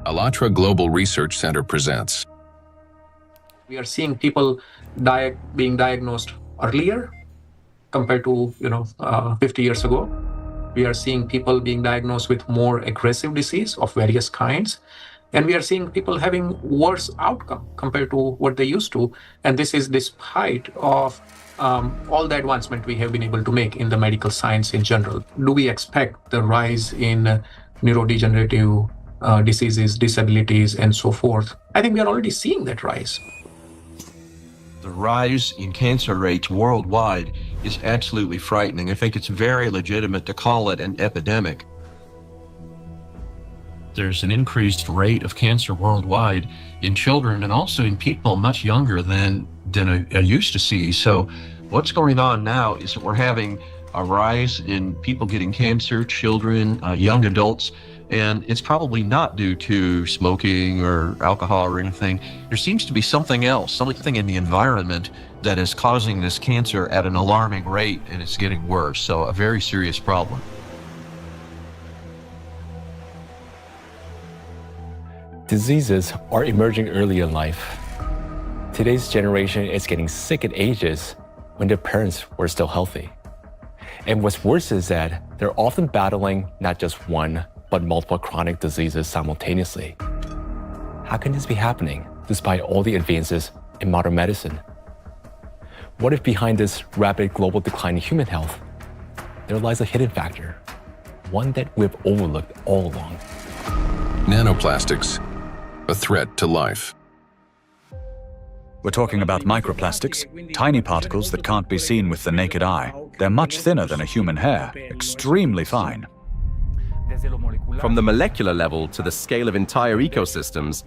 ALLATRA Global Research Center presents. We are seeing people being diagnosed earlier compared to 50 years ago. We are seeing people being diagnosed with more aggressive disease of various kinds. And we are seeing people having worse outcome compared to what they used to. And this is despite of all the advancement we have been able to make in the medical science in general. Do we expect the rise in neurodegenerative diseases, disabilities, and so forth? I think we are already seeing that rise. The rise in cancer rates worldwide is absolutely frightening. I think it's very legitimate to call it an epidemic. There's an increased rate of cancer worldwide in children and also in people much younger than I used to see. So what's going on now is that we're having a rise in people getting cancer, children, young adults, and it's probably not due to smoking or alcohol or anything. There seems to be something else, something in the environment that is causing this cancer at an alarming rate, and it's getting worse. So a very serious problem. Diseases are emerging early in life. Today's generation is getting sick at ages when their parents were still healthy. And what's worse is that they're often battling not just one, but multiple chronic diseases simultaneously. How can this be happening despite all the advances in modern medicine? What if behind this rapid global decline in human health, there lies a hidden factor, one that we've overlooked all along? Nanoplastics, a threat to life. We're talking about microplastics, tiny particles that can't be seen with the naked eye. They're much thinner than a human hair, extremely fine. From the molecular level to the scale of entire ecosystems,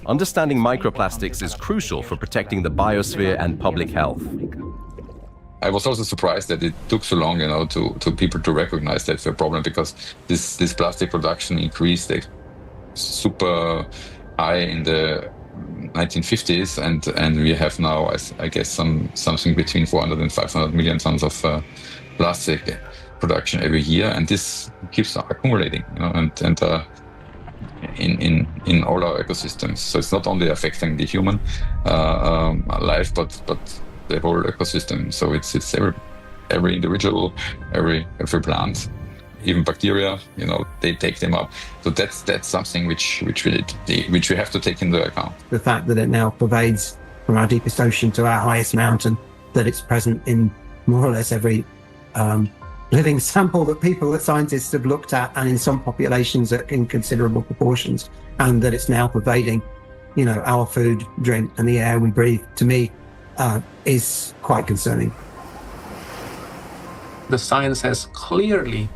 understanding microplastics is crucial for protecting the biosphere and public health. I was also surprised that it took so long, to people to recognize that's a problem, because this plastic production increased super high in the 1950s, and we have now, I guess, something between 400 and 500 million tons of plastic production every year, and this keeps accumulating, and in all our ecosystems. So it's not only affecting the human life, but the whole ecosystem. So it's every individual, every plant, even bacteria. They take them up. So that's something which we have to take into account. The fact that it now pervades from our deepest ocean to our highest mountain, that it's present in more or less every living sample that scientists have looked at, and in some populations in considerable proportions, and that it's now pervading, our food, drink, and the air we breathe, to me, is quite concerning. The science has clearly,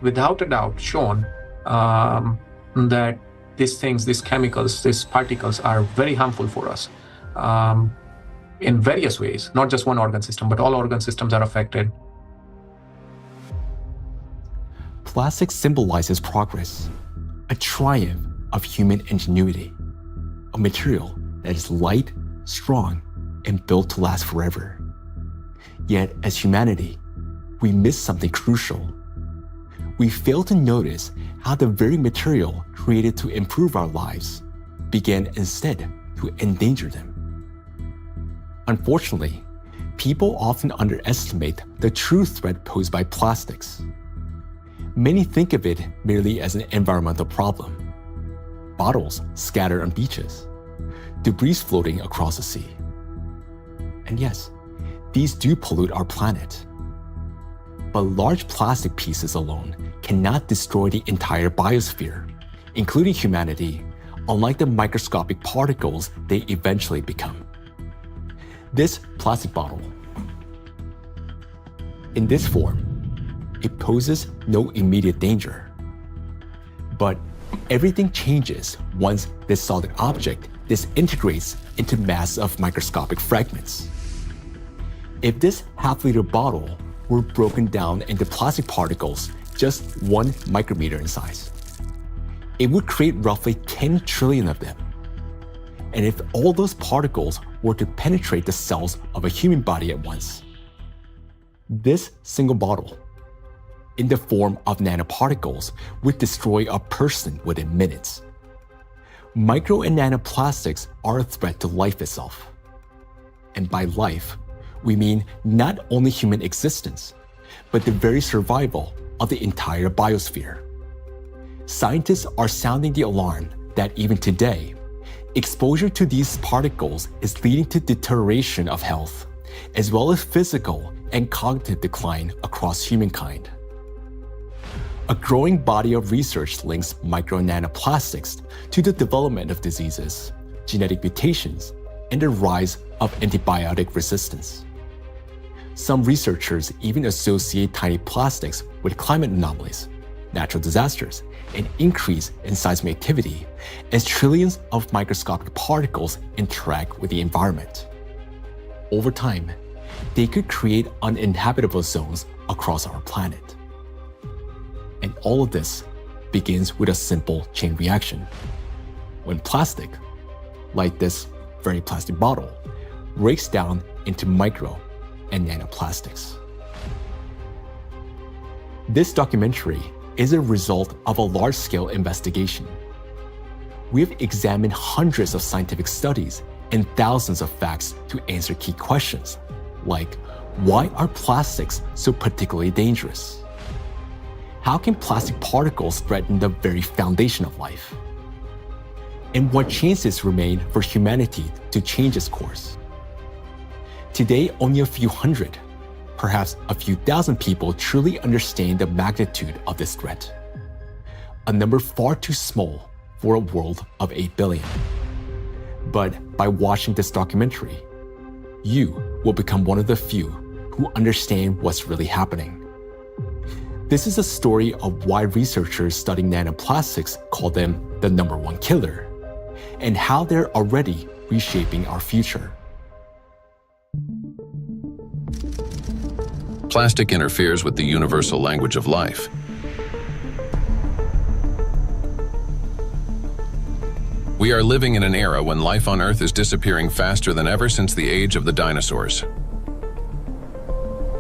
without a doubt, shown that these chemicals, these particles are very harmful for us in various ways, not just one organ system, but all organ systems are affected. Plastic symbolizes progress, a triumph of human ingenuity, a material that is light, strong, and built to last forever. Yet, as humanity, we miss something crucial. We fail to notice how the very material created to improve our lives began instead to endanger them. Unfortunately, people often underestimate the true threat posed by plastics. Many think of it merely as an environmental problem. Bottles scattered on beaches, debris floating across the sea. And yes, these do pollute our planet. But large plastic pieces alone cannot destroy the entire biosphere, including humanity, unlike the microscopic particles they eventually become. This plastic bottle. In this form, it poses no immediate danger. But everything changes once this solid object disintegrates into masses of microscopic fragments. If this half-liter bottle were broken down into plastic particles just 1 micrometer in size, it would create roughly 10 trillion of them. And if all those particles were to penetrate the cells of a human body at once, this single bottle, in the form of nanoparticles, would destroy a person within minutes. Micro and nanoplastics are a threat to life itself. And by life, we mean not only human existence, but the very survival of the entire biosphere. Scientists are sounding the alarm that even today, exposure to these particles is leading to deterioration of health, as well as physical and cognitive decline across humankind. A growing body of research links micro and nanoplastics to the development of diseases, genetic mutations, and the rise of antibiotic resistance. Some researchers even associate tiny plastics with climate anomalies, natural disasters, and increase in seismic activity as trillions of microscopic particles interact with the environment. Over time, they could create uninhabitable zones across our planet. And all of this begins with a simple chain reaction. When plastic, like this very plastic bottle, breaks down into micro and nanoplastics. This documentary is a result of a large-scale investigation. We've examined hundreds of scientific studies and thousands of facts to answer key questions, like why are plastics so particularly dangerous? How can plastic particles threaten the very foundation of life? And what chances remain for humanity to change its course? Today, only a few hundred, perhaps a few thousand people truly understand the magnitude of this threat. A number far too small for a world of 8 billion. But by watching this documentary, you will become one of the few who understand what's really happening. This is a story of why researchers studying nanoplastics call them the #1 killer, and how they're already reshaping our future. Plastic interferes with the universal language of life. We are living in an era when life on Earth is disappearing faster than ever since the age of the dinosaurs.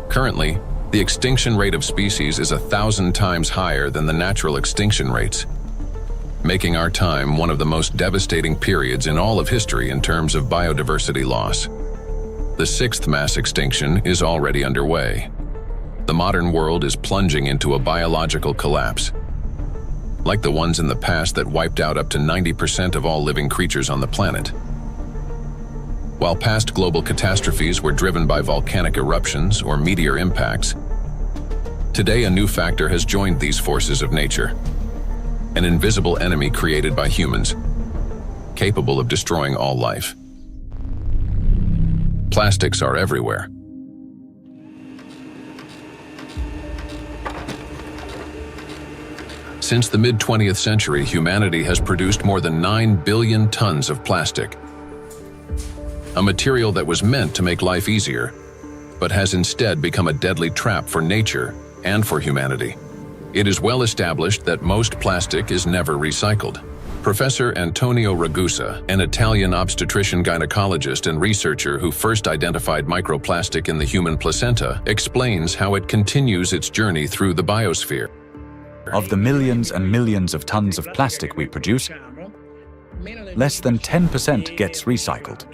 Currently, the extinction rate of species is 1,000 times higher than the natural extinction rates, making our time one of the most devastating periods in all of history in terms of biodiversity loss. The 6th mass extinction is already underway. The modern world is plunging into a biological collapse, like the ones in the past that wiped out up to 90% of all living creatures on the planet. While past global catastrophes were driven by volcanic eruptions or meteor impacts, today a new factor has joined these forces of nature, an invisible enemy created by humans, capable of destroying all life. Plastics are everywhere. Since the mid-20th century, humanity has produced more than 9 billion tons of plastic, a material that was meant to make life easier, but has instead become a deadly trap for nature and for humanity. It is well established that most plastic is never recycled. Professor Antonio Ragusa, an Italian obstetrician gynecologist and researcher who first identified microplastic in the human placenta, explains how it continues its journey through the biosphere. Of the millions and millions of tons of plastic we produce, less than 10% gets recycled.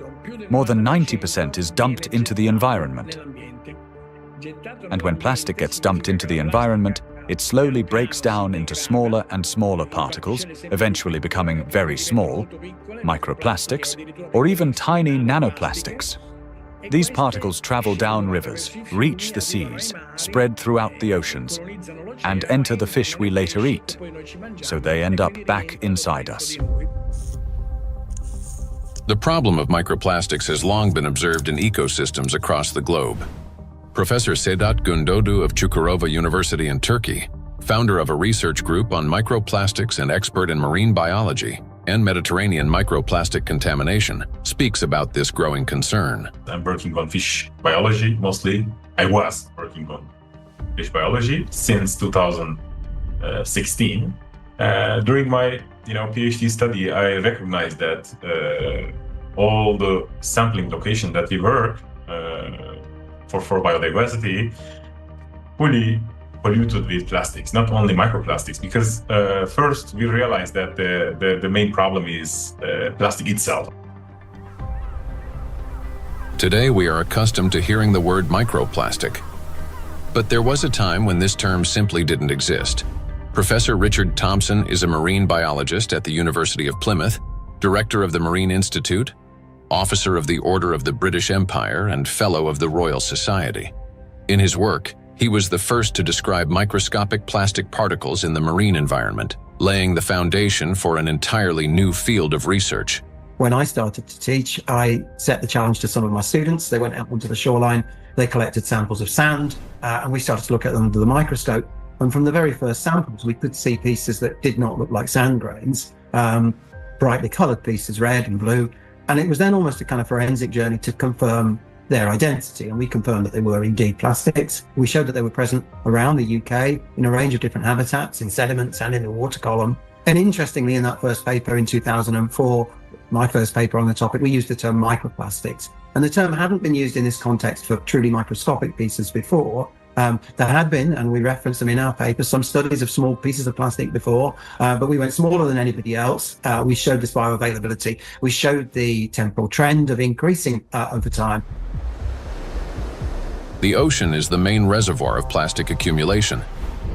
More than 90% is dumped into the environment. And when plastic gets dumped into the environment, it slowly breaks down into smaller and smaller particles, eventually becoming very small, microplastics, or even tiny nanoplastics. These particles travel down rivers, reach the seas, spread throughout the oceans, and enter the fish we later eat, so they end up back inside us. The problem of microplastics has long been observed in ecosystems across the globe. Professor Sedat Gündoğdu of Çukurova University in Turkey, founder of a research group on microplastics and expert in marine biology and Mediterranean microplastic contamination, speaks about this growing concern. I'm working on fish biology mostly. I was working on fish biology since 2016. During my PhD study, I recognized that all the sampling location that we work for biodiversity fully polluted with plastics, not only microplastics, because first we realized that the main problem is plastic itself. Today we are accustomed to hearing the word microplastic. But there was a time when this term simply didn't exist. Professor Richard Thompson is a marine biologist at the University of Plymouth, director of the Marine Institute, officer of the Order of the British Empire, and fellow of the Royal Society. In his work, he was the first to describe microscopic plastic particles in the marine environment, laying the foundation for an entirely new field of research. When I started to teach, I set the challenge to some of my students. They went out onto the shoreline, they collected samples of sand, and we started to look at them under the microscope. And from the very first samples, we could see pieces that did not look like sand grains, brightly colored pieces, red and blue. And it was then almost a kind of forensic journey to confirm their identity. And we confirmed that they were indeed plastics. We showed that they were present around the UK in a range of different habitats, in sediments and in the water column. And interestingly, in that first paper in 2004, my first paper on the topic, we used the term microplastics. And the term hadn't been used in this context for truly microscopic pieces before. There had been, and we referenced them in our paper, some studies of small pieces of plastic before, but we went smaller than anybody else. We showed this bioavailability. We showed the temporal trend of increasing over time. The ocean is the main reservoir of plastic accumulation.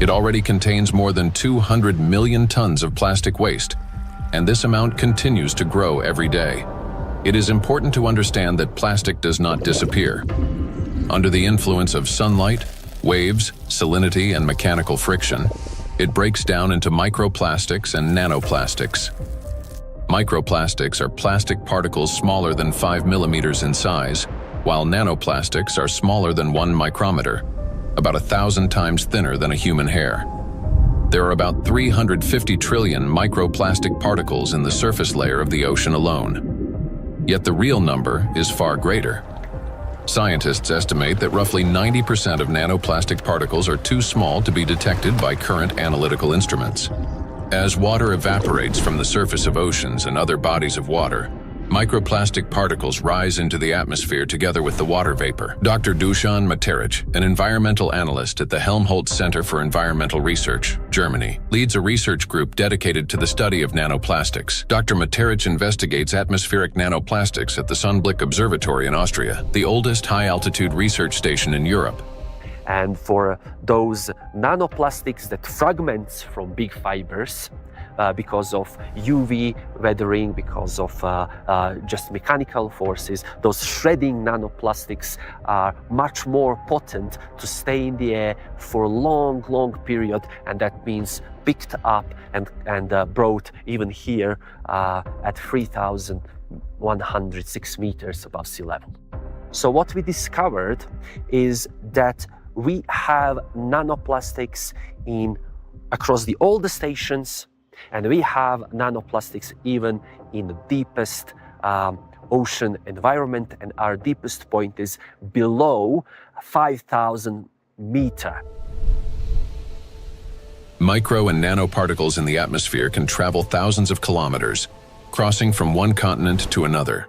It already contains more than 200 million tons of plastic waste, and this amount continues to grow every day. It is important to understand that plastic does not disappear. Under the influence of sunlight, waves, salinity, and mechanical friction, it breaks down into microplastics and nanoplastics. Microplastics are plastic particles smaller than 5 millimeters in size, while nanoplastics are smaller than 1 micrometer, about 1,000 times thinner than a human hair. There are about 350 trillion microplastic particles in the surface layer of the ocean alone. Yet the real number is far greater. Scientists estimate that roughly 90% of nanoplastic particles are too small to be detected by current analytical instruments. As water evaporates from the surface of oceans and other bodies of water, microplastic particles rise into the atmosphere together with the water vapor. Dr. Dusan Materic, an environmental analyst at the Helmholtz Center for Environmental Research, Germany, leads a research group dedicated to the study of nanoplastics. Dr. Materic investigates atmospheric nanoplastics at the Sonnenblick Observatory in Austria, the oldest high-altitude research station in Europe. And for those nanoplastics that fragments from big fibers, because of UV weathering, because of just mechanical forces, those shredding nanoplastics are much more potent to stay in the air for a long, long period, and that means picked up and brought even here at 3,106 meters above sea level. So what we discovered is that we have nanoplastics across all the stations, and we have nanoplastics even in the deepest ocean environment, and our deepest point is below 5,000 meters. Micro and nanoparticles in the atmosphere can travel thousands of kilometers, crossing from one continent to another.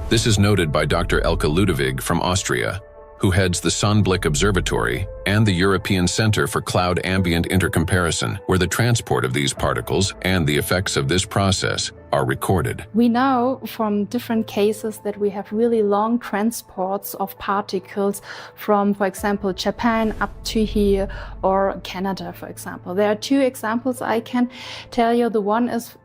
This is noted by Dr. Elke Ludewig from Austria, who heads the Sonnenblick Observatory and the European Center for Cloud Ambient Intercomparison, where the transport of these particles and the effects of this process are recorded. We know from different cases that we have really long transports of particles from, for example, Japan up to here, or Canada, for example. There are two examples I can tell you. The one is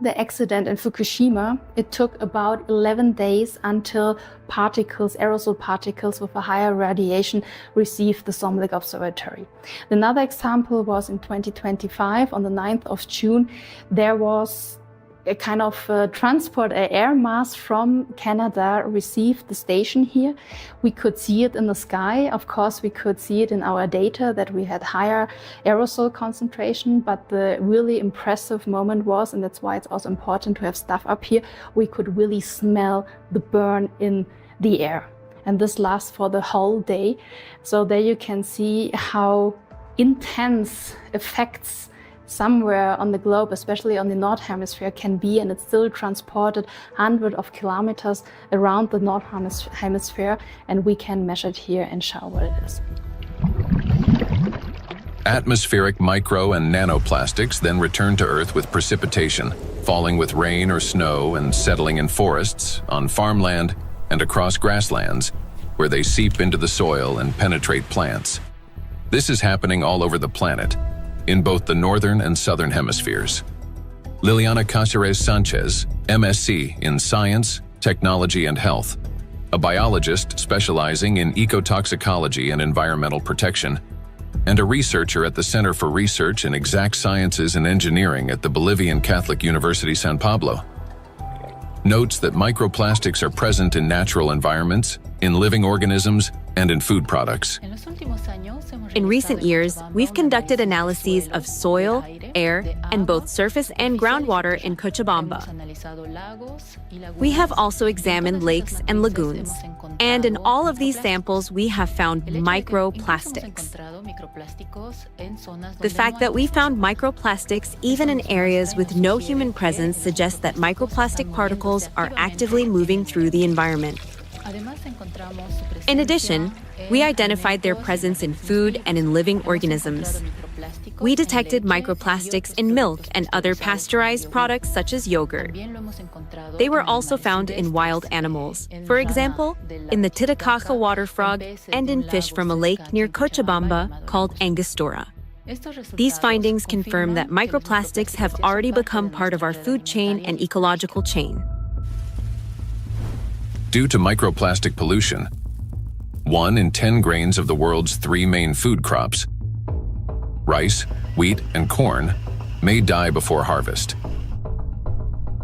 the accident in Fukushima. It took about 11 days until particles, aerosol particles with a higher radiation, received the Sonnenblick Observatory. Another example was in 2025, on the 9th of June, there was a kind of transport, an air mass from Canada received the station here. We could see it in the sky. Of course, we could see it in our data that we had higher aerosol concentration, but the really impressive moment was, and that's why it's also important to have stuff up here, we could really smell the burn in the air. And this lasts for the whole day. So there you can see how intense effects somewhere on the globe, especially on the North Hemisphere, can be, and it's still transported hundreds of kilometers around the North Hemisphere, and we can measure it here and show what it is. Atmospheric micro and nanoplastics then return to Earth with precipitation, falling with rain or snow and settling in forests, on farmland, and across grasslands, where they seep into the soil and penetrate plants. This is happening all over the planet, in both the northern and southern hemispheres. Liliana Cáceres Sanchez, MSc in Science, Technology and Health, a biologist specializing in ecotoxicology and environmental protection, and a researcher at the Center for Research in Exact Sciences and Engineering at the Bolivian Catholic University San Pablo, notes that microplastics are present in natural environments, in living organisms, and in food products. In recent years, we've conducted analyses of soil, air, and both surface and groundwater in Cochabamba. We have also examined lakes and lagoons, and in all of these samples, we have found microplastics. The fact that we found microplastics even in areas with no human presence suggests that microplastic particles are actively moving through the environment. In addition, we identified their presence in food and in living organisms. We detected microplastics in milk and other pasteurized products such as yogurt. They were also found in wild animals, for example, in the Titicaca water frog and in fish from a lake near Cochabamba called Angostura. These findings confirm that microplastics have already become part of our food chain and ecological chain. Due to microplastic pollution, 1 in 10 grains of the world's 3 main food crops, rice, wheat, and corn, may die before harvest.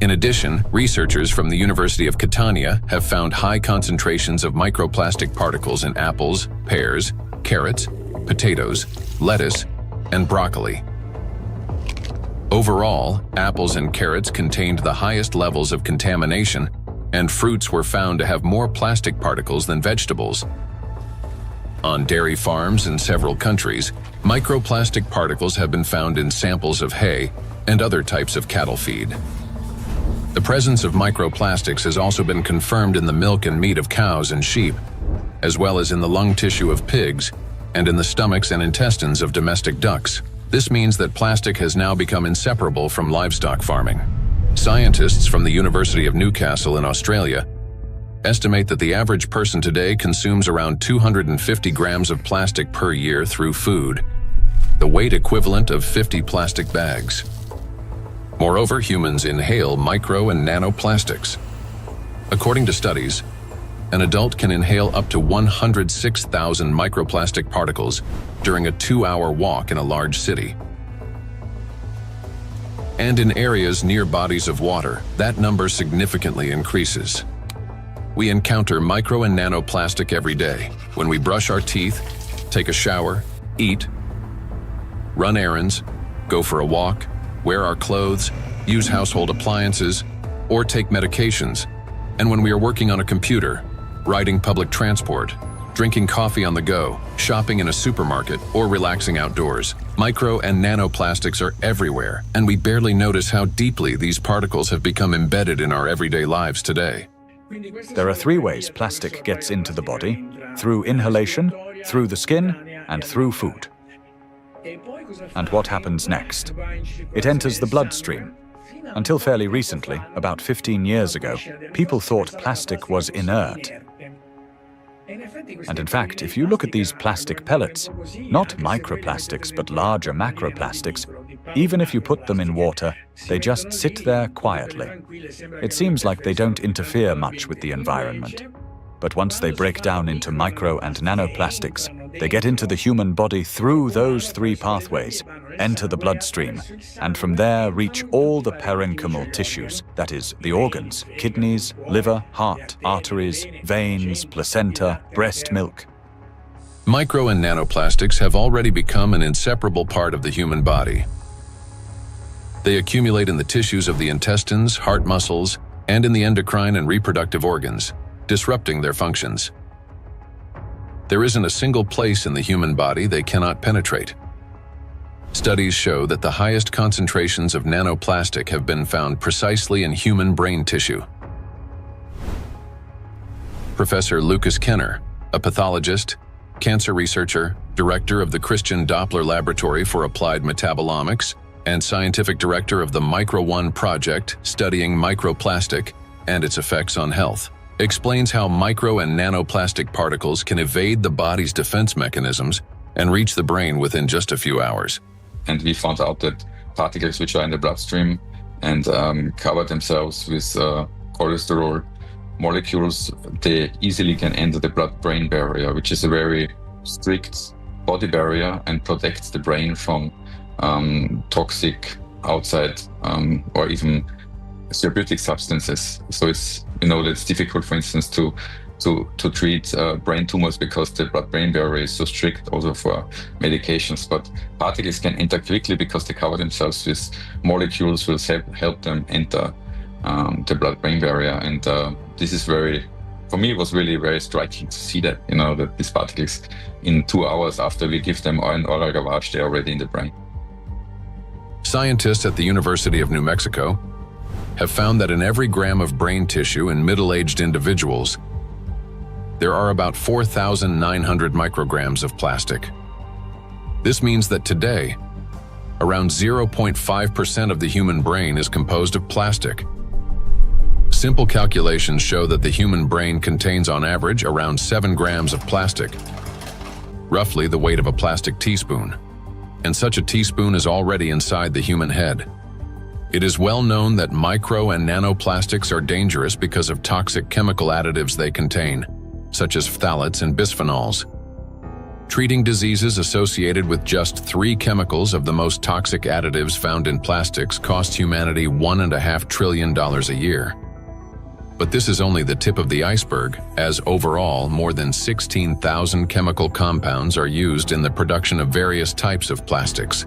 In addition, researchers from the University of Catania have found high concentrations of microplastic particles in apples, pears, carrots, potatoes, lettuce, and broccoli. Overall, apples and carrots contained the highest levels of contamination, and fruits were found to have more plastic particles than vegetables. On dairy farms in several countries, microplastic particles have been found in samples of hay and other types of cattle feed. The presence of microplastics has also been confirmed in the milk and meat of cows and sheep, as well as in the lung tissue of pigs and in the stomachs and intestines of domestic ducks. This means that plastic has now become inseparable from livestock farming. Scientists from the University of Newcastle in Australia estimate that the average person today consumes around 250 grams of plastic per year through food, the weight equivalent of 50 plastic bags. Moreover, humans inhale micro and nanoplastics. According to studies, an adult can inhale up to 106,000 microplastic particles during a 2-hour walk in a large city. And in areas near bodies of water, that number significantly increases. We encounter micro and nanoplastic every day when we brush our teeth, take a shower, eat, run errands, go for a walk, wear our clothes, use household appliances, or take medications, and when we are working on a computer, riding public transport, drinking coffee on the go, shopping in a supermarket, or relaxing outdoors. Micro and nanoplastics are everywhere, and we barely notice how deeply these particles have become embedded in our everyday lives today. There are 3 ways plastic gets into the body: through inhalation, through the skin, and through food. And what happens next? It enters the bloodstream. Until fairly recently, about 15 years ago, people thought plastic was inert. And in fact, if you look at these plastic pellets, not microplastics but larger macroplastics, even if you put them in water, they just sit there quietly. It seems like they don't interfere much with the environment. But once they break down into micro and nanoplastics, they get into the human body through those 3 pathways, enter the bloodstream, and from there reach all the parenchymal tissues, that is, the organs, kidneys, liver, heart, arteries, veins, placenta, breast milk. Micro and nanoplastics have already become an inseparable part of the human body. They accumulate in the tissues of the intestines, heart muscles, and in the endocrine and reproductive organs, disrupting their functions. There isn't a single place in the human body they cannot penetrate. Studies show that the highest concentrations of nanoplastic have been found precisely in human brain tissue. Professor Lucas Kenner, a pathologist cancer researcher, director of the Christian Doppler Laboratory for Applied Metabolomics, and scientific director of the Micro One project studying microplastic and its effects on health, explains how micro and nanoplastic particles can evade the body's defense mechanisms and reach the brain within just a few hours. And we found out that particles which are in the bloodstream and cover themselves with cholesterol molecules, they easily can enter the blood-brain barrier, which is a very strict body barrier and protects the brain from toxic outside or even therapeutic substances. So it's, that it's difficult, for instance, to treat brain tumors because the blood-brain barrier is so strict also for medications. But particles can enter quickly because they cover themselves with molecules will help them enter the blood-brain barrier. And this is for me, it was really very striking to see that, that these particles in 2 hours after we give them an oral gavage, they're already in the brain. Scientists at the University of New Mexico have found that in every gram of brain tissue in middle-aged individuals, there are about 4,900 micrograms of plastic. This means that today, around 0.5% of the human brain is composed of plastic. Simple calculations show that the human brain contains on average around 7 grams of plastic, roughly the weight of a plastic teaspoon. And such a teaspoon is already inside the human head. It is well known that micro and nanoplastics are dangerous because of toxic chemical additives they contain, such as phthalates and bisphenols. Treating diseases associated with just 3 chemicals of the most toxic additives found in plastics costs humanity $1.5 trillion a year. But this is only the tip of the iceberg, as overall more than 16,000 chemical compounds are used in the production of various types of plastics,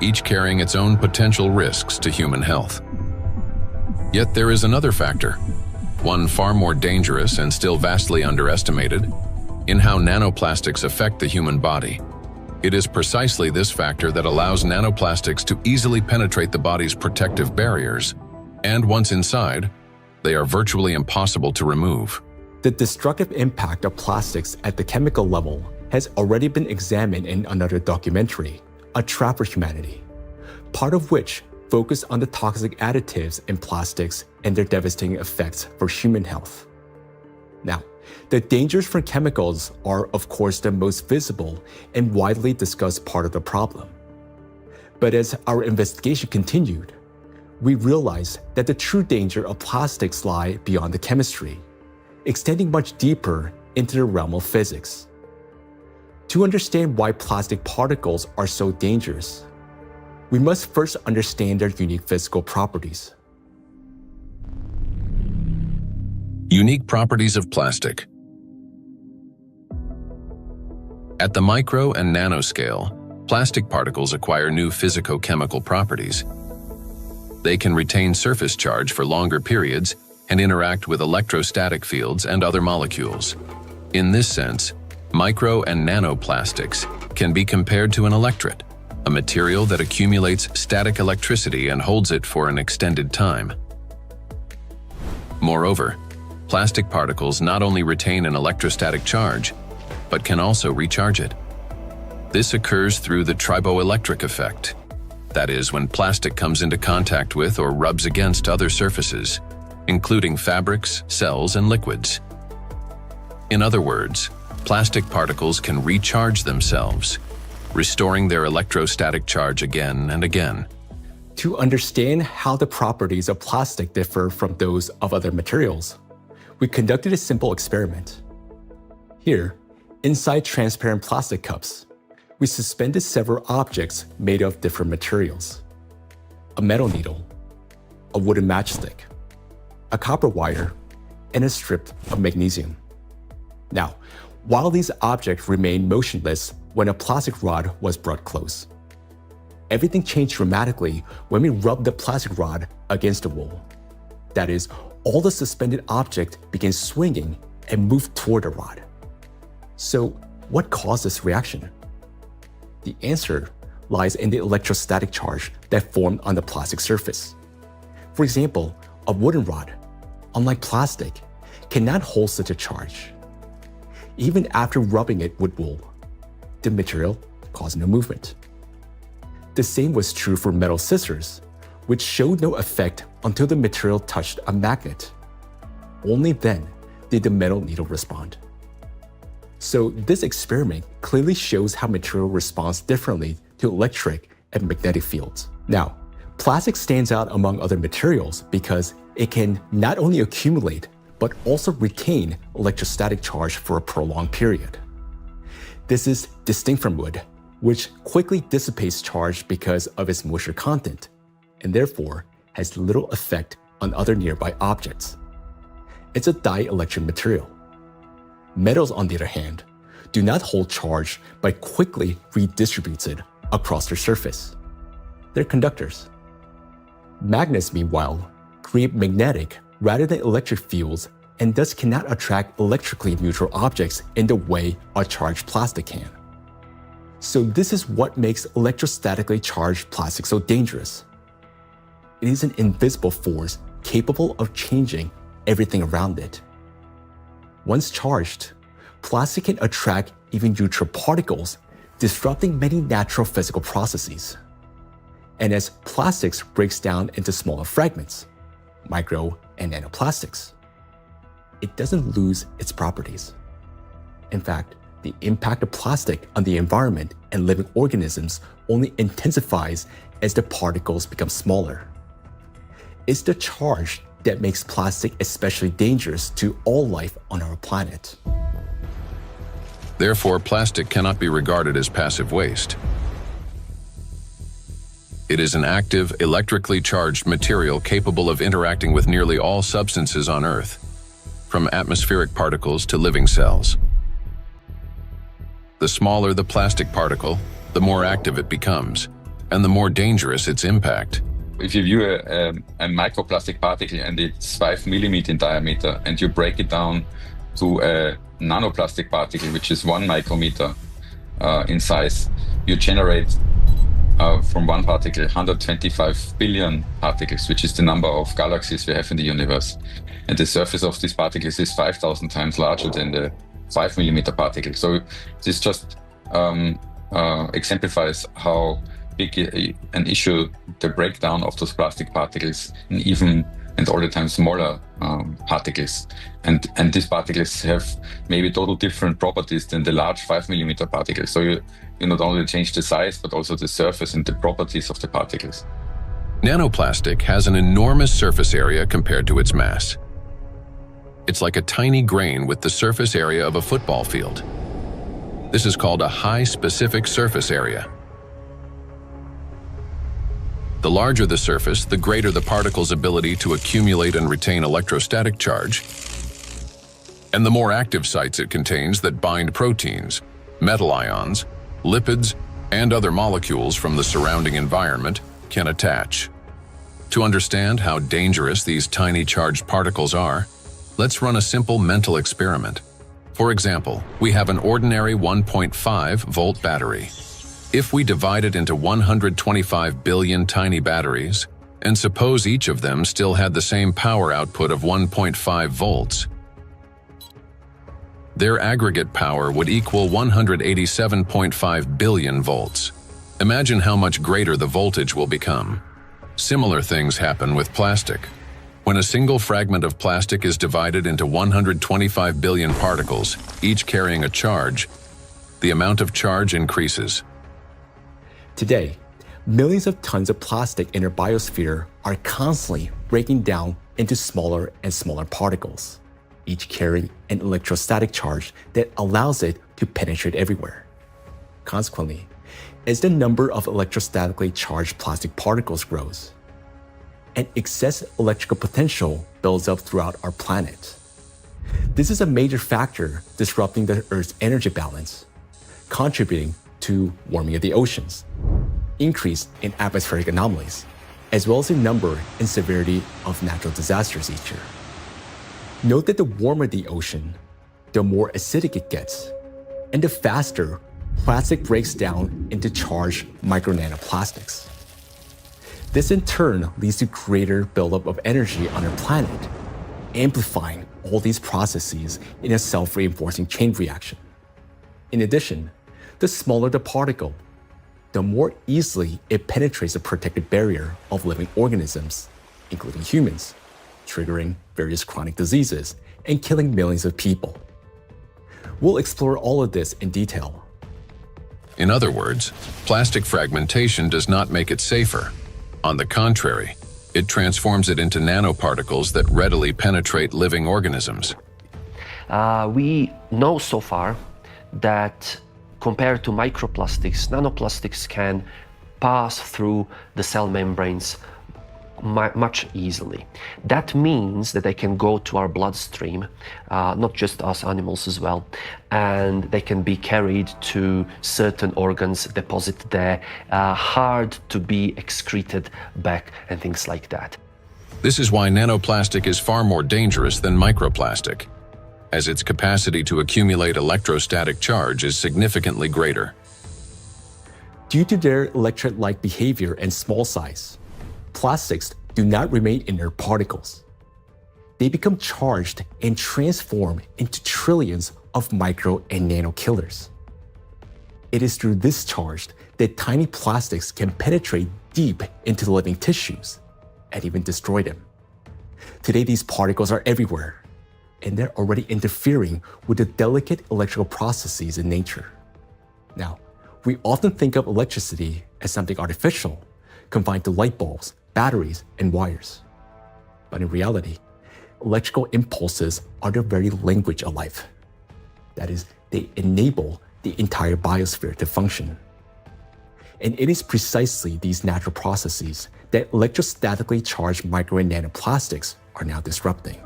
each carrying its own potential risks to human health. Yet there is another factor, one far more dangerous and still vastly underestimated, in how nanoplastics affect the human body. It is precisely this factor that allows nanoplastics to easily penetrate the body's protective barriers, and once inside, they are virtually impossible to remove. The destructive impact of plastics at the chemical level has already been examined in another documentary, A Trap for Humanity, part of which focused on the toxic additives in plastics and their devastating effects for human health. Now, the dangers from chemicals are, of course, the most visible and widely discussed part of the problem. But as our investigation continued, we realized that the true danger of plastics lie beyond the chemistry, extending much deeper into the realm of physics. To understand why plastic particles are so dangerous, we must first understand their unique physical properties. Unique properties of plastic. At the micro and nanoscale, plastic particles acquire new physico-chemical properties. They can retain surface charge for longer periods and interact with electrostatic fields and other molecules. In this sense, micro and nanoplastics can be compared to an electret, a material that accumulates static electricity and holds it for an extended time. Moreover, plastic particles not only retain an electrostatic charge, but can also recharge it. This occurs through the triboelectric effect. That is, when plastic comes into contact with or rubs against other surfaces, including fabrics, cells, and liquids. In other words, plastic particles can recharge themselves, restoring their electrostatic charge again and again. To understand how the properties of plastic differ from those of other materials, we conducted a simple experiment. Here, inside transparent plastic cups, we suspended several objects made of different materials: a metal needle, a wooden matchstick, a copper wire, and a strip of magnesium. Now, while these objects remained motionless when a plastic rod was brought close, everything changed dramatically when we rubbed the plastic rod against the wall. That is, all the suspended object began swinging and moved toward the rod. So, what caused this reaction? The answer lies in the electrostatic charge that formed on the plastic surface. For example, a wooden rod, unlike plastic, cannot hold such a charge. even after rubbing it with wool. The material caused no movement. The same was true for metal scissors, which showed no effect until the material touched a magnet. Only then did the metal needle respond. So this experiment clearly shows how material responds differently to electric and magnetic fields. Now, plastic stands out among other materials because it can not only accumulate, but also retain electrostatic charge for a prolonged period. This is distinct from wood, which quickly dissipates charge because of its moisture content, and therefore has little effect on other nearby objects. It's a dielectric material. Metals, on the other hand, do not hold charge but quickly redistributes it across their surface. They're conductors. Magnets, meanwhile, create magnetic rather than electric fields and thus cannot attract electrically neutral objects in the way a charged plastic can. So this is what makes electrostatically charged plastic so dangerous. It is an invisible force capable of changing everything around it. Once charged, plastic can attract even neutral particles, disrupting many natural physical processes. And as plastics breaks down into smaller fragments, micro and nanoplastics, it doesn't lose its properties. In fact, the impact of plastic on the environment and living organisms only intensifies as the particles become smaller. It's the charge that makes plastic especially dangerous to all life on our planet. Therefore, plastic cannot be regarded as passive waste. It is an active, electrically charged material capable of interacting with nearly all substances on Earth, from atmospheric particles to living cells. The smaller the plastic particle, the more active it becomes, and the more dangerous its impact. If you view a microplastic particle and it's 5 millimeters in diameter, and you break it down to a nanoplastic particle, which is 1 micrometer in size, you generate from one particle 125 billion particles, which is the number of galaxies we have in the universe. And the surface of these particles is 5,000 times larger than the 5 millimeter particle. So this just exemplifies how big an issue the breakdown of those plastic particles in even and all the time smaller particles. And these particles have maybe total different properties than the large 5 millimeter particles. So you not only change the size, but also the surface and the properties of the particles. Nanoplastic has an enormous surface area compared to its mass. It's like a tiny grain with the surface area of a football field. This is called a high specific surface area. The larger the surface, the greater the particle's ability to accumulate and retain electrostatic charge, and the more active sites it contains that bind proteins, metal ions, lipids, and other molecules from the surrounding environment can attach. To understand how dangerous these tiny charged particles are, let's run a simple mental experiment. For example, we have an ordinary 1.5 volt battery. If we divide it into 125 billion tiny batteries, and suppose each of them still had the same power output of 1.5 volts, their aggregate power would equal 187.5 billion volts. Imagine how much greater the voltage will become. Similar things happen with plastic. When a single fragment of plastic is divided into 125 billion particles, each carrying a charge, the amount of charge increases. Today, millions of tons of plastic in our biosphere are constantly breaking down into smaller and smaller particles, each carrying an electrostatic charge that allows it to penetrate everywhere. Consequently, as the number of electrostatically charged plastic particles grows, an excess electrical potential builds up throughout our planet. This is a major factor disrupting the Earth's energy balance, contributing to warming of the oceans, increase in atmospheric anomalies, as well as the number and severity of natural disasters each year. Note that the warmer the ocean, the more acidic it gets, and the faster plastic breaks down into charged micro-nanoplastics. This in turn leads to greater buildup of energy on our planet, amplifying all these processes in a self-reinforcing chain reaction. In addition, the smaller the particle, the more easily it penetrates the protective barrier of living organisms, including humans, triggering various chronic diseases and killing millions of people. We'll explore all of this in detail. In other words, plastic fragmentation does not make it safer. On the contrary, it transforms it into nanoparticles that readily penetrate living organisms. We know so far that compared to microplastics, nanoplastics can pass through the cell membranes much easily. That means that they can go to our bloodstream, not just us animals as well, and they can be carried to certain organs, deposited there, hard to be excreted back and things like that. This is why nanoplastic is far more dangerous than microplastic, as its capacity to accumulate electrostatic charge is significantly greater. Due to their electrolyte behavior and small size, plastics do not remain inert particles. They become charged and transform into trillions of micro and nano killers. It is through this charge that tiny plastics can penetrate deep into the living tissues and even destroy them. Today, these particles are everywhere, and they're already interfering with the delicate electrical processes in nature. Now, we often think of electricity as something artificial, confined to light bulbs, batteries, and wires. But in reality, electrical impulses are the very language of life. That is, they enable the entire biosphere to function. And it is precisely these natural processes that electrostatically charged micro and nanoplastics are now disrupting.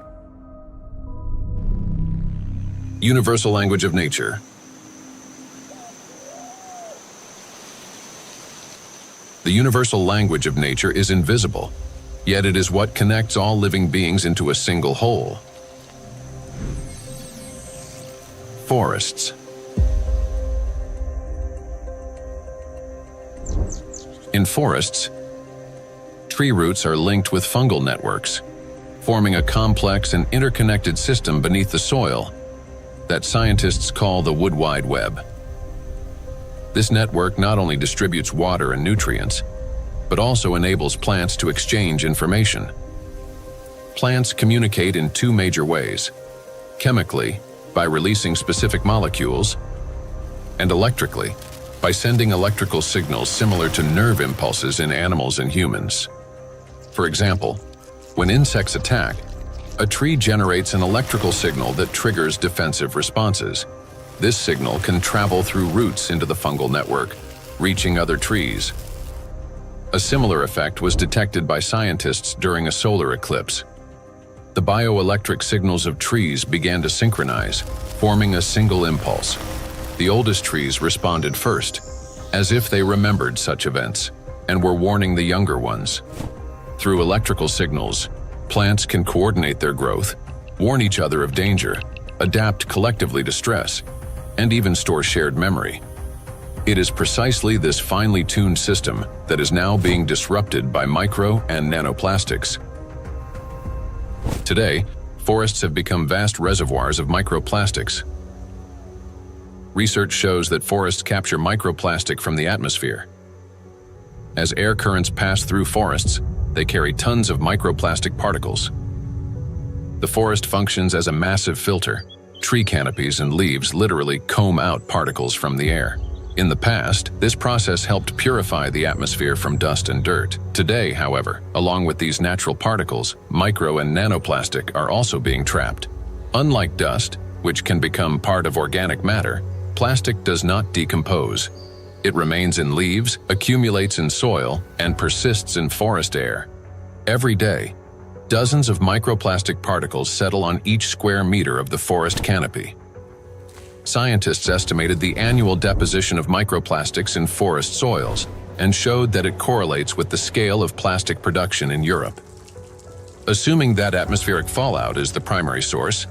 Universal language of nature. The universal language of nature is invisible, yet it is what connects all living beings into a single whole. Forests. In forests, tree roots are linked with fungal networks, forming a complex and interconnected system beneath the soil that scientists call the wood wide web. This network not only distributes water and nutrients, but also enables plants to exchange information. Plants communicate in two major ways: chemically, by releasing specific molecules, and electrically, by sending electrical signals similar to nerve impulses in animals and humans. For example, when insects attack, a tree generates an electrical signal that triggers defensive responses. This signal can travel through roots into the fungal network, reaching other trees. A similar effect was detected by scientists during a solar eclipse. The bioelectric signals of trees began to synchronize, forming a single impulse. The oldest trees responded first, as if they remembered such events, and were warning the younger ones. Through electrical signals, plants can coordinate their growth, warn each other of danger, adapt collectively to stress, and even store shared memory. It is precisely this finely tuned system that is now being disrupted by micro and nanoplastics. Today, forests have become vast reservoirs of microplastics. Research shows that forests capture microplastic from the atmosphere. As air currents pass through forests, they carry tons of microplastic particles. The forest functions as a massive filter. Tree canopies and leaves literally comb out particles from the air. In the past, this process helped purify the atmosphere from dust and dirt. Today, however, along with these natural particles, micro and nanoplastic are also being trapped. Unlike dust, which can become part of organic matter, plastic does not decompose. It remains in leaves, accumulates in soil, and persists in forest air. Every day, dozens of microplastic particles settle on each square meter of the forest canopy. Scientists estimated the annual deposition of microplastics in forest soils and showed that it correlates with the scale of plastic production in Europe. Assuming that atmospheric fallout is the primary source,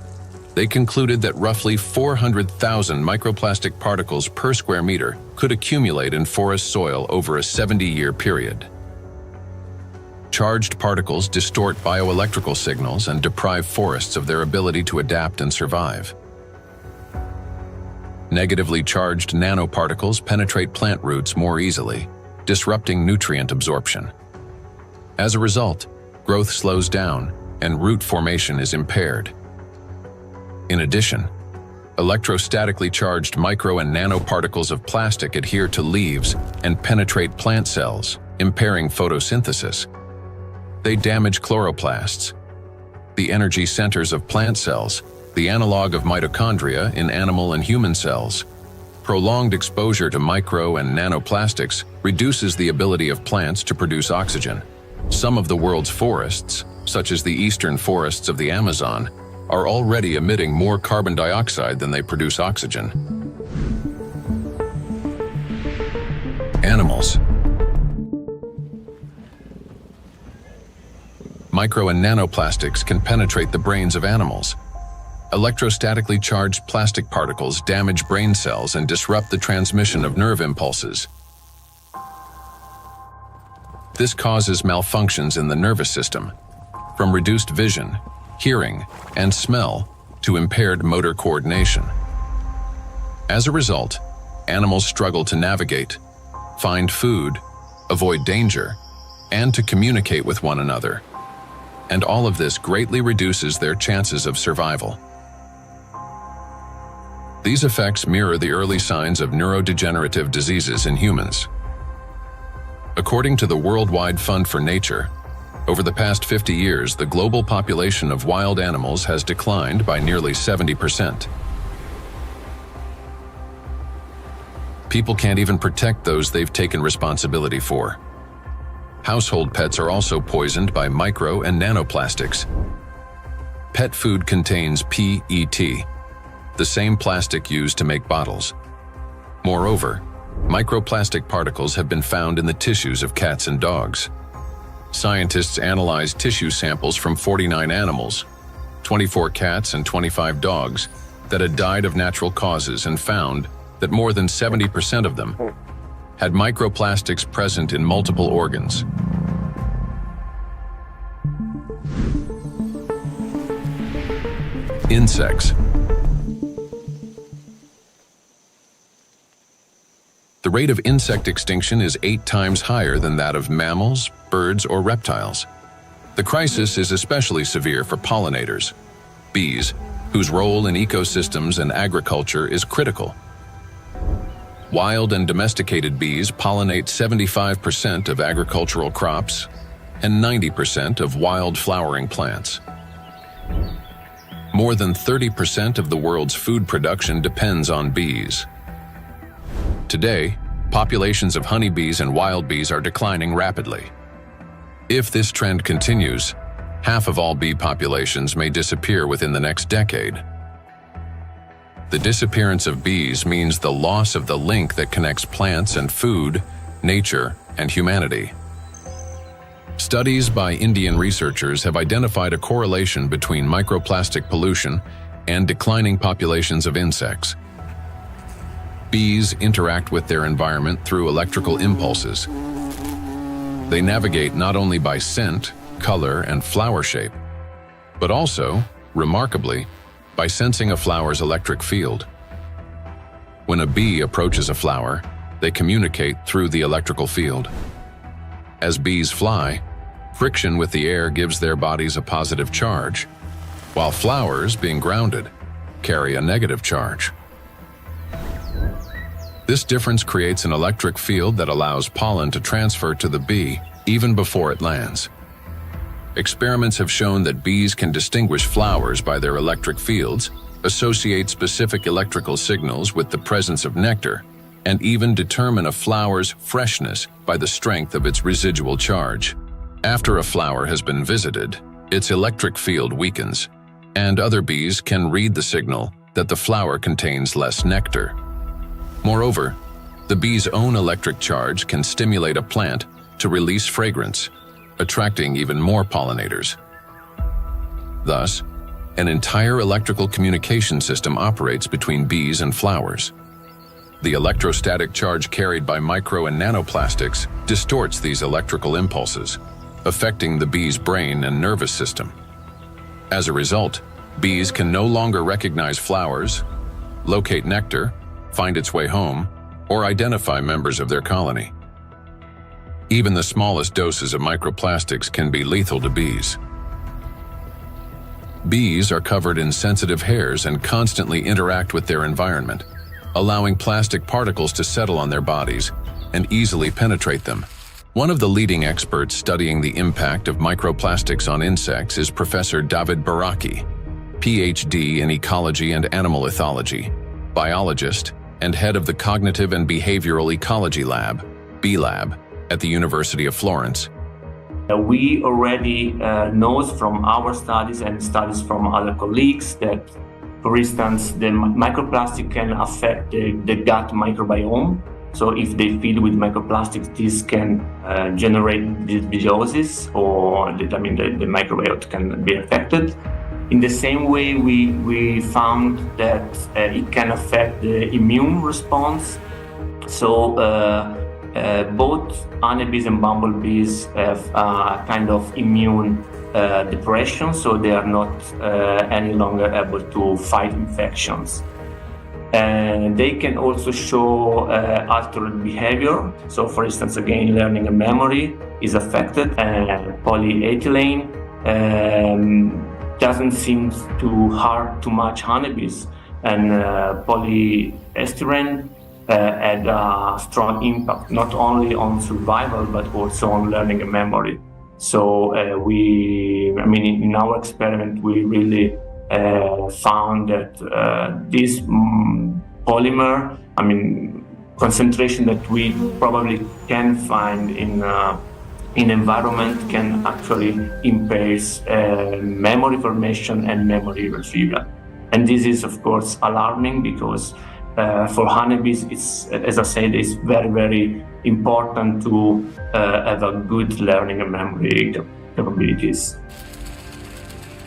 they concluded that roughly 400,000 microplastic particles per square meter could accumulate in forest soil over a 70-year period. Charged particles distort bioelectrical signals and deprive forests of their ability to adapt and survive. Negatively charged nanoparticles penetrate plant roots more easily, disrupting nutrient absorption. As a result, growth slows down and root formation is impaired. In addition, electrostatically charged micro and nanoparticles of plastic adhere to leaves and penetrate plant cells, impairing photosynthesis. They damage chloroplasts, the energy centers of plant cells, the analog of mitochondria in animal and human cells. Prolonged exposure to micro and nanoplastics reduces the ability of plants to produce oxygen. Some of the world's forests, such as the eastern forests of the Amazon, are already emitting more carbon dioxide than they produce oxygen. Animals. Micro and nanoplastics can penetrate the brains of animals. Electrostatically charged plastic particles damage brain cells and disrupt the transmission of nerve impulses. This causes malfunctions in the nervous system, from reduced vision, hearing, and smell to impaired motor coordination. As a result, animals struggle to navigate, find food, avoid danger, and to communicate with one another. And all of this greatly reduces their chances of survival. These effects mirror the early signs of neurodegenerative diseases in humans. According to the Worldwide Fund for Nature, over the past 50 years, the global population of wild animals has declined by nearly 70%. People can't even protect those they've taken responsibility for. Household pets are also poisoned by micro and nanoplastics. Pet food contains PET, the same plastic used to make bottles. Moreover, microplastic particles have been found in the tissues of cats and dogs. Scientists analyzed tissue samples from 49 animals, 24 cats and 25 dogs, that had died of natural causes and found that more than 70% of them had microplastics present in multiple organs. Insects. The rate of insect extinction is 8 times higher than that of mammals, birds, or reptiles. The crisis is especially severe for pollinators, bees, whose role in ecosystems and agriculture is critical. Wild and domesticated bees pollinate 75% of agricultural crops and 90% of wild flowering plants. More than 30% of the world's food production depends on bees. Today, populations of honeybees and wild bees are declining rapidly. If this trend continues, half of all bee populations may disappear within the next decade. The disappearance of bees means the loss of the link that connects plants and food, nature, and humanity. Studies by Indian researchers have identified a correlation between microplastic pollution and declining populations of insects. Bees interact with their environment through electrical impulses. They navigate not only by scent, color, and flower shape, but also, remarkably, by sensing a flower's electric field. When a bee approaches a flower, they communicate through the electrical field. As bees fly, friction with the air gives their bodies a positive charge, while flowers, being grounded, carry a negative charge. This difference creates an electric field that allows pollen to transfer to the bee even before it lands. Experiments have shown that bees can distinguish flowers by their electric fields, associate specific electrical signals with the presence of nectar, and even determine a flower's freshness by the strength of its residual charge. After a flower has been visited, its electric field weakens, and other bees can read the signal that the flower contains less nectar. Moreover, the bee's own electric charge can stimulate a plant to release fragrance, attracting even more pollinators. Thus, an entire electrical communication system operates between bees and flowers. The electrostatic charge carried by micro and nanoplastics distorts these electrical impulses, affecting the bee's brain and nervous system. As a result, bees can no longer recognize flowers, locate nectar, find its way home, or identify members of their colony. Even the smallest doses of microplastics can be lethal to bees. Bees are covered in sensitive hairs and constantly interact with their environment, allowing plastic particles to settle on their bodies and easily penetrate them. One of the leading experts studying the impact of microplastics on insects is Professor David Baraki, PhD in ecology and animal ethology, biologist, and head of the Cognitive and Behavioral Ecology Lab, B-Lab, at the University of Florence. We already know from our studies and studies from other colleagues that, for instance, the microplastic can affect the gut microbiome. So if they feed with microplastics, this can generate dysbiosis, or the microbiota can be affected. In the same way, we found that it can affect the immune response. So both honeybees and bumblebees have kind of immune depression, so they are not any longer able to fight infections. And they can also show altered behavior. So, for instance, again, learning and memory is affected. Polyethylene doesn't seem to harm too much honeybees, and polyestyrene had a strong impact not only on survival but also on learning and memory. So in our experiment, we really found that this polymer, concentration that we probably can find in environment can actually impair memory formation and memory retrieval. And this is, of course, alarming because for honeybees, it's, as I said, it's very, very important to have a good learning and memory capabilities.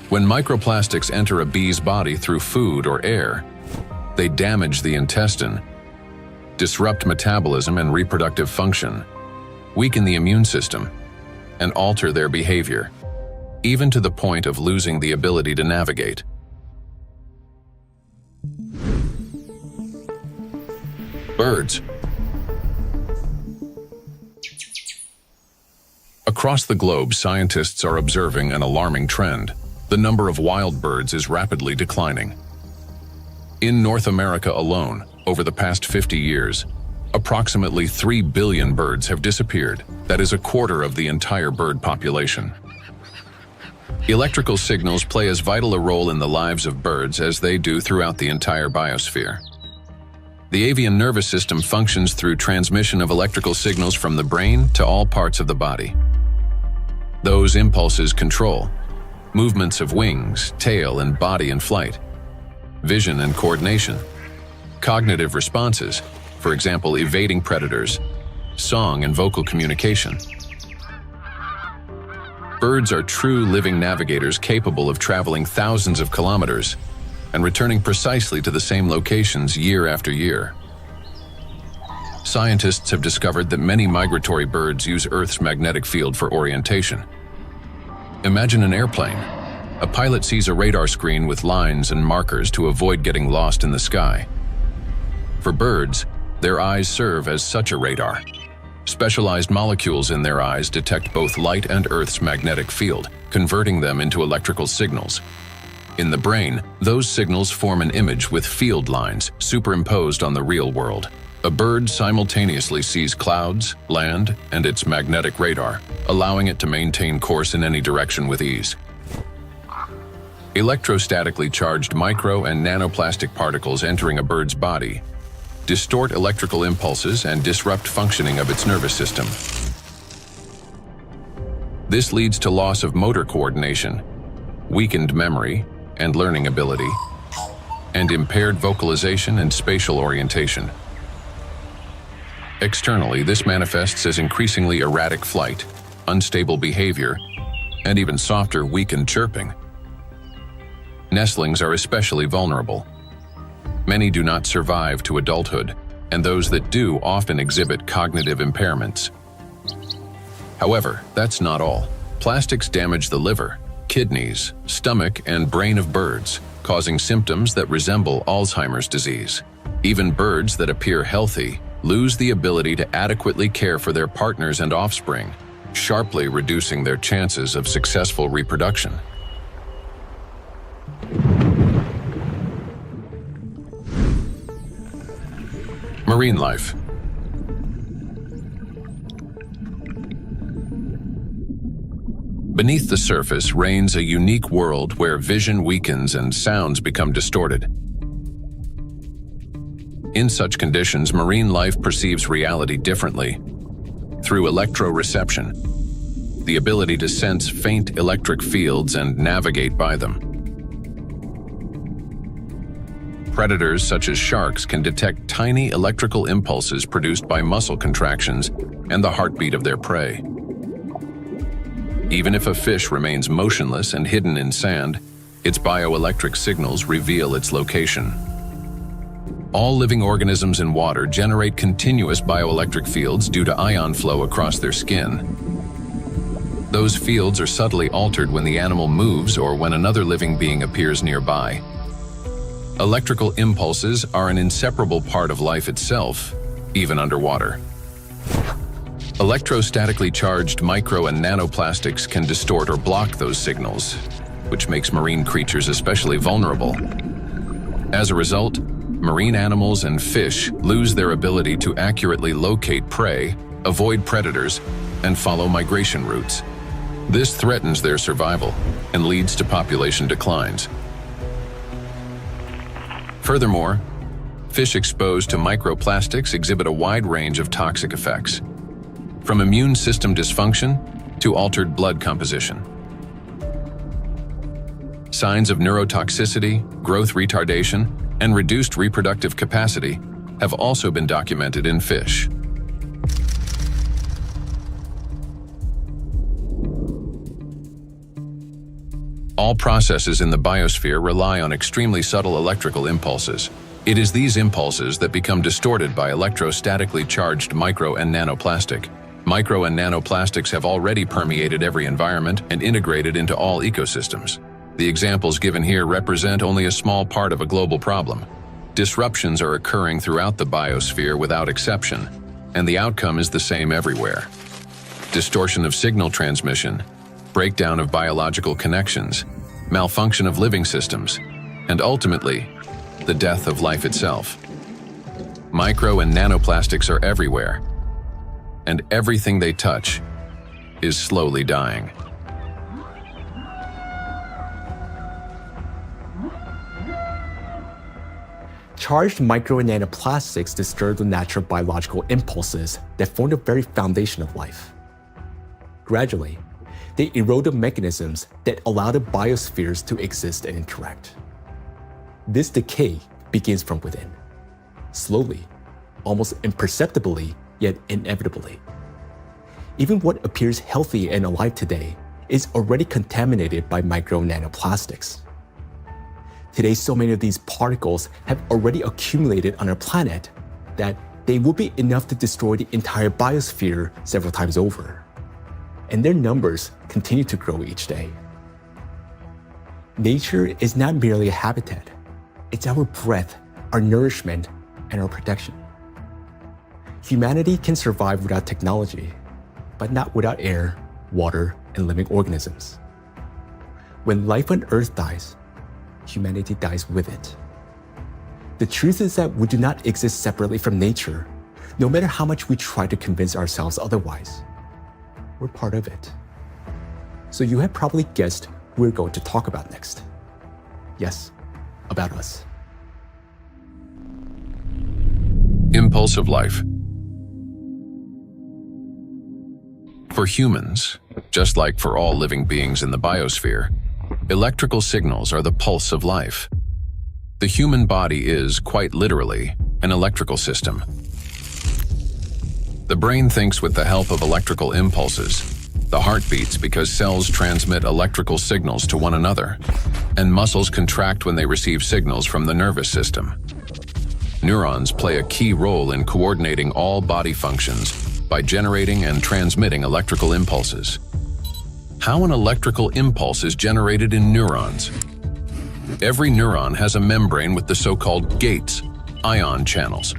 When microplastics enter a bee's body through food or air, they damage the intestine, disrupt metabolism and reproductive function, weaken the immune system, and alter their behavior, even to the point of losing the ability to navigate. Birds. Across the globe, scientists are observing an alarming trend. The number of wild birds is rapidly declining. In North America alone, over the past 50 years, approximately 3 billion birds have disappeared. That is a quarter of the entire bird population. Electrical signals play as vital a role in the lives of birds as they do throughout the entire biosphere. The avian nervous system functions through transmission of electrical signals from the brain to all parts of the body. Those impulses control movements of wings, tail, and body in flight, vision and coordination, cognitive responses, for example, evading predators, song and vocal communication. Birds are true living navigators capable of traveling thousands of kilometers and returning precisely to the same locations year after year. Scientists have discovered that many migratory birds use Earth's magnetic field for orientation. Imagine an airplane. A pilot sees a radar screen with lines and markers to avoid getting lost in the sky. For birds, their eyes serve as such a radar. Specialized molecules in their eyes detect both light and Earth's magnetic field, converting them into electrical signals. In the brain, those signals form an image with field lines superimposed on the real world. A bird simultaneously sees clouds, land, and its magnetic radar, allowing it to maintain course in any direction with ease. Electrostatically charged micro and nanoplastic particles entering a bird's body distort electrical impulses and disrupt functioning of its nervous system. This leads to loss of motor coordination, weakened memory and learning ability, and impaired vocalization and spatial orientation. Externally, this manifests as increasingly erratic flight, unstable behavior, and even softer, weakened chirping. Nestlings are especially vulnerable. Many do not survive to adulthood, and those that do often exhibit cognitive impairments. However, that's not all. Plastics damage the liver, kidneys, stomach, and brain of birds, causing symptoms that resemble Alzheimer's disease. Even birds that appear healthy lose the ability to adequately care for their partners and offspring, sharply reducing their chances of successful reproduction. Marine life. Beneath the surface reigns a unique world where vision weakens and sounds become distorted. In such conditions, marine life perceives reality differently. Through electroreception, the ability to sense faint electric fields and navigate by them. Predators such as sharks can detect tiny electrical impulses produced by muscle contractions and the heartbeat of their prey. Even if a fish remains motionless and hidden in sand, its bioelectric signals reveal its location. All living organisms in water generate continuous bioelectric fields due to ion flow across their skin. Those fields are subtly altered when the animal moves or when another living being appears nearby. Electrical impulses are an inseparable part of life itself, even underwater. Electrostatically charged micro and nanoplastics can distort or block those signals, which makes marine creatures especially vulnerable. As a result, marine animals and fish lose their ability to accurately locate prey, avoid predators, and follow migration routes. This threatens their survival and leads to population declines. Furthermore, fish exposed to microplastics exhibit a wide range of toxic effects, from immune system dysfunction to altered blood composition. Signs of neurotoxicity, growth retardation, and reduced reproductive capacity have also been documented in fish. All processes in the biosphere rely on extremely subtle electrical impulses. It is these impulses that become distorted by electrostatically charged micro and nanoplastic. Micro and nanoplastics have already permeated every environment and integrated into all ecosystems. The examples given here represent only a small part of a global problem. Disruptions are occurring throughout the biosphere without exception, and the outcome is the same everywhere. Distortion of signal transmission, breakdown of biological connections, malfunction of living systems, and ultimately, the death of life itself. Micro and nanoplastics are everywhere, and everything they touch is slowly dying. Charged micro and nanoplastics disturb the natural biological impulses that form the very foundation of life. Gradually, they erode the mechanisms that allow the biospheres to exist and interact. This decay begins from within, slowly, almost imperceptibly, yet inevitably. Even what appears healthy and alive today is already contaminated by micro nanoplastics. Today, so many of these particles have already accumulated on our planet that they will be enough to destroy the entire biosphere several times over. And their numbers continue to grow each day. Nature is not merely a habitat. It's our breath, our nourishment, and our protection. Humanity can survive without technology, but not without air, water, and living organisms. When life on Earth dies, humanity dies with it. The truth is that we do not exist separately from nature, no matter how much we try to convince ourselves otherwise. We're part of it. So you have probably guessed who we're going to talk about next. Yes, about us. Impulse of life. For humans, just like for all living beings in the biosphere, electrical signals are the pulse of life. The human body is, quite literally, an electrical system. The brain thinks with the help of electrical impulses. The heart beats because cells transmit electrical signals to one another, and muscles contract when they receive signals from the nervous system. Neurons play a key role in coordinating all body functions by generating and transmitting electrical impulses. How an electrical impulse is generated in neurons. Every neuron has a membrane with the so-called gates, ion channels.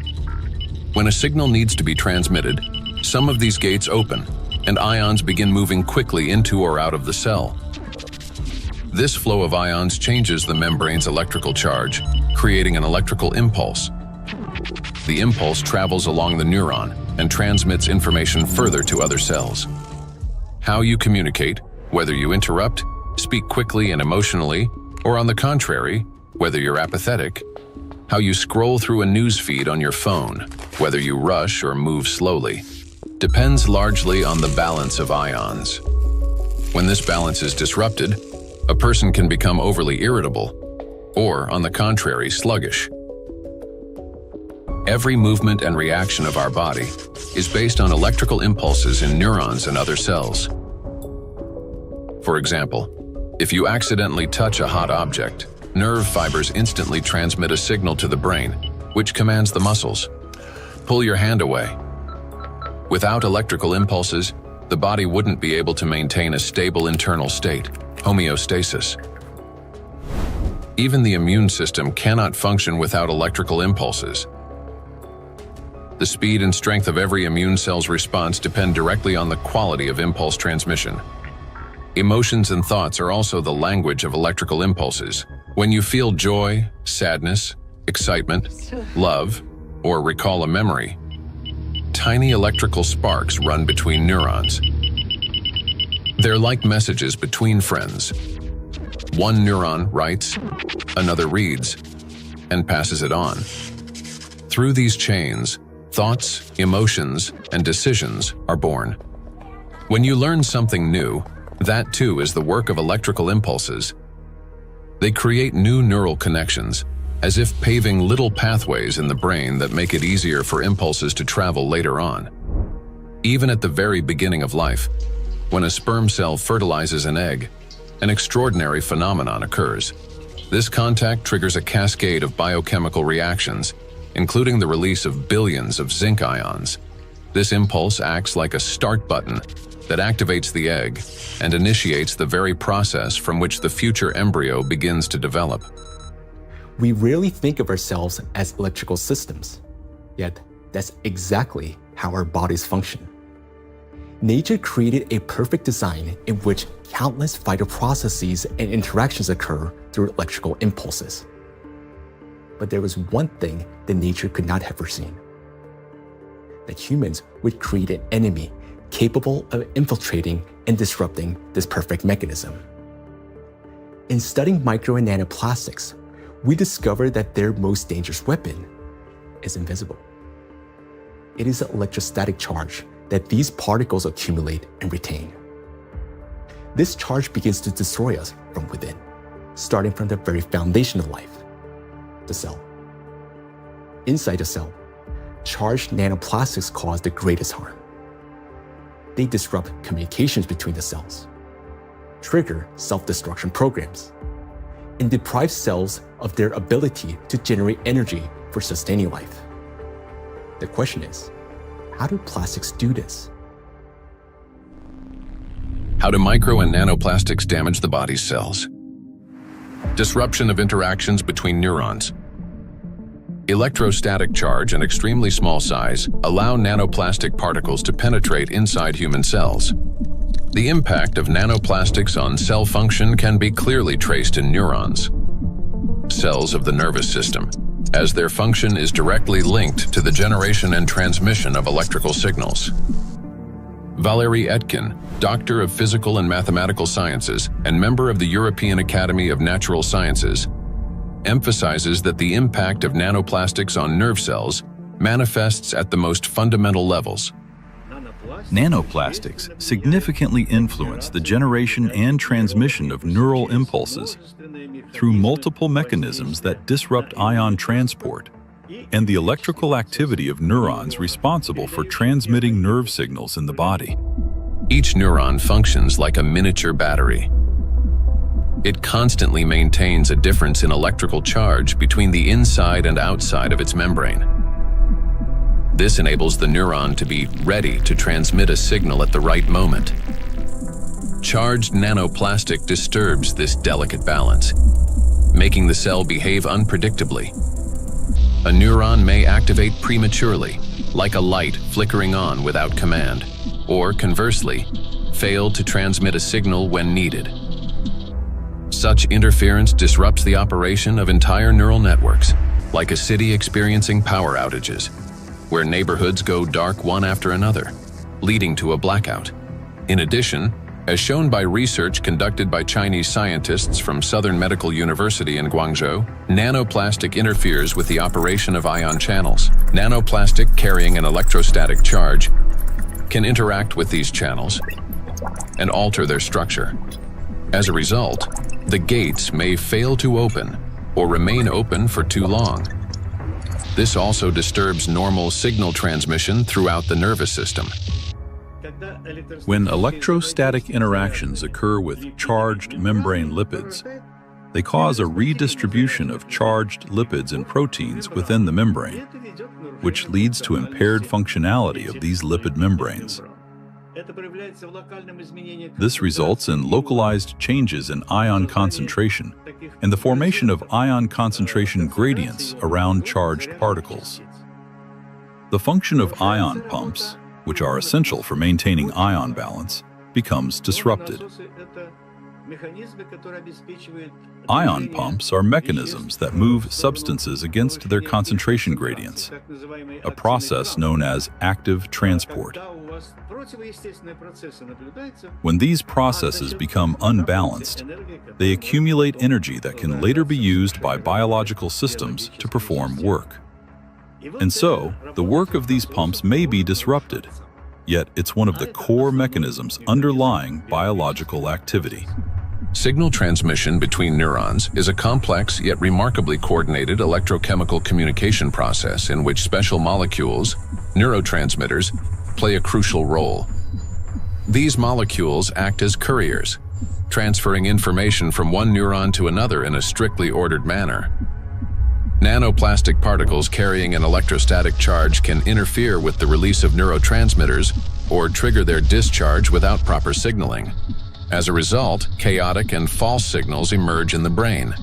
When a signal needs to be transmitted, some of these gates open, and ions begin moving quickly into or out of the cell. This flow of ions changes the membrane's electrical charge, creating an electrical impulse. The impulse travels along the neuron and transmits information further to other cells. How you communicate, whether you interrupt, speak quickly and emotionally, or on the contrary, whether you're apathetic. How you scroll through a news feed on your phone, whether you rush or move slowly, depends largely on the balance of ions. When this balance is disrupted, a person can become overly irritable, or, on the contrary, sluggish. Every movement and reaction of our body is based on electrical impulses in neurons and other cells. For example, if you accidentally touch a hot object, nerve fibers instantly transmit a signal to the brain, which commands the muscles. Pull your hand away. Without electrical impulses, the body wouldn't be able to maintain a stable internal state, homeostasis. Even the immune system cannot function without electrical impulses. The speed and strength of every immune cell's response depend directly on the quality of impulse transmission. Emotions and thoughts are also the language of electrical impulses. When you feel joy, sadness, excitement, love, or recall a memory, tiny electrical sparks run between neurons. They're like messages between friends. One neuron writes, another reads, and passes it on. Through these chains, thoughts, emotions, and decisions are born. When you learn something new, that too is the work of electrical impulses. They create new neural connections, as if paving little pathways in the brain that make it easier for impulses to travel later on. Even at the very beginning of life, when a sperm cell fertilizes an egg, an extraordinary phenomenon occurs. This contact triggers a cascade of biochemical reactions, including the release of billions of zinc ions. This impulse acts like a start button that activates the egg and initiates the very process from which the future embryo begins to develop. We rarely think of ourselves as electrical systems, yet that's exactly how our bodies function. Nature created a perfect design in which countless vital processes and interactions occur through electrical impulses. But there was one thing that nature could not have foreseen: that humans would create an enemy capable of infiltrating and disrupting this perfect mechanism. In studying micro and nanoplastics, we discovered that their most dangerous weapon is invisible. It is the electrostatic charge that these particles accumulate and retain. This charge begins to destroy us from within, starting from the very foundation of life, the cell. Inside the cell, charged nanoplastics cause the greatest harm. They disrupt communications between the cells, trigger self-destruction programs, and deprive cells of their ability to generate energy for sustaining life. The question is, how do plastics do this? How do micro and nanoplastics damage the body's cells? Disruption of interactions between neurons. Electrostatic charge and extremely small size allow nanoplastic particles to penetrate inside human cells. The impact of nanoplastics on cell function can be clearly traced in neurons, cells of the nervous system, as their function is directly linked to the generation and transmission of electrical signals. Valérie Etkin, Doctor of Physical and Mathematical Sciences and member of the European Academy of Natural Sciences, emphasizes that the impact of nanoplastics on nerve cells manifests at the most fundamental levels. Nanoplastics significantly influence the generation and transmission of neural impulses through multiple mechanisms that disrupt ion transport and the electrical activity of neurons responsible for transmitting nerve signals in the body. Each neuron functions like a miniature battery. It constantly maintains a difference in electrical charge between the inside and outside of its membrane. This enables the neuron to be ready to transmit a signal at the right moment. Charged nanoplastic disturbs this delicate balance, making the cell behave unpredictably. A neuron may activate prematurely, like a light flickering on without command, or conversely, fail to transmit a signal when needed. Such interference disrupts the operation of entire neural networks, like a city experiencing power outages, where neighborhoods go dark one after another, leading to a blackout. In addition, as shown by research conducted by Chinese scientists from Southern Medical University in Guangzhou, nanoplastic interferes with the operation of ion channels. Nanoplastic carrying an electrostatic charge can interact with these channels and alter their structure. As a result, the gates may fail to open or remain open for too long. This also disturbs normal signal transmission throughout the nervous system. When electrostatic interactions occur with charged membrane lipids, they cause a redistribution of charged lipids and proteins within the membrane, which leads to impaired functionality of these lipid membranes. This results in localized changes in ion concentration and the formation of ion concentration gradients around charged particles. The function of ion pumps, which are essential for maintaining ion balance, becomes disrupted. Ion pumps are mechanisms that move substances against their concentration gradients, a process known as active transport. When these processes become unbalanced, they accumulate energy that can later be used by biological systems to perform work. And so, the work of these pumps may be disrupted, yet it's one of the core mechanisms underlying biological activity. Signal transmission between neurons is a complex yet remarkably coordinated electrochemical communication process in which special molecules, neurotransmitters, play a crucial role. These molecules act as couriers, transferring information from one neuron to another in a strictly ordered manner. Nanoplastic particles carrying an electrostatic charge can interfere with the release of neurotransmitters or trigger their discharge without proper signaling. As a result, chaotic and false signals emerge in the brain,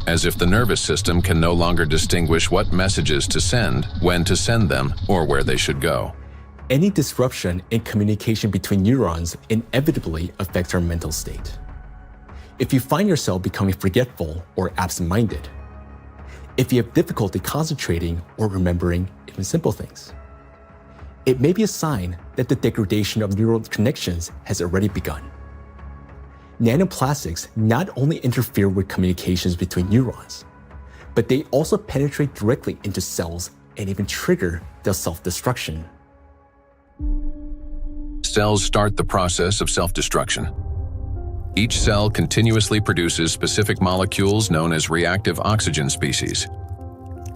as if the nervous system can no longer distinguish what messages to send, when to send them, or where they should go. Any disruption in communication between neurons inevitably affects our mental state. If you find yourself becoming forgetful or absent-minded, if you have difficulty concentrating or remembering even simple things, it may be a sign that the degradation of neural connections has already begun. Nanoplastics not only interfere with communications between neurons, but they also penetrate directly into cells and even trigger their self-destruction. Cells start the process of self-destruction. Each cell continuously produces specific molecules known as reactive oxygen species.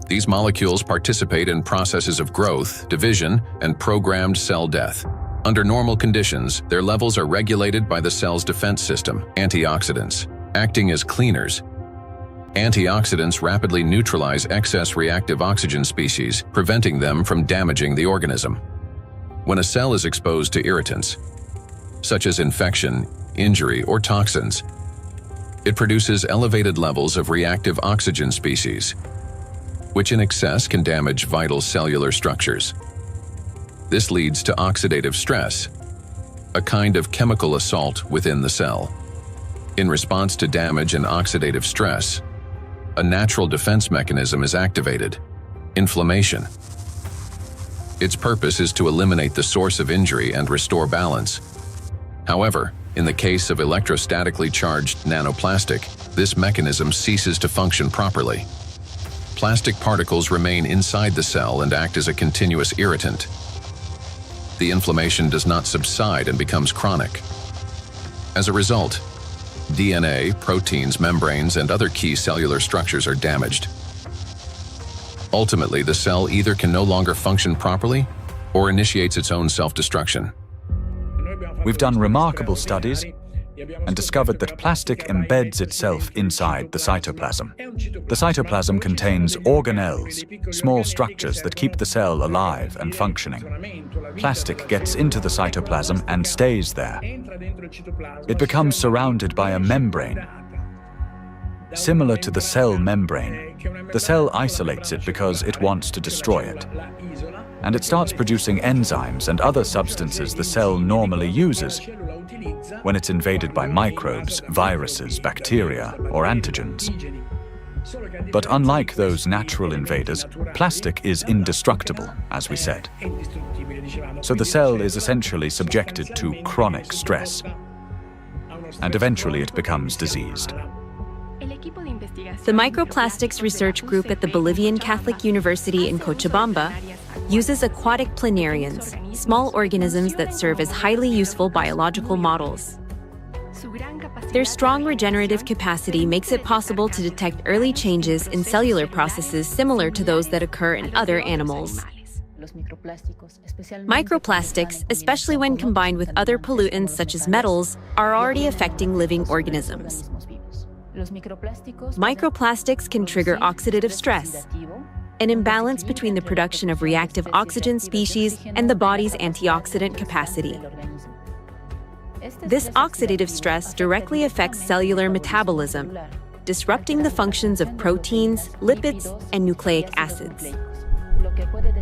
These molecules participate in processes of growth, division, and programmed cell death. Under normal conditions, their levels are regulated by the cell's defense system, antioxidants, acting as cleaners. Antioxidants rapidly neutralize excess reactive oxygen species, preventing them from damaging the organism. When a cell is exposed to irritants, such as infection, injury, or toxins, it produces elevated levels of reactive oxygen species, which in excess can damage vital cellular structures. This leads to oxidative stress, a kind of chemical assault within the cell. In response to damage and oxidative stress, a natural defense mechanism is activated: inflammation. Its purpose is to eliminate the source of injury and restore balance. However, in the case of electrostatically charged nanoplastic, this mechanism ceases to function properly. Plastic particles remain inside the cell and act as a continuous irritant. The inflammation does not subside and becomes chronic. As a result, DNA, proteins, membranes, and other key cellular structures are damaged. Ultimately, the cell either can no longer function properly or initiates its own self-destruction. We've done remarkable studies and discovered that plastic embeds itself inside the cytoplasm. The cytoplasm contains organelles, small structures that keep the cell alive and functioning. Plastic gets into the cytoplasm and stays there. It becomes surrounded by a membrane. Similar to the cell membrane, the cell isolates it because it wants to destroy it. And it starts producing enzymes and other substances the cell normally uses when it's invaded by microbes, viruses, bacteria, or antigens. But unlike those natural invaders, plastic is indestructible, as we said. So the cell is essentially subjected to chronic stress, and eventually it becomes diseased. The Microplastics Research Group at the Bolivian Catholic University in Cochabamba uses aquatic planarians, small organisms that serve as highly useful biological models. Their strong regenerative capacity makes it possible to detect early changes in cellular processes similar to those that occur in other animals. Microplastics, especially when combined with other pollutants such as metals, are already affecting living organisms. Microplastics can trigger oxidative stress, an imbalance between the production of reactive oxygen species and the body's antioxidant capacity. This oxidative stress directly affects cellular metabolism, disrupting the functions of proteins, lipids, and nucleic acids,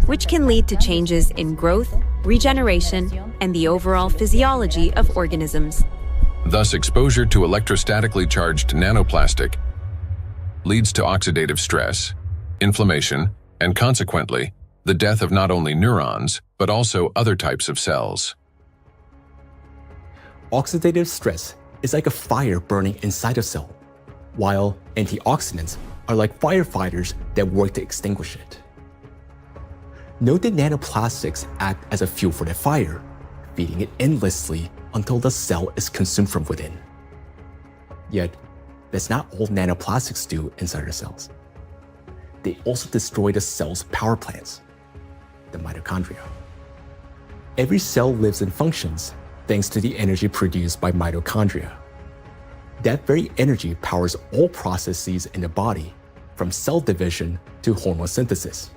which can lead to changes in growth, regeneration, and the overall physiology of organisms. Thus, exposure to electrostatically charged nanoplastic leads to oxidative stress, inflammation, and consequently, the death of not only neurons, but also other types of cells. Oxidative stress is like a fire burning inside a cell, while antioxidants are like firefighters that work to extinguish it. Note that nanoplastics act as a fuel for the fire, feeding it endlessly until the cell is consumed from within. Yet, that's not all nanoplastics do inside our cells. They also destroy the cell's power plants, the mitochondria. Every cell lives and functions thanks to the energy produced by mitochondria. That very energy powers all processes in the body, from cell division to hormone synthesis.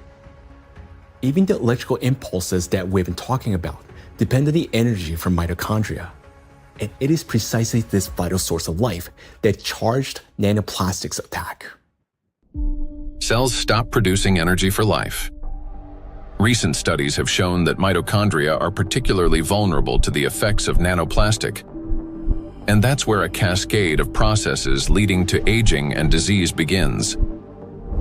Even the electrical impulses that we've been talking about depend on the energy from mitochondria. And it is precisely this vital source of life that charged nanoplastics attack. Cells stop producing energy for life. Recent studies have shown that mitochondria are particularly vulnerable to the effects of nanoplastic. And that's where a cascade of processes leading to aging and disease begins.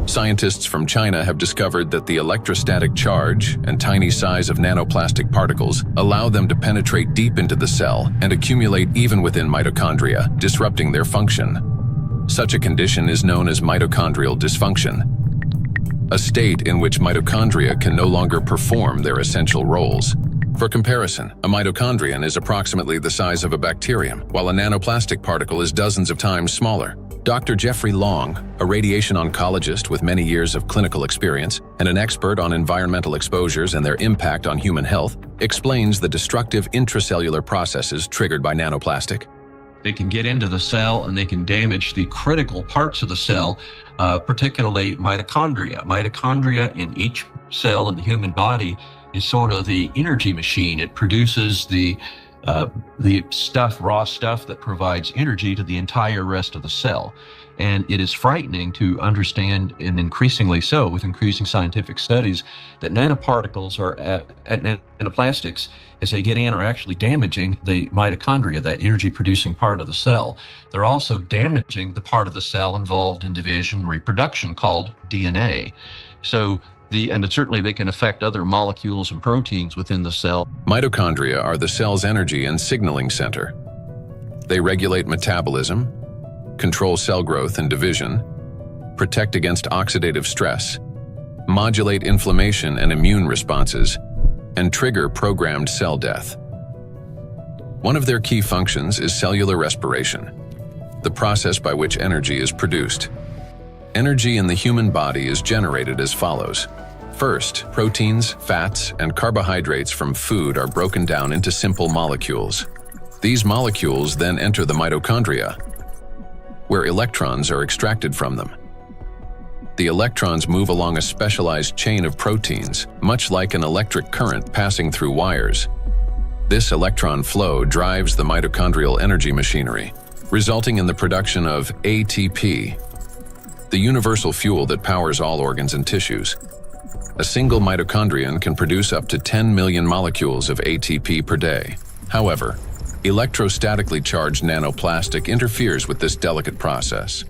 Scientists from China have discovered that the electrostatic charge and tiny size of nanoplastic particles allow them to penetrate deep into the cell and accumulate even within mitochondria, disrupting their function. Such a condition is known as mitochondrial dysfunction, a state in which mitochondria can no longer perform their essential roles. For comparison, a mitochondrion is approximately the size of a bacterium, while a nanoplastic particle is dozens of times smaller. Dr. Jeffrey Long, a radiation oncologist with many years of clinical experience and an expert on environmental exposures and their impact on human health, explains the destructive intracellular processes triggered by nanoplastic. They can get into the cell and they can damage the critical parts of the cell, particularly mitochondria. Mitochondria in each cell in the human body is sort of the energy machine. It produces the stuff, raw stuff that provides energy to the entire rest of the cell. And it is frightening to understand, and increasingly so with increasing scientific studies, that nanoparticles nanoplastics, as they get in, are actually damaging the mitochondria, that energy-producing part of the cell. They're also damaging the part of the cell involved in division and reproduction called DNA. And certainly they can affect other molecules and proteins within the cell. Mitochondria are the cell's energy and signaling center. They regulate metabolism, control cell growth and division, protect against oxidative stress, modulate inflammation and immune responses, and trigger programmed cell death. One of their key functions is cellular respiration, the process by which energy is produced. Energy in the human body is generated as follows. First, proteins, fats, and carbohydrates from food are broken down into simple molecules. These molecules then enter the mitochondria, where electrons are extracted from them. The electrons move along a specialized chain of proteins, much like an electric current passing through wires. This electron flow drives the mitochondrial energy machinery, resulting in the production of ATP, the universal fuel that powers all organs and tissues. A single mitochondrion can produce up to 10 million molecules of ATP per day. However, electrostatically charged nanoplastic interferes with this delicate process.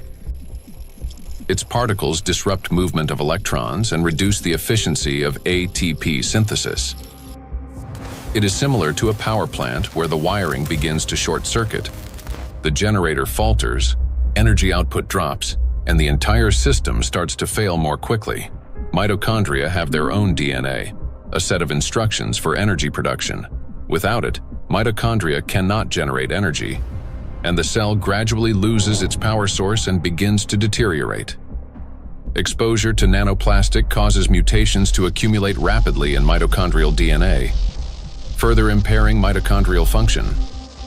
Its particles disrupt movement of electrons and reduce the efficiency of ATP synthesis. It is similar to a power plant where the wiring begins to short circuit. The generator falters, energy output drops, and the entire system starts to fail more quickly. Mitochondria have their own DNA, a set of instructions for energy production. Without it, mitochondria cannot generate energy, and the cell gradually loses its power source and begins to deteriorate. Exposure to nanoplastic causes mutations to accumulate rapidly in mitochondrial DNA, further impairing mitochondrial function.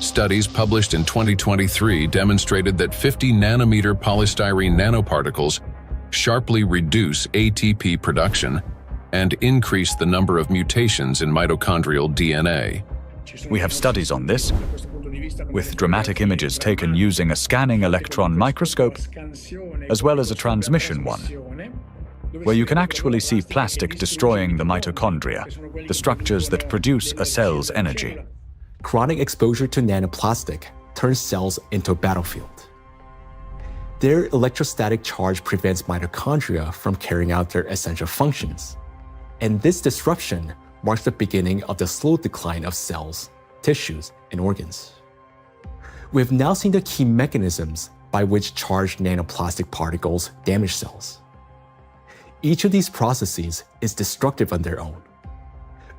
Studies published in 2023 demonstrated that 50 nanometer polystyrene nanoparticles sharply reduce ATP production and increase the number of mutations in mitochondrial DNA. We have studies on this, with dramatic images taken using a scanning electron microscope, as well as a transmission one, where you can actually see plastic destroying the mitochondria, the structures that produce a cell's energy. Chronic exposure to nanoplastic turns cells into a battlefield. Their electrostatic charge prevents mitochondria from carrying out their essential functions, and this disruption marks the beginning of the slow decline of cells, tissues, and organs. We have now seen the key mechanisms by which charged nanoplastic particles damage cells. Each of these processes is destructive on their own,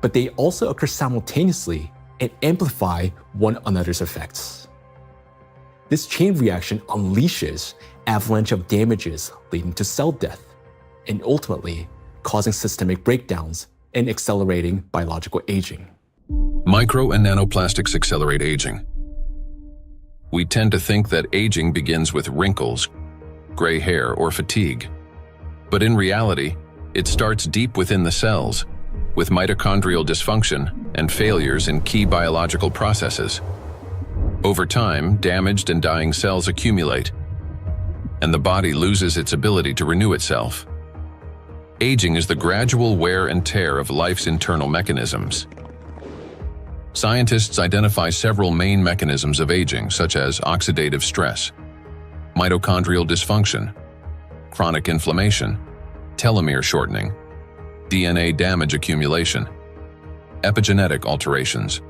but they also occur simultaneously and amplify one another's effects. This chain reaction unleashes avalanche of damages leading to cell death, and ultimately causing systemic breakdowns and accelerating biological aging. Micro and nanoplastics accelerate aging. We tend to think that aging begins with wrinkles, gray hair, or fatigue. But in reality, it starts deep within the cells, with mitochondrial dysfunction and failures in key biological processes. Over time, damaged and dying cells accumulate, and the body loses its ability to renew itself. Aging is the gradual wear and tear of life's internal mechanisms. Scientists identify several main mechanisms of aging, such as oxidative stress, mitochondrial dysfunction, chronic inflammation, telomere shortening, DNA damage accumulation, epigenetic alterations.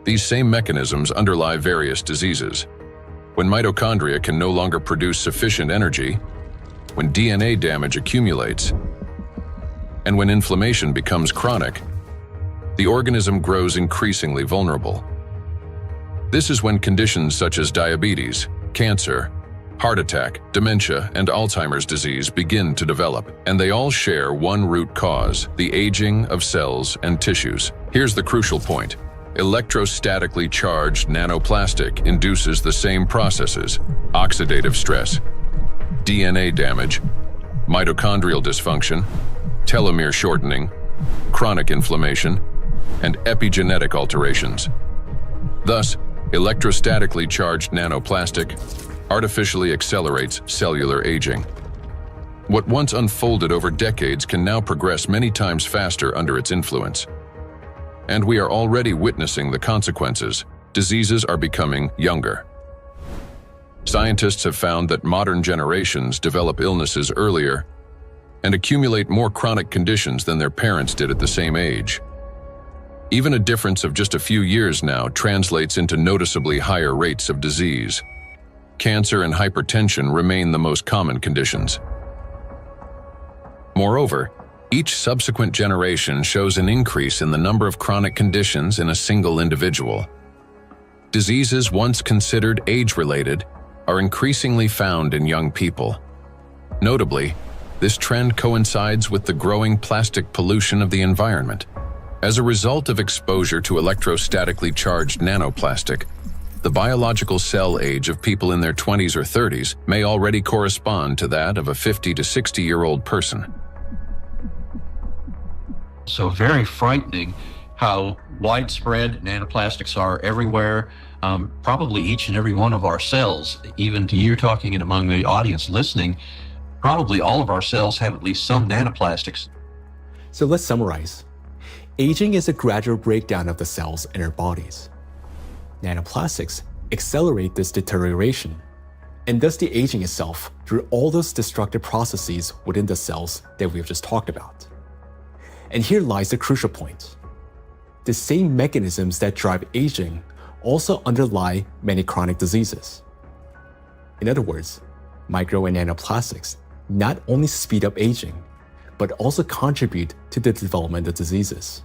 These same mechanisms underlie various diseases. When mitochondria can no longer produce sufficient energy, when DNA damage accumulates, and when inflammation becomes chronic, the organism grows increasingly vulnerable. This is when conditions such as diabetes, cancer, heart attack, dementia, and Alzheimer's disease begin to develop, and they all share one root cause: the aging of cells and tissues. Here's the crucial point. Electrostatically charged nanoplastic induces the same processes: oxidative stress, DNA damage, mitochondrial dysfunction, telomere shortening, chronic inflammation, and epigenetic alterations. Thus, electrostatically charged nanoplastic artificially accelerates cellular aging. What once unfolded over decades can now progress many times faster under its influence. And we are already witnessing the consequences. Diseases are becoming younger. Scientists have found that modern generations develop illnesses earlier and accumulate more chronic conditions than their parents did at the same age. Even a difference of just a few years now translates into noticeably higher rates of disease. Cancer and hypertension remain the most common conditions. Moreover, each subsequent generation shows an increase in the number of chronic conditions in a single individual. Diseases once considered age-related are increasingly found in young people. Notably, this trend coincides with the growing plastic pollution of the environment. As a result of exposure to electrostatically charged nanoplastic, the biological cell age of people in their 20s or 30s may already correspond to that of a 50 to 60-year-old person. So very frightening how widespread nanoplastics are everywhere. Probably each and every one of our cells, even to you talking and among the audience listening, probably all of our cells have at least some nanoplastics. So let's summarize. Aging is a gradual breakdown of the cells in our bodies. Nanoplastics accelerate this deterioration, and thus the aging itself through all those destructive processes within the cells that we've just talked about. And here lies the crucial point. The same mechanisms that drive aging also underlie many chronic diseases. In other words, micro and nanoplastics not only speed up aging, but also contribute to the development of diseases.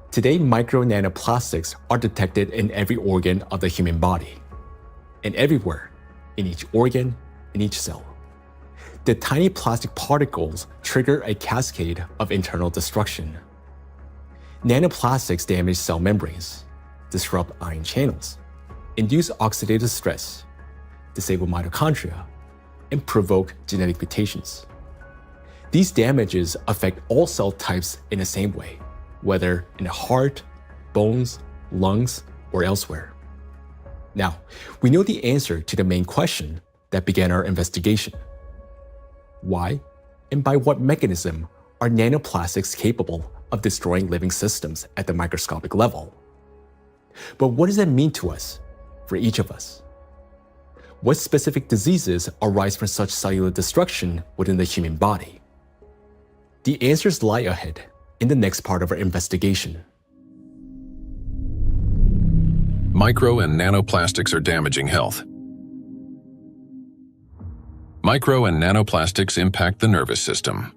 Today, micro nanoplastics are detected in every organ of the human body, and everywhere, in each organ, in each cell. The tiny plastic particles trigger a cascade of internal destruction. Nanoplastics damage cell membranes, disrupt ion channels, induce oxidative stress, disable mitochondria, and provoke genetic mutations. These damages affect all cell types in the same way, whether in the heart, bones, lungs, or elsewhere. Now, we know the answer to the main question that began our investigation. Why and by what mechanism are nanoplastics capable of destroying living systems at the microscopic level? But what does that mean to us, for each of us? What specific diseases arise from such cellular destruction within the human body? The answers lie ahead in the next part of our investigation. Micro and nanoplastics are damaging health. Micro and nanoplastics impact the nervous system.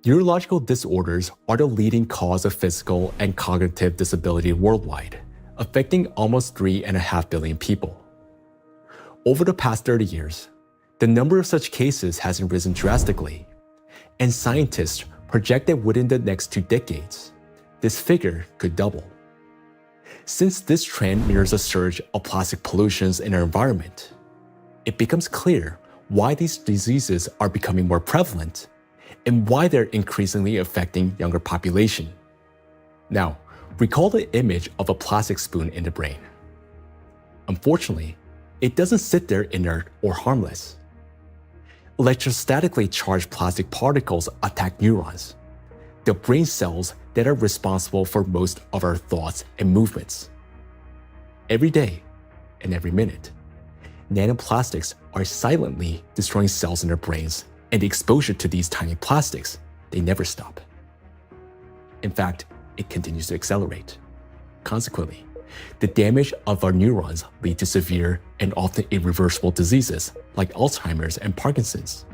Neurological disorders are the leading cause of physical and cognitive disability worldwide, affecting almost 3.5 billion people. Over the past 30 years, the number of such cases has risen drastically, and scientists project that within the next 2 decades, this figure could double. Since this trend mirrors a surge of plastic pollutions in our environment, it becomes clear why these diseases are becoming more prevalent and why they're increasingly affecting younger population. Now, recall the image of a plastic spoon in the brain. Unfortunately, it doesn't sit there inert or harmless. Electrostatically charged plastic particles attack neurons, the brain cells that are responsible for most of our thoughts and movements. Every day and every minute, nanoplastics are silently destroying cells in our brains, and the exposure to these tiny plastics, they never stop. In fact, it continues to accelerate. Consequently, the damage of our neurons lead to severe and often irreversible diseases like Alzheimer's and Parkinson's,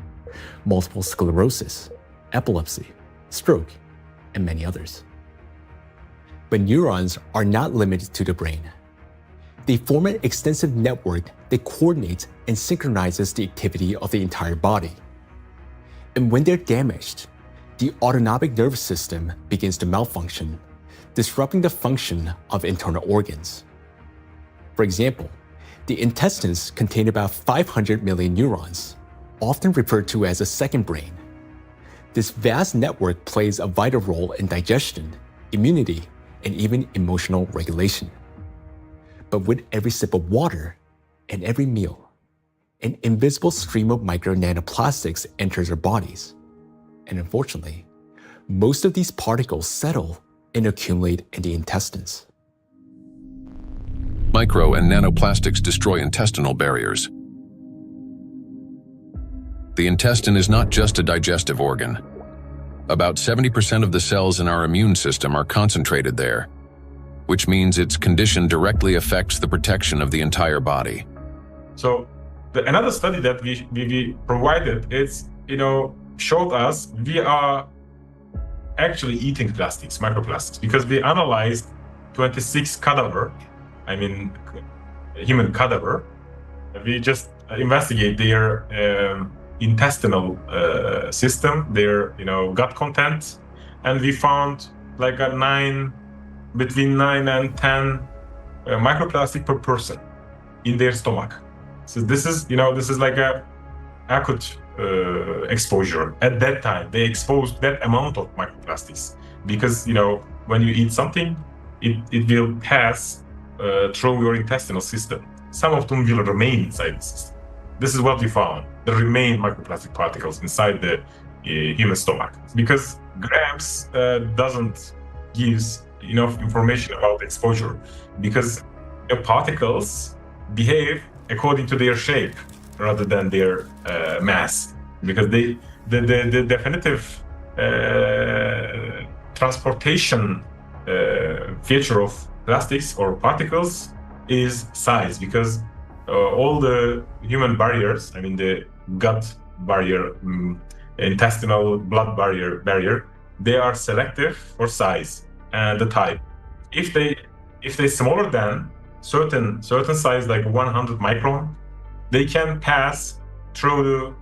multiple sclerosis, epilepsy, stroke, and many others. But neurons are not limited to the brain. They form an extensive network that coordinates and synchronizes the activity of the entire body. And when they're damaged, the autonomic nervous system begins to malfunction, disrupting the function of internal organs. For example, the intestines contain about 500 million neurons, often referred to as a second brain. This vast network plays a vital role in digestion, immunity, and even emotional regulation. But with every sip of water and every meal, an invisible stream of micro nanoplastics enters our bodies. And unfortunately, most of these particles settle and accumulate in the intestines. Micro and nanoplastics destroy intestinal barriers. The intestine is not just a digestive organ. About 70% of the cells in our immune system are concentrated there, which means its condition directly affects the protection of the entire body. So another study that we provided showed us we are actually eating plastics, microplastics, because we analyzed 26 human cadaver. We just investigate their intestinal system, their gut content, and we found like between 9 and 10 microplastic per person in their stomach. So this is like a acute exposure. At that time, they exposed that amount of microplastics because, when you eat something, it will pass through your intestinal system. Some of them will remain inside the system. This is what we found. There remain microplastic particles inside the human stomach because grams doesn't give enough information about exposure because the particles behave according to their shape rather than their mass, because the definitive transportation feature of plastics or particles is size, because all the human barriers, the gut barrier, intestinal blood barrier, they are selective for size and the type. If they smaller than certain size, like 100 micron, they can pass through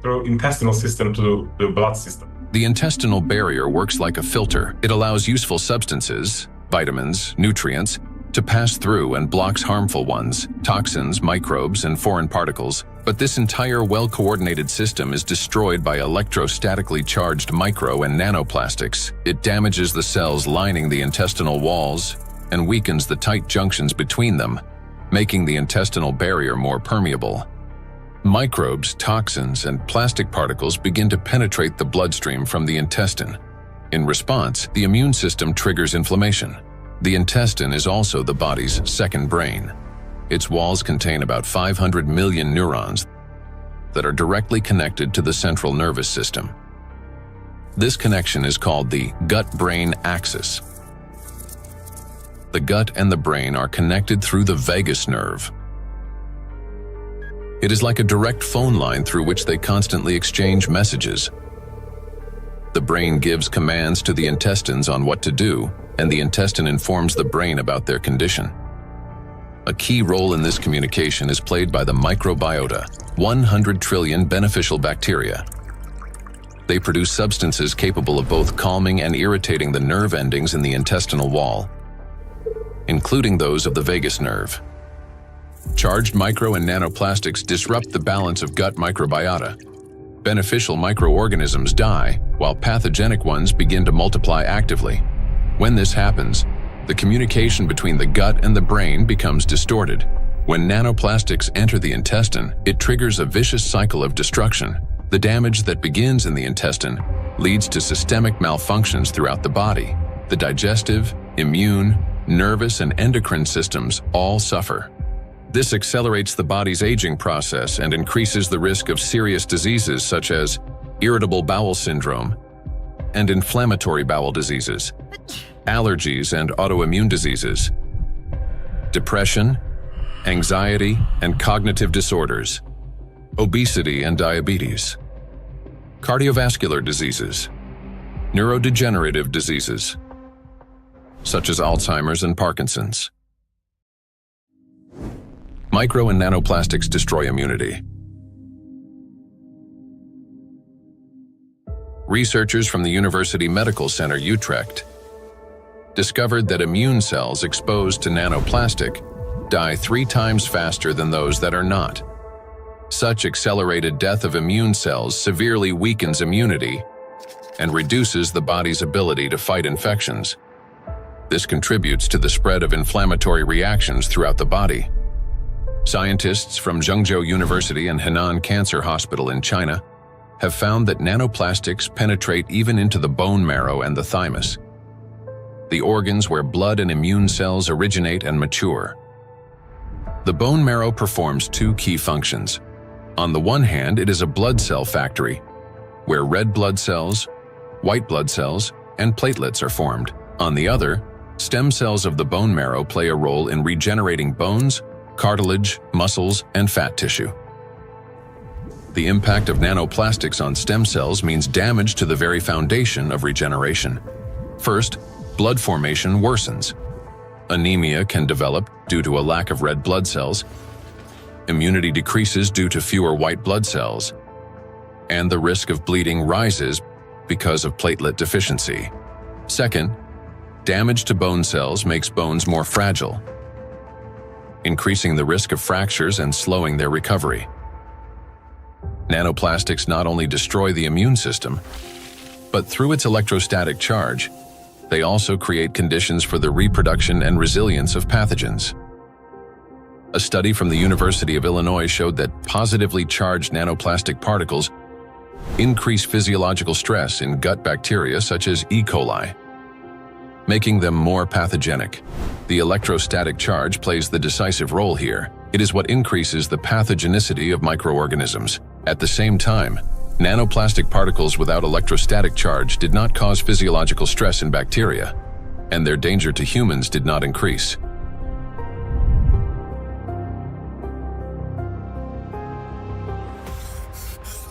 through intestinal system to the blood system. The intestinal barrier works like a filter. It allows useful substances, vitamins, nutrients, to pass through and blocks harmful ones, toxins, microbes, and foreign particles. But this entire well-coordinated system is destroyed by electrostatically charged micro and nanoplastics. It damages the cells lining the intestinal walls and weakens the tight junctions between them, making the intestinal barrier more permeable. Microbes, toxins, and plastic particles begin to penetrate the bloodstream from the intestine. In response, the immune system triggers inflammation. The intestine is also the body's second brain. Its walls contain about 500 million neurons that are directly connected to the central nervous system. This connection is called the gut-brain axis. The gut and the brain are connected through the vagus nerve. It is like a direct phone line through which they constantly exchange messages. The brain gives commands to the intestines on what to do, and the intestine informs the brain about their condition. A key role in this communication is played by the microbiota, 100 trillion beneficial bacteria. They produce substances capable of both calming and irritating the nerve endings in the intestinal wall, including those of the vagus nerve. Charged micro and nanoplastics disrupt the balance of gut microbiota. Beneficial microorganisms die, while pathogenic ones begin to multiply actively. When this happens, the communication between the gut and the brain becomes distorted. When nanoplastics enter the intestine, it triggers a vicious cycle of destruction. The damage that begins in the intestine leads to systemic malfunctions throughout the body. The digestive, immune, nervous, and endocrine systems all suffer. This accelerates the body's aging process and increases the risk of serious diseases such as irritable bowel syndrome and inflammatory bowel diseases, allergies and autoimmune diseases, depression, anxiety and cognitive disorders, obesity and diabetes, cardiovascular diseases, neurodegenerative diseases, such as Alzheimer's and Parkinson's. Micro and nanoplastics destroy immunity. Researchers from the University Medical Center Utrecht discovered that immune cells exposed to nanoplastic die 3 times faster than those that are not. Such accelerated death of immune cells severely weakens immunity and reduces the body's ability to fight infections. This contributes to the spread of inflammatory reactions throughout the body. Scientists from Zhengzhou University and Henan Cancer Hospital in China have found that nanoplastics penetrate even into the bone marrow and the thymus, the organs where blood and immune cells originate and mature. The bone marrow performs 2 key functions. On the one hand, it is a blood cell factory, where red blood cells, white blood cells, and platelets are formed. On the other, stem cells of the bone marrow play a role in regenerating bones, cartilage, muscles, and fat tissue. The impact of nanoplastics on stem cells means damage to the very foundation of regeneration. First, blood formation worsens. Anemia can develop due to a lack of red blood cells. Immunity decreases due to fewer white blood cells. And the risk of bleeding rises because of platelet deficiency. Second, Damage to bone cells makes bones more fragile, increasing the risk of fractures and slowing their recovery. Nanoplastics not only destroy the immune system, but through its electrostatic charge, they also create conditions for the reproduction and resilience of pathogens. A study from the University of Illinois showed that positively charged nanoplastic particles increase physiological stress in gut bacteria such as E. coli, making them more pathogenic. The electrostatic charge plays the decisive role here. It is what increases the pathogenicity of microorganisms. At the same time, nanoplastic particles without electrostatic charge did not cause physiological stress in bacteria, and their danger to humans did not increase.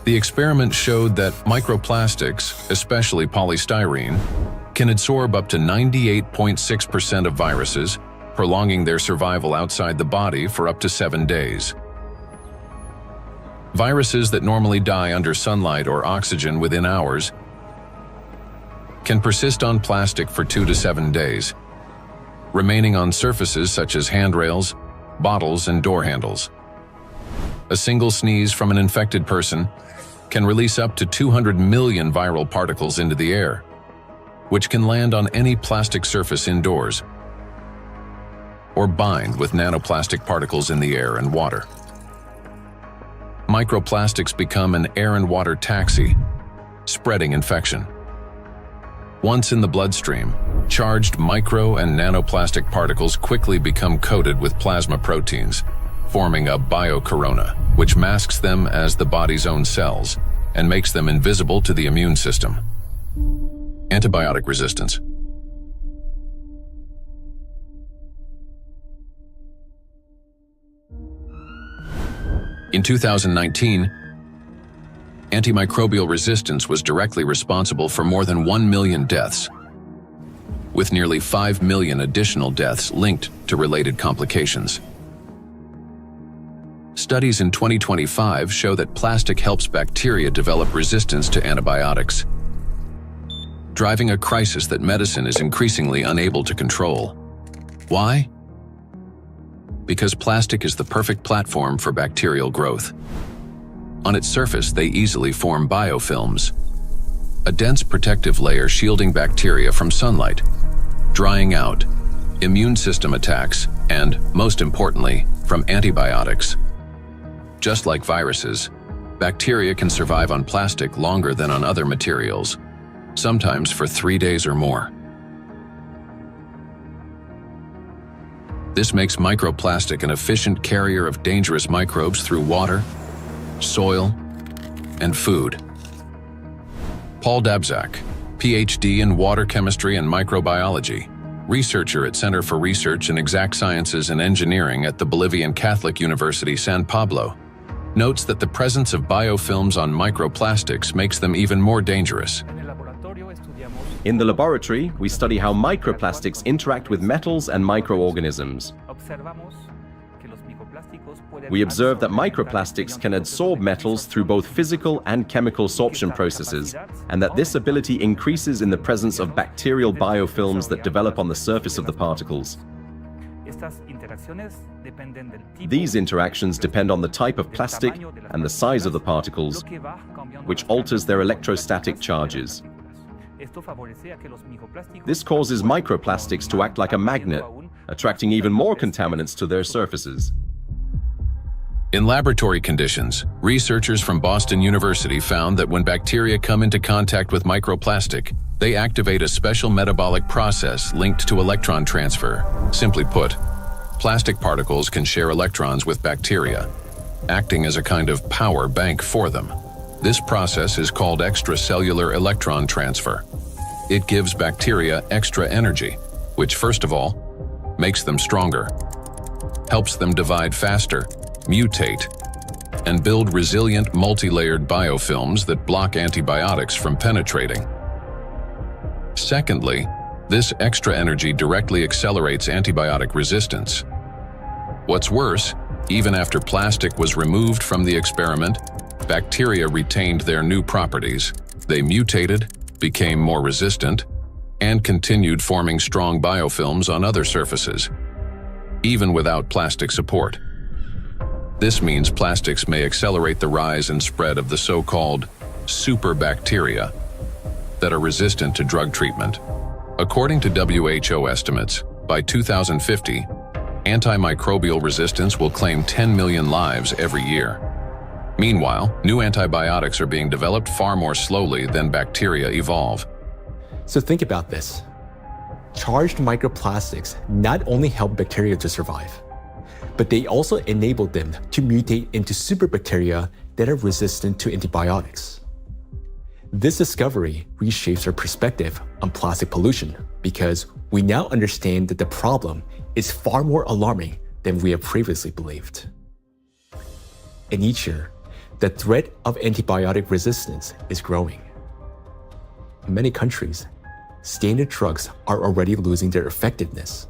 The experiment showed that microplastics, especially polystyrene, can absorb up to 98.6% of viruses, prolonging their survival outside the body for up to 7 days. Viruses that normally die under sunlight or oxygen within hours can persist on plastic for 2 to 7 days, remaining on surfaces such as handrails, bottles, and door handles. A single sneeze from an infected person can release up to 200 million viral particles into the air, which can land on any plastic surface indoors or bind with nanoplastic particles in the air and water. Microplastics become an air and water taxi, spreading infection. Once in the bloodstream, charged micro and nanoplastic particles quickly become coated with plasma proteins, forming a biocorona, which masks them as the body's own cells and makes them invisible to the immune system. Antibiotic resistance. In 2019, antimicrobial resistance was directly responsible for more than 1 million deaths, with nearly 5 million additional deaths linked to related complications. Studies in 2025 show that plastic helps bacteria develop resistance to antibiotics, driving a crisis that medicine is increasingly unable to control. Why? Because plastic is the perfect platform for bacterial growth. On its surface, they easily form biofilms, a dense protective layer shielding bacteria from sunlight, drying out, immune system attacks, and, most importantly, from antibiotics. Just like viruses, bacteria can survive on plastic longer than on other materials, sometimes for 3 days or more. This makes microplastic an efficient carrier of dangerous microbes through water, soil, and food. Paul Dabzak, PhD in water chemistry and microbiology, researcher at Center for Research in Exact Sciences and Engineering at the Bolivian Catholic University San Pablo, notes that the presence of biofilms on microplastics makes them even more dangerous. In the laboratory, we study how microplastics interact with metals and microorganisms. We observe that microplastics can adsorb metals through both physical and chemical sorption processes, and that this ability increases in the presence of bacterial biofilms that develop on the surface of the particles. These interactions depend on the type of plastic and the size of the particles, which alters their electrostatic charges. This causes microplastics to act like a magnet, attracting even more contaminants to their surfaces. In laboratory conditions, researchers from Boston University found that when bacteria come into contact with microplastic, they activate a special metabolic process linked to electron transfer. Simply put, plastic particles can share electrons with bacteria, acting as a kind of power bank for them. This process is called extracellular electron transfer. It gives bacteria extra energy, which first of all, makes them stronger, helps them divide faster, mutate, and build resilient multi-layered biofilms that block antibiotics from penetrating. Secondly, this extra energy directly accelerates antibiotic resistance. What's worse, even after plastic was removed from the experiment, bacteria retained their new properties. They mutated, became more resistant, and continued forming strong biofilms on other surfaces, even without plastic support. This means plastics may accelerate the rise and spread of the so-called superbacteria that are resistant to drug treatment. According to WHO estimates, by 2050, antimicrobial resistance will claim 10 million lives every year. Meanwhile, new antibiotics are being developed far more slowly than bacteria evolve. So think about this. Charged microplastics not only help bacteria to survive, but they also enable them to mutate into superbacteria that are resistant to antibiotics. This discovery reshapes our perspective on plastic pollution because we now understand that the problem is far more alarming than we have previously believed. And each year, the threat of antibiotic resistance is growing. In many countries, standard drugs are already losing their effectiveness,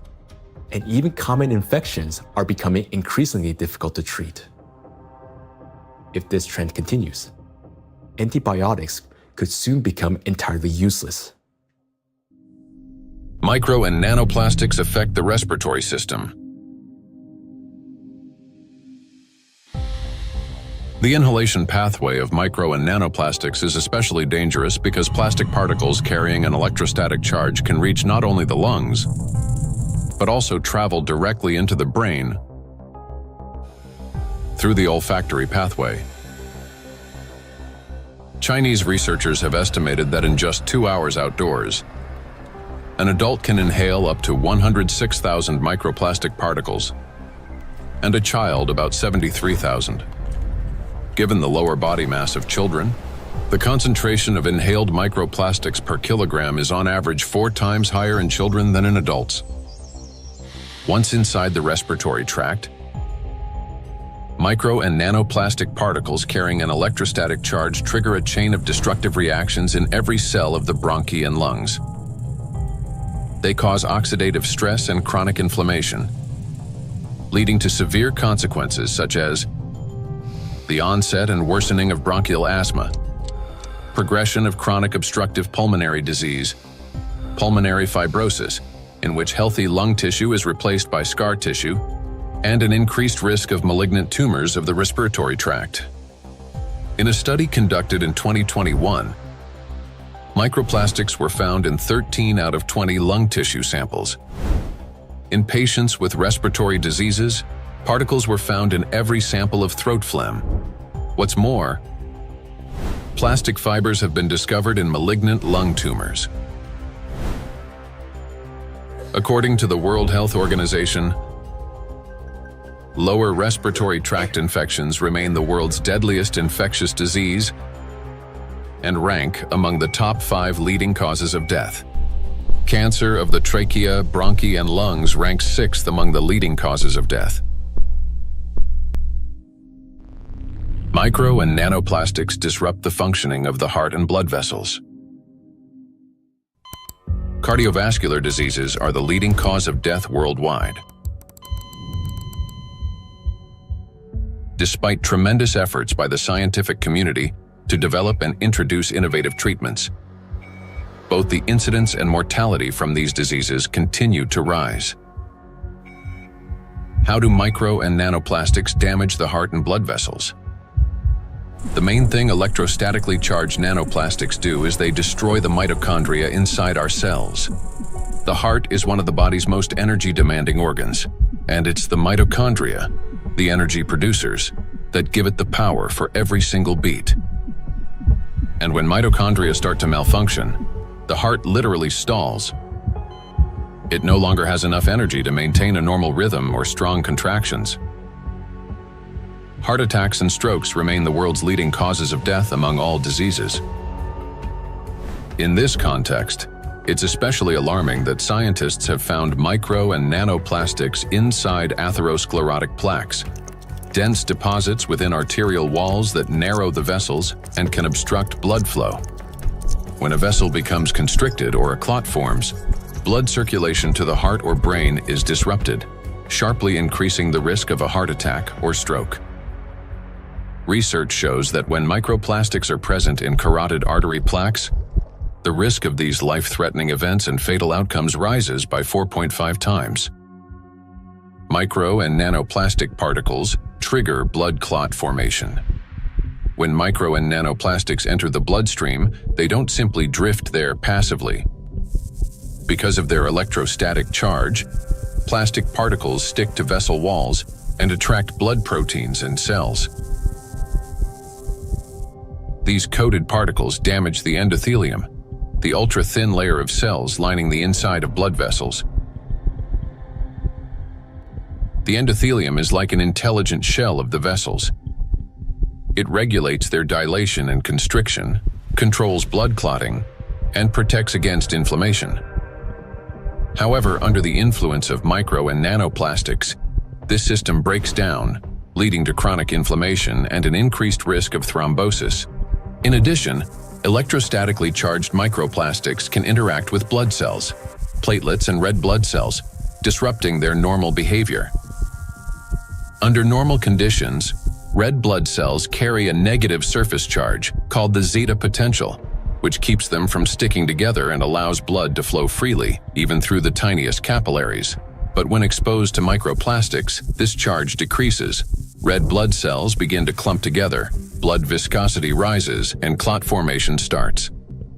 and even common infections are becoming increasingly difficult to treat. If this trend continues, antibiotics could soon become entirely useless. Micro and nanoplastics affect the respiratory system. The inhalation pathway of micro and nanoplastics is especially dangerous because plastic particles carrying an electrostatic charge can reach not only the lungs, but also travel directly into the brain through the olfactory pathway. Chinese researchers have estimated that in just 2 hours outdoors, an adult can inhale up to 106,000 microplastic particles, and a child about 73,000. Given the lower body mass of children, the concentration of inhaled microplastics per kilogram is on average 4 times higher in children than in adults. Once inside the respiratory tract, micro and nanoplastic particles carrying an electrostatic charge trigger a chain of destructive reactions in every cell of the bronchi and lungs. They cause oxidative stress and chronic inflammation, leading to severe consequences such as the onset and worsening of bronchial asthma, progression of chronic obstructive pulmonary disease, pulmonary fibrosis, in which healthy lung tissue is replaced by scar tissue, and an increased risk of malignant tumors of the respiratory tract. In a study conducted in 2021, microplastics were found in 13 out of 20 lung tissue samples. In patients with respiratory diseases, particles were found in every sample of throat phlegm. What's more, plastic fibers have been discovered in malignant lung tumors. According to the World Health Organization, lower respiratory tract infections remain the world's deadliest infectious disease and rank among the top 5 leading causes of death. Cancer of the trachea, bronchi, and lungs ranks 6th among the leading causes of death. Micro and nanoplastics disrupt the functioning of the heart and blood vessels. Cardiovascular diseases are the leading cause of death worldwide. Despite tremendous efforts by the scientific community to develop and introduce innovative treatments, both the incidence and mortality from these diseases continue to rise. How do micro and nanoplastics damage the heart and blood vessels? The main thing electrostatically charged nanoplastics do is they destroy the mitochondria inside our cells. The heart is one of the body's most energy-demanding organs, and it's the mitochondria, the energy producers, that give it the power for every single beat. And when mitochondria start to malfunction, the heart literally stalls. It no longer has enough energy to maintain a normal rhythm or strong contractions. Heart attacks and strokes remain the world's leading causes of death among all diseases. In this context, it's especially alarming that scientists have found micro and nanoplastics inside atherosclerotic plaques, dense deposits within arterial walls that narrow the vessels and can obstruct blood flow. When a vessel becomes constricted or a clot forms, blood circulation to the heart or brain is disrupted, sharply increasing the risk of a heart attack or stroke. Research shows that when microplastics are present in carotid artery plaques, the risk of these life-threatening events and fatal outcomes rises by 4.5 times. Micro and nanoplastic particles trigger blood clot formation. When micro and nanoplastics enter the bloodstream, they don't simply drift there passively. Because of their electrostatic charge, plastic particles stick to vessel walls and attract blood proteins and cells. These coated particles damage the endothelium, the ultra-thin layer of cells lining the inside of blood vessels. The endothelium is like an intelligent shell of the vessels. It regulates their dilation and constriction, controls blood clotting, and protects against inflammation. However, under the influence of micro and nanoplastics, this system breaks down, leading to chronic inflammation and an increased risk of thrombosis. In addition, electrostatically charged microplastics can interact with blood cells, platelets and red blood cells, disrupting their normal behavior. Under normal conditions, red blood cells carry a negative surface charge called the zeta potential, which keeps them from sticking together and allows blood to flow freely, even through the tiniest capillaries. But when exposed to microplastics, this charge decreases. Red blood cells begin to clump together, blood viscosity rises, and clot formation starts.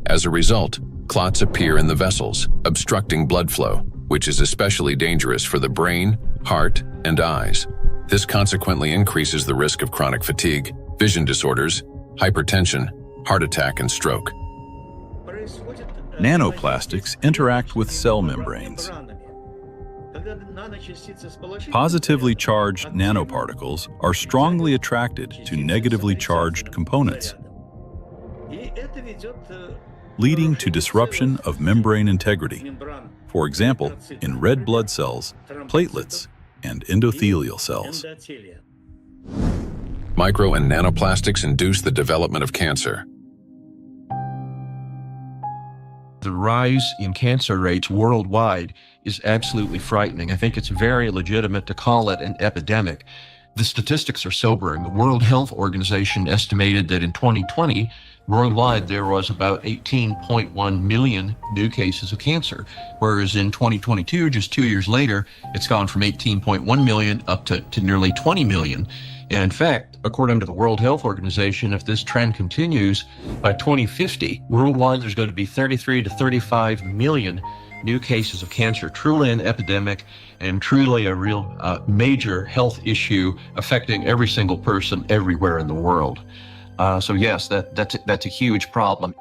As a result, clots appear in the vessels, obstructing blood flow, which is especially dangerous for the brain, heart, and eyes. This consequently increases the risk of chronic fatigue, vision disorders, hypertension, heart attack, and stroke. Nanoplastics interact with cell membranes. Positively charged nanoparticles are strongly attracted to negatively charged components, leading to disruption of membrane integrity, for example, in red blood cells, platelets, and endothelial cells. Micro and nanoplastics induce the development of cancer. The rise in cancer rates worldwide is absolutely frightening. I think it's very legitimate to call it an epidemic. The statistics are sobering. The World Health Organization estimated that in 2020, worldwide there was about 18.1 million new cases of cancer, whereas in 2022, just 2 years later, it's gone from 18.1 million up to nearly 20 million. And in fact, according to the World Health Organization, if this trend continues, by 2050, worldwide there's going to be 33 to 35 million new cases of cancer, truly an epidemic and truly a real major health issue affecting every single person everywhere in the world. So yes, that's a huge problem.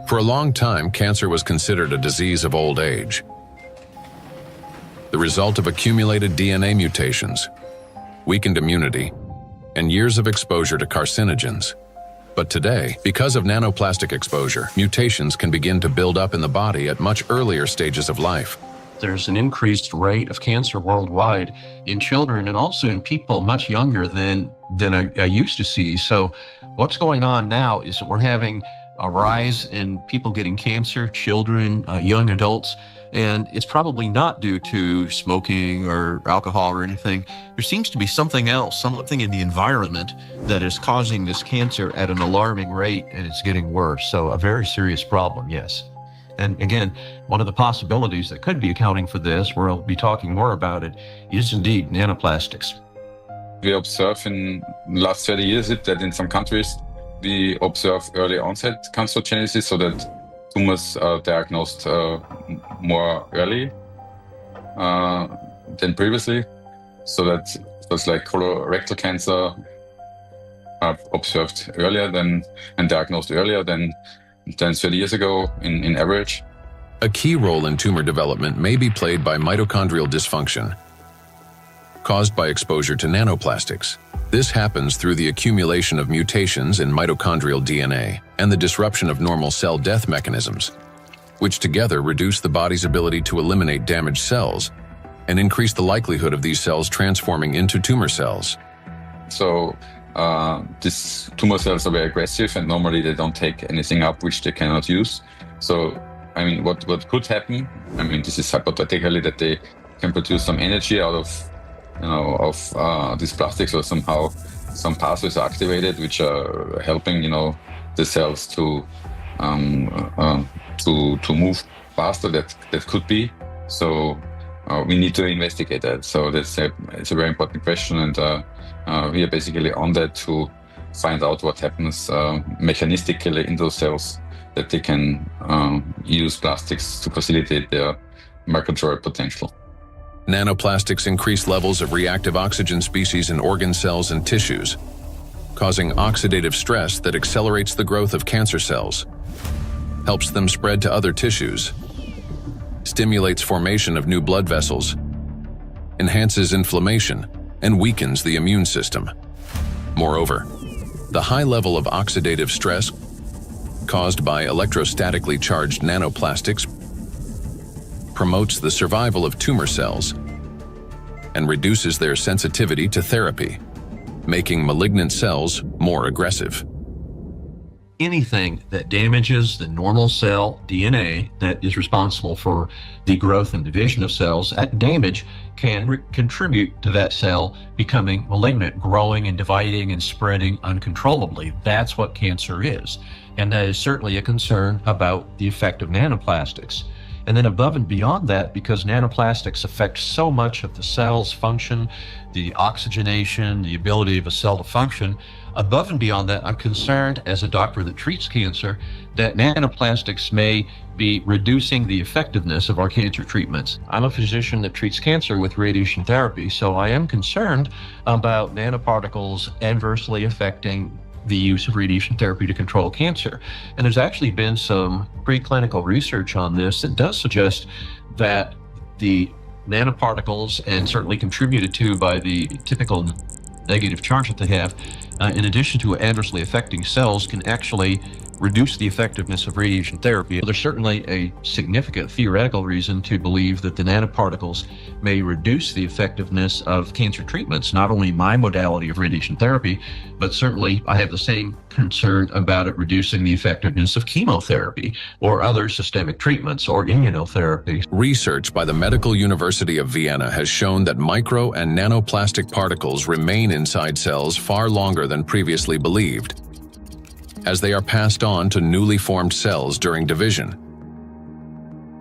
For a long time, cancer was considered a disease of old age, the result of accumulated DNA mutations, weakened immunity, and years of exposure to carcinogens. But today, because of nanoplastic exposure, mutations can begin to build up in the body at much earlier stages of life. There's an increased rate of cancer worldwide in children and also in people much younger than I used to see. So what's going on now is that we're having a rise in people getting cancer, children, young adults, and it's probably not due to smoking or alcohol or anything. There seems to be something else, something in the environment that is causing this cancer at an alarming rate, and it's getting worse. So a very serious problem, yes. And again, one of the possibilities that could be accounting for this, where I'll be talking more about it, is indeed nanoplastics. We observe in the last 30 years that in some countries we observe early onset cancerogenesis, so that tumors are diagnosed more early than previously. So that was like colorectal cancer observed earlier than and diagnosed earlier than 30 years ago in average. A key role in tumor development may be played by mitochondrial dysfunction, caused by exposure to nanoplastics. This happens through the accumulation of mutations in mitochondrial DNA and the disruption of normal cell death mechanisms, which together reduce the body's ability to eliminate damaged cells and increase the likelihood of these cells transforming into tumor cells. So these tumor cells are very aggressive, and normally they don't take anything up which they cannot use. So, I mean, what could happen? I mean, this is hypothetically that they can produce some energy out of these plastics, or somehow some pathways are activated which are helping, the cells to to move faster. That could be. So we need to investigate that. So it's a very important question, and we are basically on that to find out what happens mechanistically in those cells, that they can use plastics to facilitate their migratory potential. Nanoplastics increase levels of reactive oxygen species in organ cells and tissues, causing oxidative stress that accelerates the growth of cancer cells, helps them spread to other tissues, stimulates formation of new blood vessels, enhances inflammation, and weakens the immune system. Moreover, the high level of oxidative stress caused by electrostatically charged nanoplastics promotes the survival of tumor cells and reduces their sensitivity to therapy, making malignant cells more aggressive. Anything that damages the normal cell DNA that is responsible for the growth and division of cells, that damage can contribute to that cell becoming malignant, growing and dividing and spreading uncontrollably. That's what cancer is. And that is certainly a concern about the effect of nanoplastics. And then above and beyond that, because nanoplastics affect so much of the cell's function, the oxygenation, the ability of a cell to function, above and beyond that, I'm concerned as a doctor that treats cancer that nanoplastics may be reducing the effectiveness of our cancer treatments. I'm a physician that treats cancer with radiation therapy, so I am concerned about nanoparticles adversely affecting the use of radiation therapy to control cancer. And there's actually been some preclinical research on this that does suggest that the nanoparticles, and certainly contributed to by the typical negative charge that they have, in addition to adversely affecting cells, can actually reduce the effectiveness of radiation therapy. There's certainly a significant theoretical reason to believe that the nanoparticles may reduce the effectiveness of cancer treatments, not only my modality of radiation therapy, but certainly I have the same concern about it reducing the effectiveness of chemotherapy or other systemic treatments or immunotherapy. Research by the Medical University of Vienna has shown that micro and nanoplastic particles remain inside cells far longer than previously believed, as they are passed on to newly formed cells during division.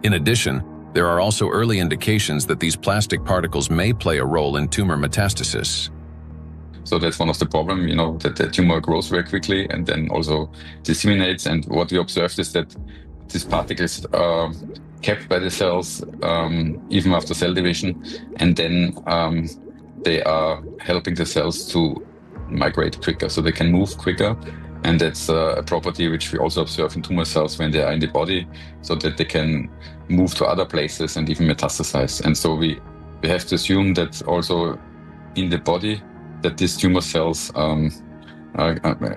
In addition, there are also early indications that these plastic particles may play a role in tumor metastasis. So that's one of the problems, that the tumor grows very quickly and then also disseminates. And what we observed is that these particles are kept by the cells even after cell division, and then they are helping the cells to migrate quicker, so they can move quicker. And that's a property which we also observe in tumor cells when they are in the body, so that they can move to other places and even metastasize. And so we have to assume that also in the body, that these tumor cells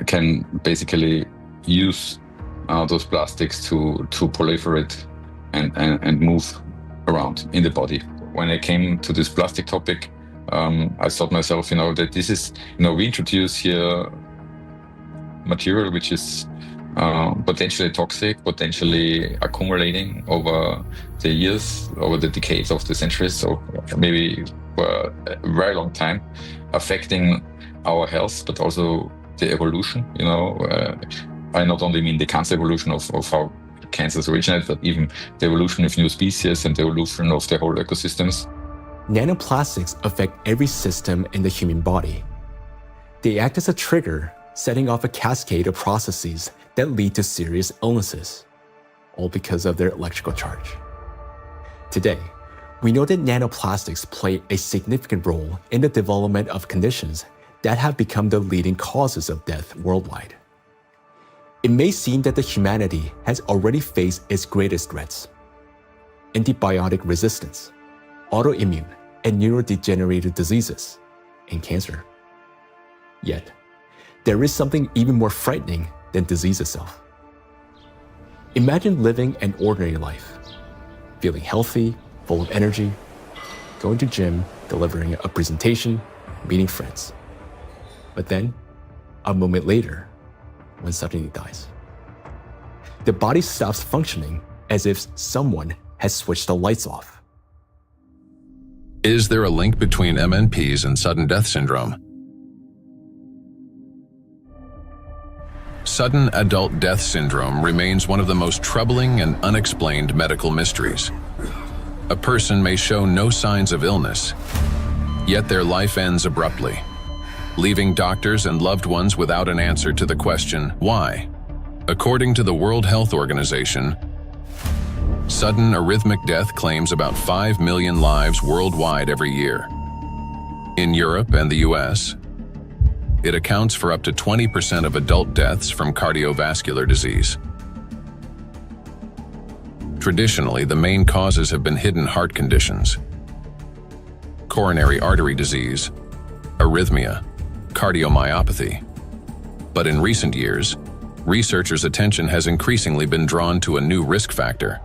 can basically use those plastics to proliferate and move around in the body. When I came to this plastic topic, I thought myself, that this is, we introduce here material which is potentially toxic, potentially accumulating over the years, over the decades of the centuries, so maybe for a very long time, affecting our health, but also the evolution. I not only mean the cancer evolution of how cancers originate, but even the evolution of new species and the evolution of the whole ecosystems. Nanoplastics affect every system in the human body. They act as a trigger, setting off a cascade of processes that lead to serious illnesses, all because of their electrical charge. Today, we know that nanoplastics play a significant role in the development of conditions that have become the leading causes of death worldwide. It may seem that the humanity has already faced its greatest threats: antibiotic resistance, autoimmune and neurodegenerative diseases, and cancer. Yet, there is something even more frightening than disease itself. Imagine living an ordinary life, feeling healthy, full of energy, going to gym, delivering a presentation, meeting friends. But then, a moment later, one suddenly dies. The body stops functioning as if someone has switched the lights off. Is there a link between MNPs and sudden death syndrome? Sudden adult death syndrome remains one of the most troubling and unexplained medical mysteries. A person may show no signs of illness, yet their life ends abruptly, leaving doctors and loved ones without an answer to the question, why? According to the World Health Organization, sudden arrhythmic death claims about 5 million lives worldwide every year. In Europe and the US, it accounts for up to 20% of adult deaths from cardiovascular disease. Traditionally, the main causes have been hidden heart conditions, coronary artery disease, arrhythmia, cardiomyopathy. But in recent years, researchers' attention has increasingly been drawn to a new risk factor: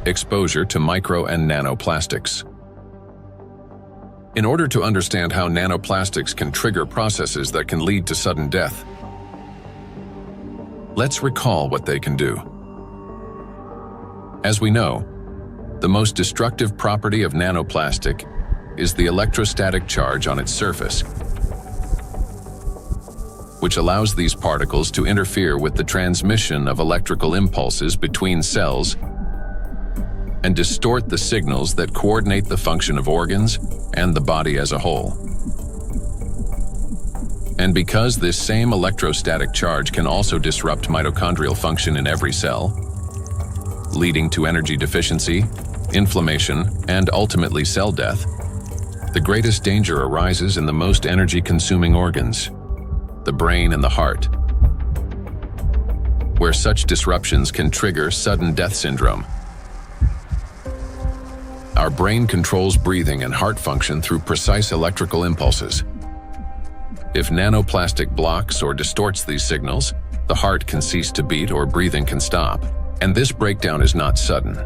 exposure to micro and nanoplastics. In order to understand how nanoplastics can trigger processes that can lead to sudden death, let's recall what they can do. As we know, the most destructive property of nanoplastic is the electrostatic charge on its surface, which allows these particles to interfere with the transmission of electrical impulses between cells and distort the signals that coordinate the function of organs and the body as a whole. And because this same electrostatic charge can also disrupt mitochondrial function in every cell, leading to energy deficiency, inflammation, and ultimately cell death, the greatest danger arises in the most energy-consuming organs, the brain and the heart, where such disruptions can trigger sudden death syndrome. Our brain controls breathing and heart function through precise electrical impulses. If nanoplastic blocks or distorts these signals, the heart can cease to beat or breathing can stop. And this breakdown is not sudden.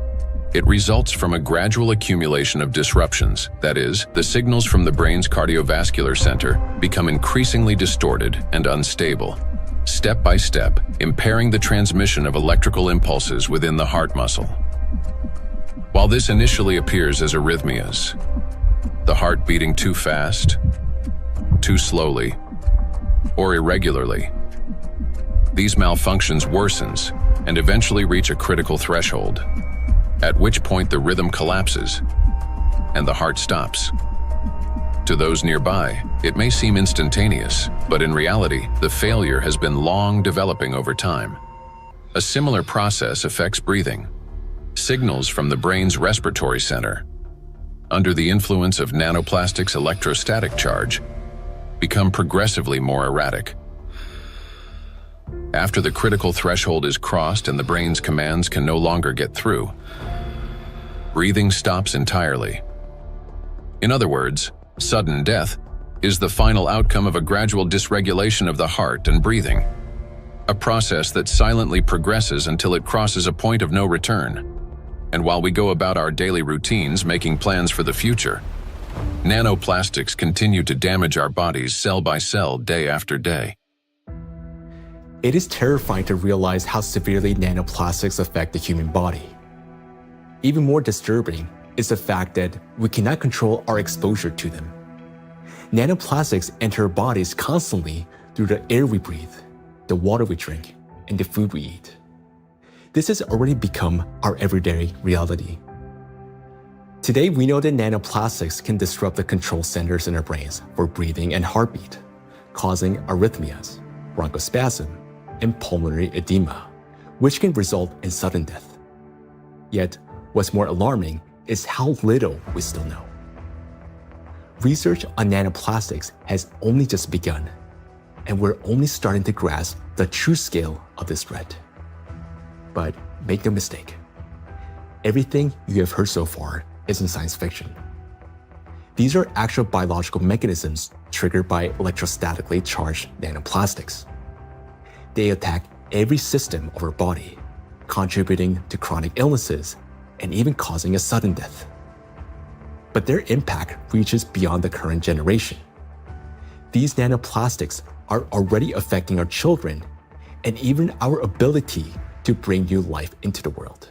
It results from a gradual accumulation of disruptions. That is, the signals from the brain's cardiovascular center become increasingly distorted and unstable, step by step, impairing the transmission of electrical impulses within the heart muscle. While this initially appears as arrhythmias, the heart beating too fast, too slowly, or irregularly, these malfunctions worsens and eventually reach a critical threshold, at which point the rhythm collapses and the heart stops. To those nearby, it may seem instantaneous, but in reality, the failure has been long developing over time. A similar process affects breathing. Signals from the brain's respiratory center, under the influence of nanoplastic's electrostatic charge, become progressively more erratic. After the critical threshold is crossed and the brain's commands can no longer get through, breathing stops entirely. In other words, sudden death is the final outcome of a gradual dysregulation of the heart and breathing, a process that silently progresses until it crosses a point of no return. And while we go about our daily routines making plans for the future, nanoplastics continue to damage our bodies cell by cell, day after day. It is terrifying to realize how severely nanoplastics affect the human body. Even more disturbing is the fact that we cannot control our exposure to them. Nanoplastics enter our bodies constantly through the air we breathe, the water we drink, and the food we eat. This has already become our everyday reality. Today, we know that nanoplastics can disrupt the control centers in our brains for breathing and heartbeat, causing arrhythmias, bronchospasm, and pulmonary edema, which can result in sudden death. Yet, what's more alarming is how little we still know. Research on nanoplastics has only just begun, and we're only starting to grasp the true scale of this threat. But make no mistake, everything you have heard so far isn't science fiction. These are actual biological mechanisms triggered by electrostatically charged nanoplastics. They attack every system of our body, contributing to chronic illnesses and even causing a sudden death. But their impact reaches beyond the current generation. These nanoplastics are already affecting our children and even our ability to bring new life into the world.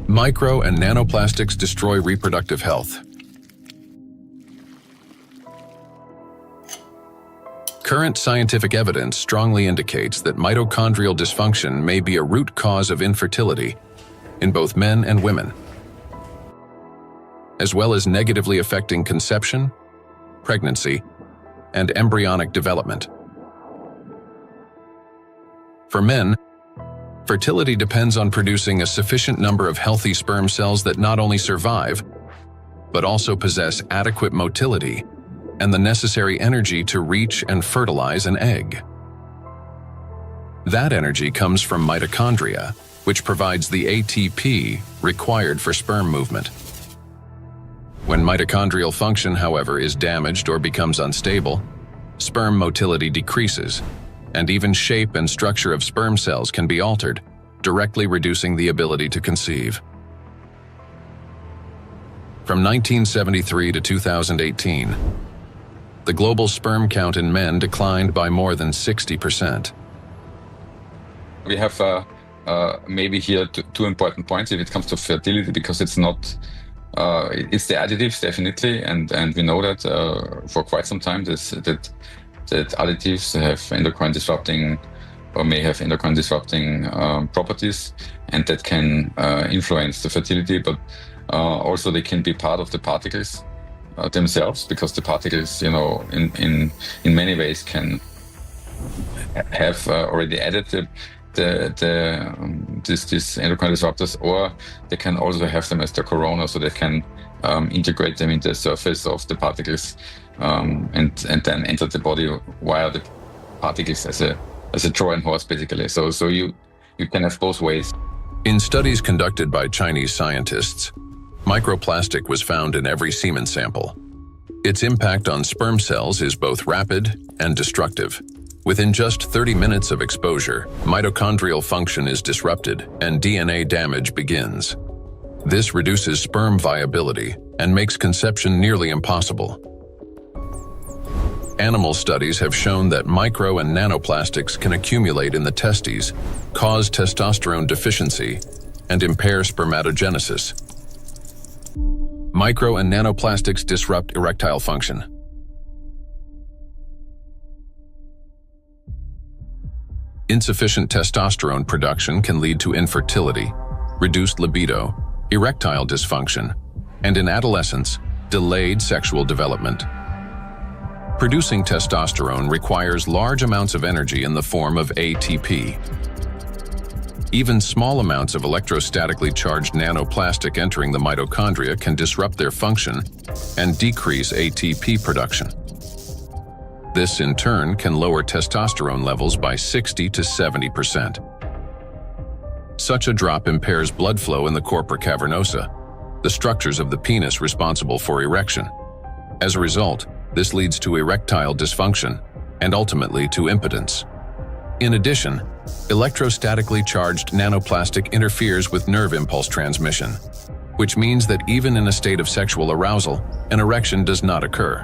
Micro and nanoplastics destroy reproductive health. Current scientific evidence strongly indicates that mitochondrial dysfunction may be a root cause of infertility in both men and women, as well as negatively affecting conception, pregnancy, and embryonic development. For men, fertility depends on producing a sufficient number of healthy sperm cells that not only survive, but also possess adequate motility and the necessary energy to reach and fertilize an egg. That energy comes from mitochondria, which provides the ATP required for sperm movement. When mitochondrial function, however, is damaged or becomes unstable, sperm motility decreases, and even shape and structure of sperm cells can be altered, directly reducing the ability to conceive. From 1973 to 2018, the global sperm count in men declined by more than 60%. We have maybe here two important points if it comes to fertility, because it's not, it's the additives definitely, and we know that for quite some time that additives have endocrine disrupting or may have endocrine disrupting properties, and that can influence the fertility, but also they can be part of the particles themselves, because the particles, in many ways can have already added these endocrine disruptors, or they can also have them as the corona, so they can integrate them into the surface of the particles and then enter the body via the particles as a Trojan horse, basically. So you can have both ways. In studies conducted by Chinese scientists, microplastic was found in every semen sample. Its impact on sperm cells is both rapid and destructive. Within just 30 minutes of exposure, mitochondrial function is disrupted and DNA damage begins. This reduces sperm viability and makes conception nearly impossible. Animal studies have shown that micro and nanoplastics can accumulate in the testes, cause testosterone deficiency, and impair spermatogenesis. Micro and nanoplastics disrupt erectile function. Insufficient testosterone production can lead to infertility, reduced libido, erectile dysfunction, and in adolescence, delayed sexual development. Producing testosterone requires large amounts of energy in the form of ATP. Even small amounts of electrostatically charged nanoplastic entering the mitochondria can disrupt their function and decrease ATP production. This, in turn, can lower testosterone levels by 60 to 70%. Such a drop impairs blood flow in the corpora cavernosa, the structures of the penis responsible for erection. As a result, this leads to erectile dysfunction and ultimately to impotence. In addition, electrostatically charged nanoplastic interferes with nerve impulse transmission, which means that even in a state of sexual arousal, an erection does not occur.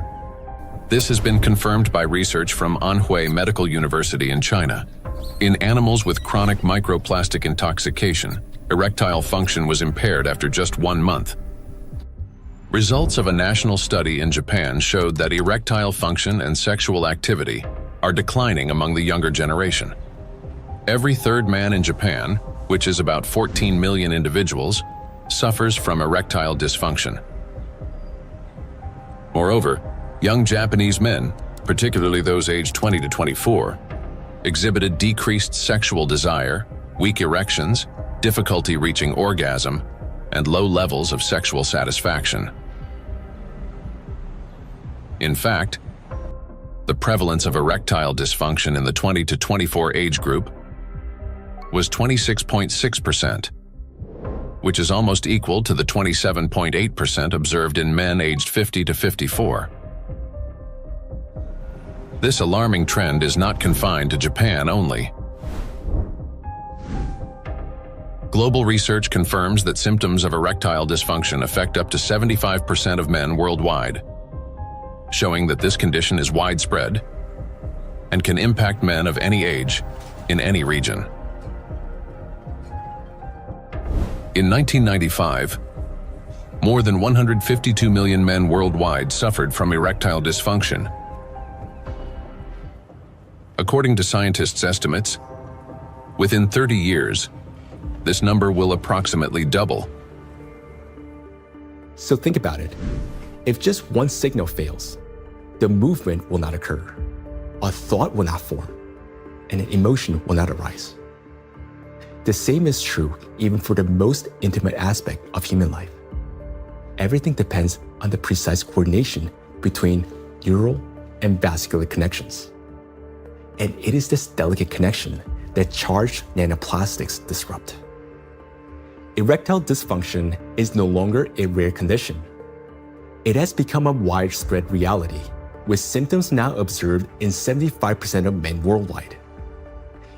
This has been confirmed by research from Anhui Medical University in China. In animals with chronic microplastic intoxication, erectile function was impaired after just 1 month. Results of a national study in Japan showed that erectile function and sexual activity are declining among the younger generation. Every third man in Japan, which is about 14 million individuals, suffers from erectile dysfunction. Moreover, young Japanese men, particularly those aged 20 to 24, exhibited decreased sexual desire, weak erections, difficulty reaching orgasm, and low levels of sexual satisfaction. In fact, the prevalence of erectile dysfunction in the 20 to 24 age group was 26.6%, which is almost equal to the 27.8% observed in men aged 50 to 54. This alarming trend is not confined to Japan only. Global research confirms that symptoms of erectile dysfunction affect up to 75% of men worldwide, showing that this condition is widespread and can impact men of any age in any region. In 1995, more than 152 million men worldwide suffered from erectile dysfunction. According to scientists' estimates, within 30 years, this number will approximately double. So think about it. If just one signal fails, the movement will not occur, a thought will not form, and an emotion will not arise. The same is true even for the most intimate aspect of human life. Everything depends on the precise coordination between neural and vascular connections. And it is this delicate connection that charged nanoplastics disrupt. Erectile dysfunction is no longer a rare condition. It has become a widespread reality, with symptoms now observed in 75% of men worldwide.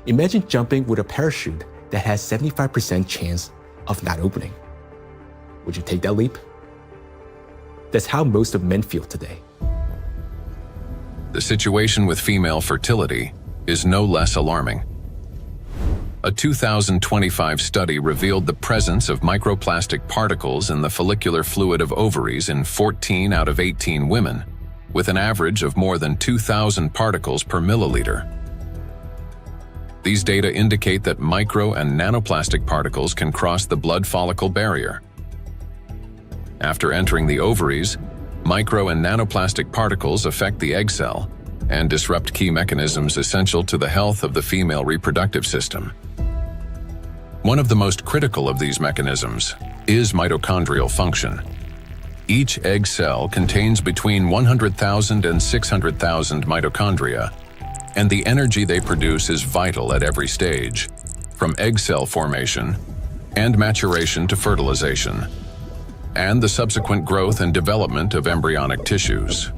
Imagine jumping with a parachute that has 75% chance of not opening. Would you take that leap? That's how most of men feel today. The situation with female fertility is no less alarming. A 2025 study revealed the presence of microplastic particles in the follicular fluid of ovaries in 14 out of 18 women, with an average of more than 2,000 particles per milliliter. These data indicate that micro and nanoplastic particles can cross the blood follicle barrier. After entering the ovaries, micro and nanoplastic particles affect the egg cell and disrupt key mechanisms essential to the health of the female reproductive system. One of the most critical of these mechanisms is mitochondrial function. Each egg cell contains between 100,000 and 600,000 mitochondria, and the energy they produce is vital at every stage, from egg cell formation and maturation to fertilization, and the subsequent growth and development of embryonic tissues.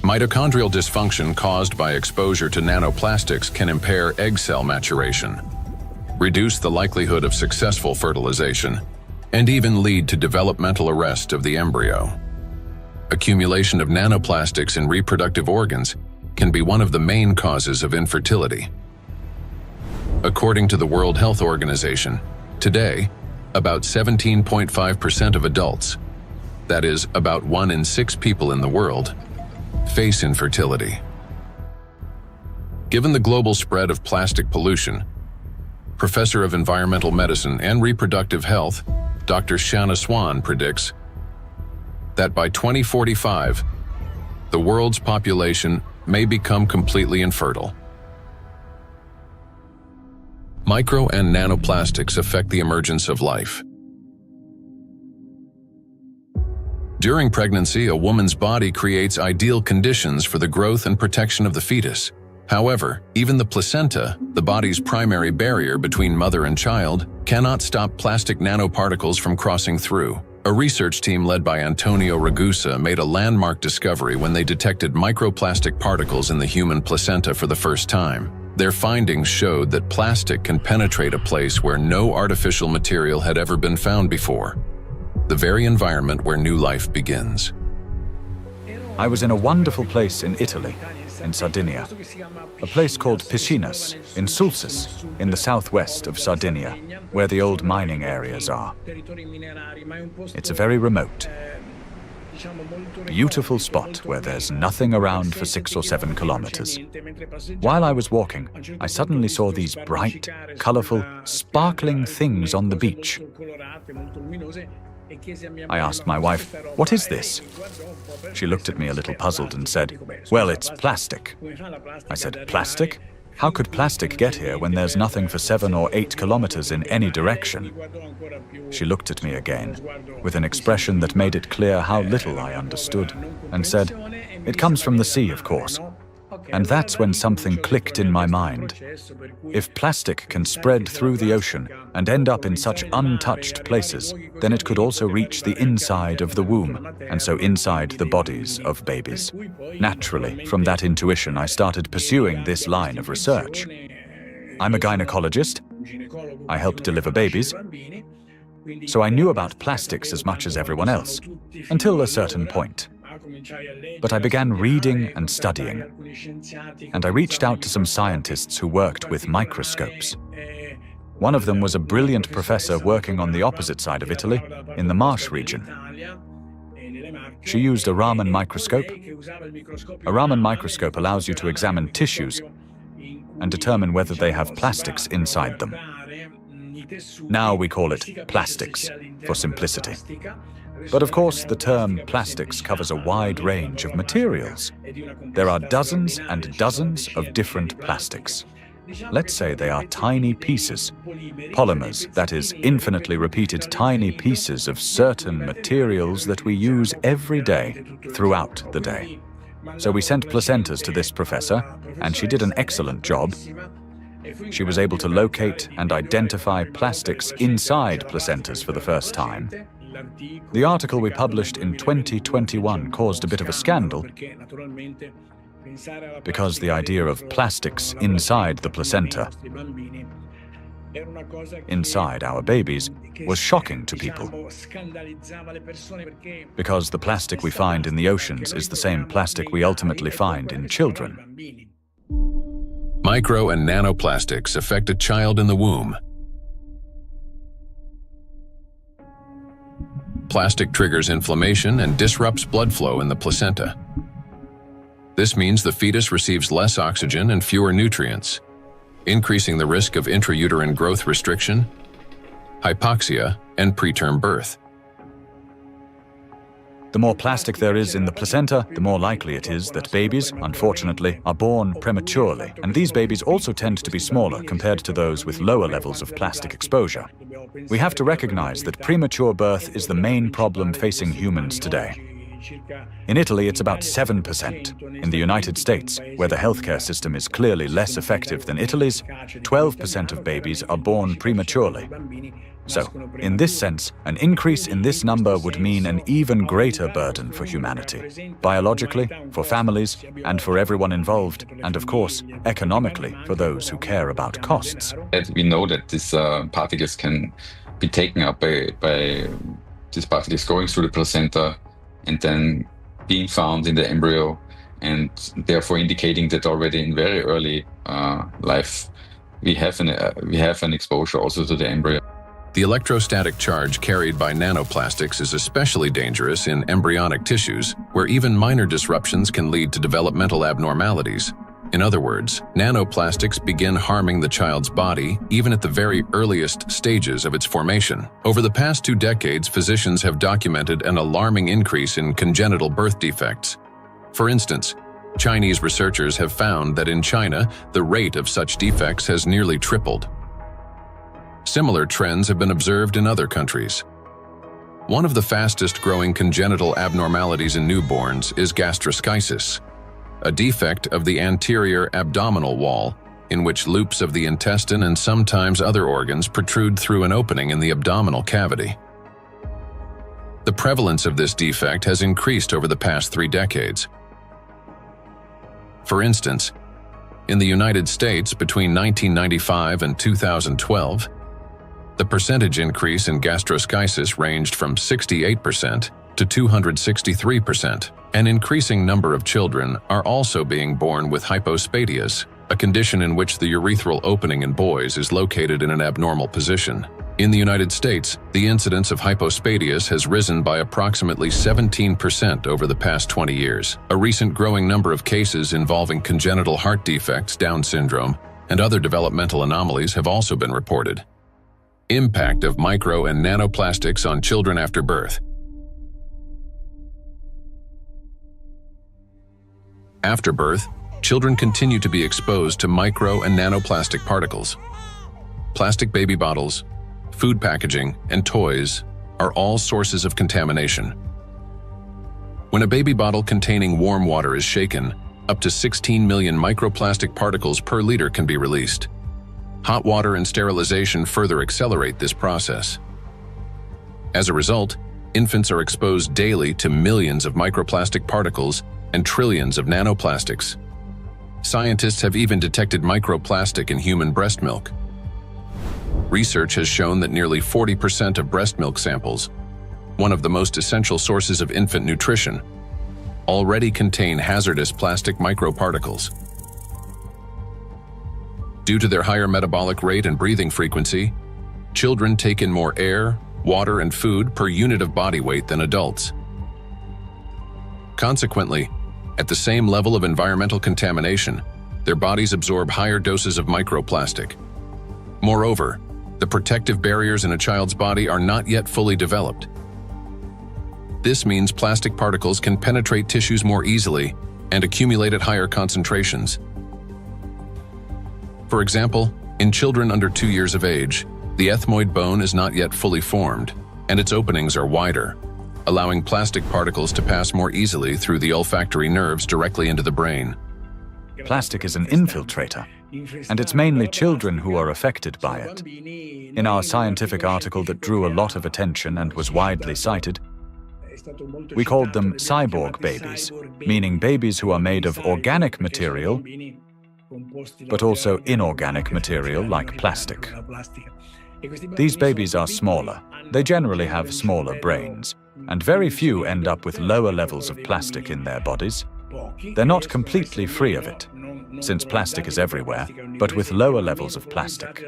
Mitochondrial dysfunction caused by exposure to nanoplastics can impair egg cell maturation, reduce the likelihood of successful fertilization, and even lead to developmental arrest of the embryo. Accumulation of nanoplastics in reproductive organs can be one of the main causes of infertility. According to the World Health Organization, today, about 17.5% of adults, that is, about 1 in 6 people in the world, face infertility. Given the global spread of plastic pollution, Professor of Environmental Medicine and Reproductive Health, Dr. Shanna Swan predicts that by 2045, the world's population may become completely infertile. Micro and nanoplastics affect the emergence of life. During pregnancy, a woman's body creates ideal conditions for the growth and protection of the fetus. However, even the placenta, the body's primary barrier between mother and child, cannot stop plastic nanoparticles from crossing through. A research team led by Antonio Ragusa made a landmark discovery when they detected microplastic particles in the human placenta for the first time. Their findings showed that plastic can penetrate a place where no artificial material had ever been found before, the very environment where new life begins. I was in a wonderful place in Italy, in Sardinia, a place called Piscinas, in Sulcis, in the southwest of Sardinia, where the old mining areas are. It's a very remote, beautiful spot where there's nothing around for 6 or 7 kilometers. While I was walking, I suddenly saw these bright, colorful, sparkling things on the beach. I asked my wife, "What is this?" She looked at me a little puzzled and said, "Well, it's plastic." I said, "Plastic? How could plastic get here when there's nothing for 7 or 8 kilometers in any direction?" She looked at me again, with an expression that made it clear how little I understood, and said, "It comes from the sea, of course." And that's when something clicked in my mind. If plastic can spread through the ocean and end up in such untouched places, then it could also reach the inside of the womb, and so inside the bodies of babies. Naturally, from that intuition, I started pursuing this line of research. I'm a gynecologist. I help deliver babies. So I knew about plastics as much as everyone else, until a certain point. But I began reading and studying, and I reached out to some scientists who worked with microscopes. One of them was a brilliant professor working on the opposite side of Italy, in the Marsh region. She used a Raman microscope. A Raman microscope allows you to examine tissues and determine whether they have plastics inside them. Now we call it plastics, for simplicity. But of course, the term plastics covers a wide range of materials. There are dozens and dozens of different plastics. Let's say they are tiny pieces, polymers, that is, infinitely repeated tiny pieces of certain materials that we use every day, throughout the day. So we sent placentas to this professor, and she did an excellent job. She was able to locate and identify plastics inside placentas for the first time. The article we published in 2021 caused a bit of a scandal because the idea of plastics inside the placenta, inside our babies, was shocking to people. Because the plastic we find in the oceans is the same plastic we ultimately find in children. Micro and nanoplastics affect a child in the womb. Plastic triggers inflammation and disrupts blood flow in the placenta. This means the fetus receives less oxygen and fewer nutrients, increasing the risk of intrauterine growth restriction, hypoxia, and preterm birth. The more plastic there is in the placenta, the more likely it is that babies, unfortunately, are born prematurely. And these babies also tend to be smaller compared to those with lower levels of plastic exposure. We have to recognize that premature birth is the main problem facing humans today. In Italy, it's about 7%. In the United States, where the healthcare system is clearly less effective than Italy's, 12% of babies are born prematurely. So, in this sense, an increase in this number would mean an even greater burden for humanity, biologically, for families, and for everyone involved, and of course, economically, for those who care about costs. We know that these particles can be taken up by these particles going through the placenta and then being found in the embryo, and therefore indicating that already in very early life we have an exposure also to the embryo. The electrostatic charge carried by nanoplastics is especially dangerous in embryonic tissues, where even minor disruptions can lead to developmental abnormalities. In other words, nanoplastics begin harming the child's body even at the very earliest stages of its formation. Over the past 2 decades, physicians have documented an alarming increase in congenital birth defects. For instance, Chinese researchers have found that in China, the rate of such defects has nearly tripled. Similar trends have been observed in other countries. One of the fastest-growing congenital abnormalities in newborns is gastroschisis, a defect of the anterior abdominal wall in which loops of the intestine and sometimes other organs protrude through an opening in the abdominal cavity. The prevalence of this defect has increased over the past 3 decades. For instance, in the United States between 1995 and 2012, the percentage increase in gastroschisis ranged from 68% to 263%. An increasing number of children are also being born with hypospadias, a condition in which the urethral opening in boys is located in an abnormal position. In the United States, the incidence of hypospadias has risen by approximately 17% over the past 20 years. A recent growing number of cases involving congenital heart defects, Down syndrome, and other developmental anomalies have also been reported. Impact of micro and nanoplastics on children after birth. After birth, children continue to be exposed to micro and nanoplastic particles. Plastic baby bottles, food packaging, and toys are all sources of contamination. When a baby bottle containing warm water is shaken, up to 16 million microplastic particles per liter can be released. Hot water and sterilization further accelerate this process. As a result, infants are exposed daily to millions of microplastic particles and trillions of nanoplastics. Scientists have even detected microplastic in human breast milk. Research has shown that nearly 40% of breast milk samples, one of the most essential sources of infant nutrition, already contain hazardous plastic microparticles. Due to their higher metabolic rate and breathing frequency, children take in more air, water, and food per unit of body weight than adults. Consequently, at the same level of environmental contamination, their bodies absorb higher doses of microplastic. Moreover, the protective barriers in a child's body are not yet fully developed. This means plastic particles can penetrate tissues more easily and accumulate at higher concentrations. For example, in children under 2 years of age, the ethmoid bone is not yet fully formed, and its openings are wider, allowing plastic particles to pass more easily through the olfactory nerves directly into the brain. Plastic is an infiltrator, and it's mainly children who are affected by it. In our scientific article that drew a lot of attention and was widely cited, we called them cyborg babies, meaning babies who are made of organic material, but also inorganic material like plastic. These babies are smaller. They generally have smaller brains, and very few end up with lower levels of plastic in their bodies. They're not completely free of it, since plastic is everywhere, but with lower levels of plastic.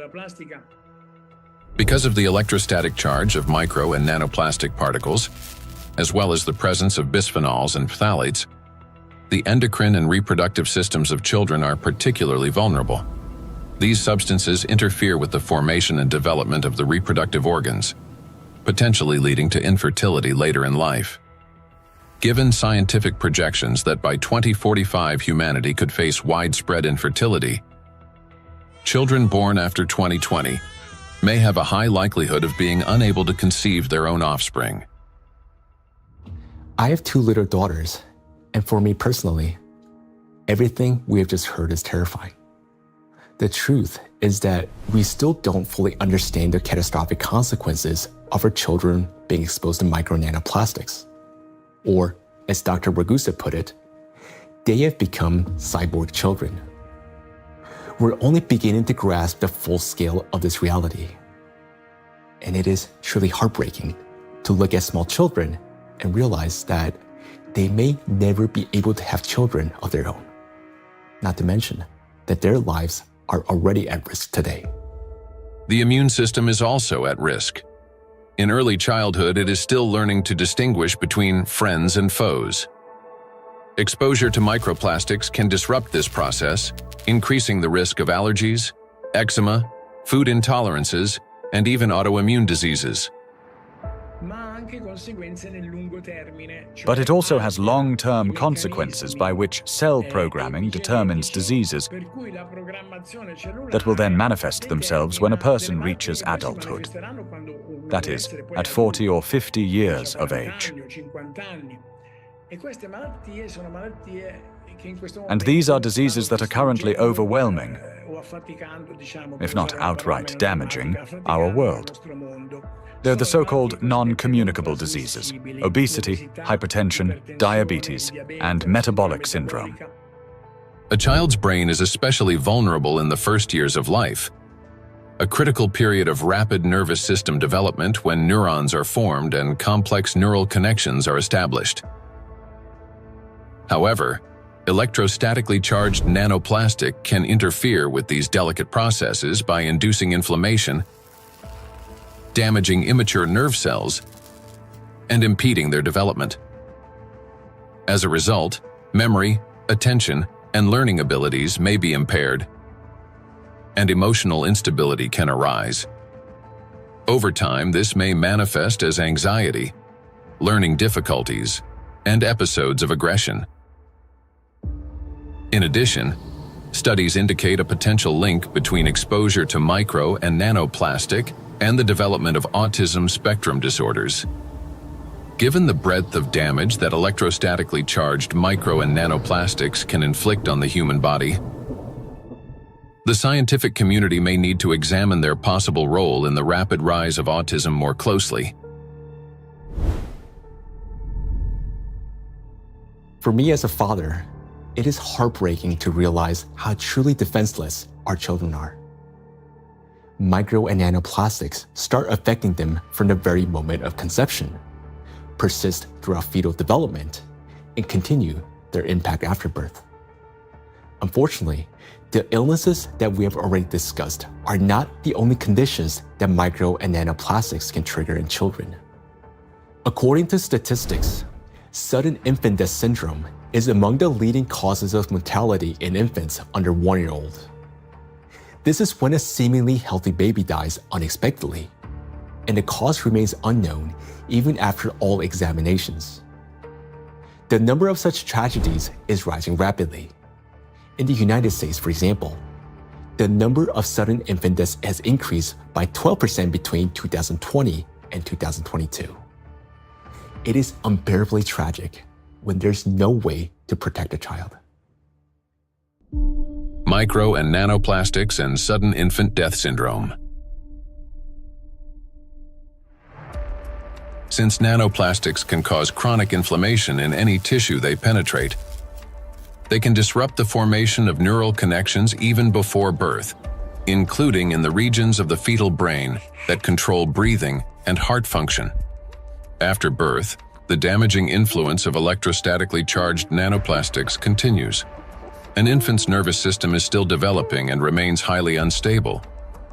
Because of the electrostatic charge of micro and nanoplastic particles, as well as the presence of bisphenols and phthalates, the endocrine and reproductive systems of children are particularly vulnerable. These substances interfere with the formation and development of the reproductive organs, potentially leading to infertility later in life. Given scientific projections that by 2045 humanity could face widespread infertility, children born after 2020 may have a high likelihood of being unable to conceive their own offspring. I have 2 little daughters, and for me personally, everything we have just heard is terrifying. The truth is that we still don't fully understand the catastrophic consequences of our children being exposed to micro and nanoplastics. Or, as Dr. Ragusa put it, they have become cyborg children. We're only beginning to grasp the full scale of this reality. And it is truly heartbreaking to look at small children and realize that they may never be able to have children of their own. Not to mention that their lives are already at risk today. The immune system is also at risk. In early childhood, it is still learning to distinguish between friends and foes. Exposure to microplastics can disrupt this process, increasing the risk of allergies, eczema, food intolerances, and even autoimmune diseases. But it also has long-term consequences by which cell programming determines diseases that will then manifest themselves when a person reaches adulthood. That is, at 40 or 50 years of age. And these are diseases that are currently overwhelming, if not outright damaging, our world. They're the so-called non-communicable diseases: obesity, hypertension, diabetes, and metabolic syndrome. A child's brain is especially vulnerable in the first years of life, a critical period of rapid nervous system development when neurons are formed and complex neural connections are established. However, electrostatically charged nanoplastic can interfere with these delicate processes by inducing inflammation, damaging immature nerve cells, and impeding their development. As a result, memory, attention, and learning abilities may be impaired, and emotional instability can arise. Over time, this may manifest as anxiety, learning difficulties, and episodes of aggression. In addition, studies indicate a potential link between exposure to micro and nanoplastic and the development of autism spectrum disorders. Given the breadth of damage that electrostatically charged micro and nanoplastics can inflict on the human body, the scientific community may need to examine their possible role in the rapid rise of autism more closely. For me as a father, it is heartbreaking to realize how truly defenseless our children are. Micro and nanoplastics start affecting them from the very moment of conception, persist throughout fetal development, and continue their impact after birth. Unfortunately, the illnesses that we have already discussed are not the only conditions that micro and nanoplastics can trigger in children. According to statistics, Sudden infant death syndrome is among the leading causes of mortality in infants under 1 year old. This is when a seemingly healthy baby dies unexpectedly, and the cause remains unknown even after all examinations. The number of such tragedies is rising rapidly. In the United States, for example, the number of sudden infant deaths has increased by 12% between 2020 and 2022. It is unbearably tragic when there's no way to protect a child. Micro and nanoplastics and sudden infant death syndrome. Since nanoplastics can cause chronic inflammation in any tissue they penetrate, they can disrupt the formation of neural connections even before birth, including in the regions of the fetal brain that control breathing and heart function. After birth, the damaging influence of electrostatically charged nanoplastics continues. An infant's nervous system is still developing and remains highly unstable.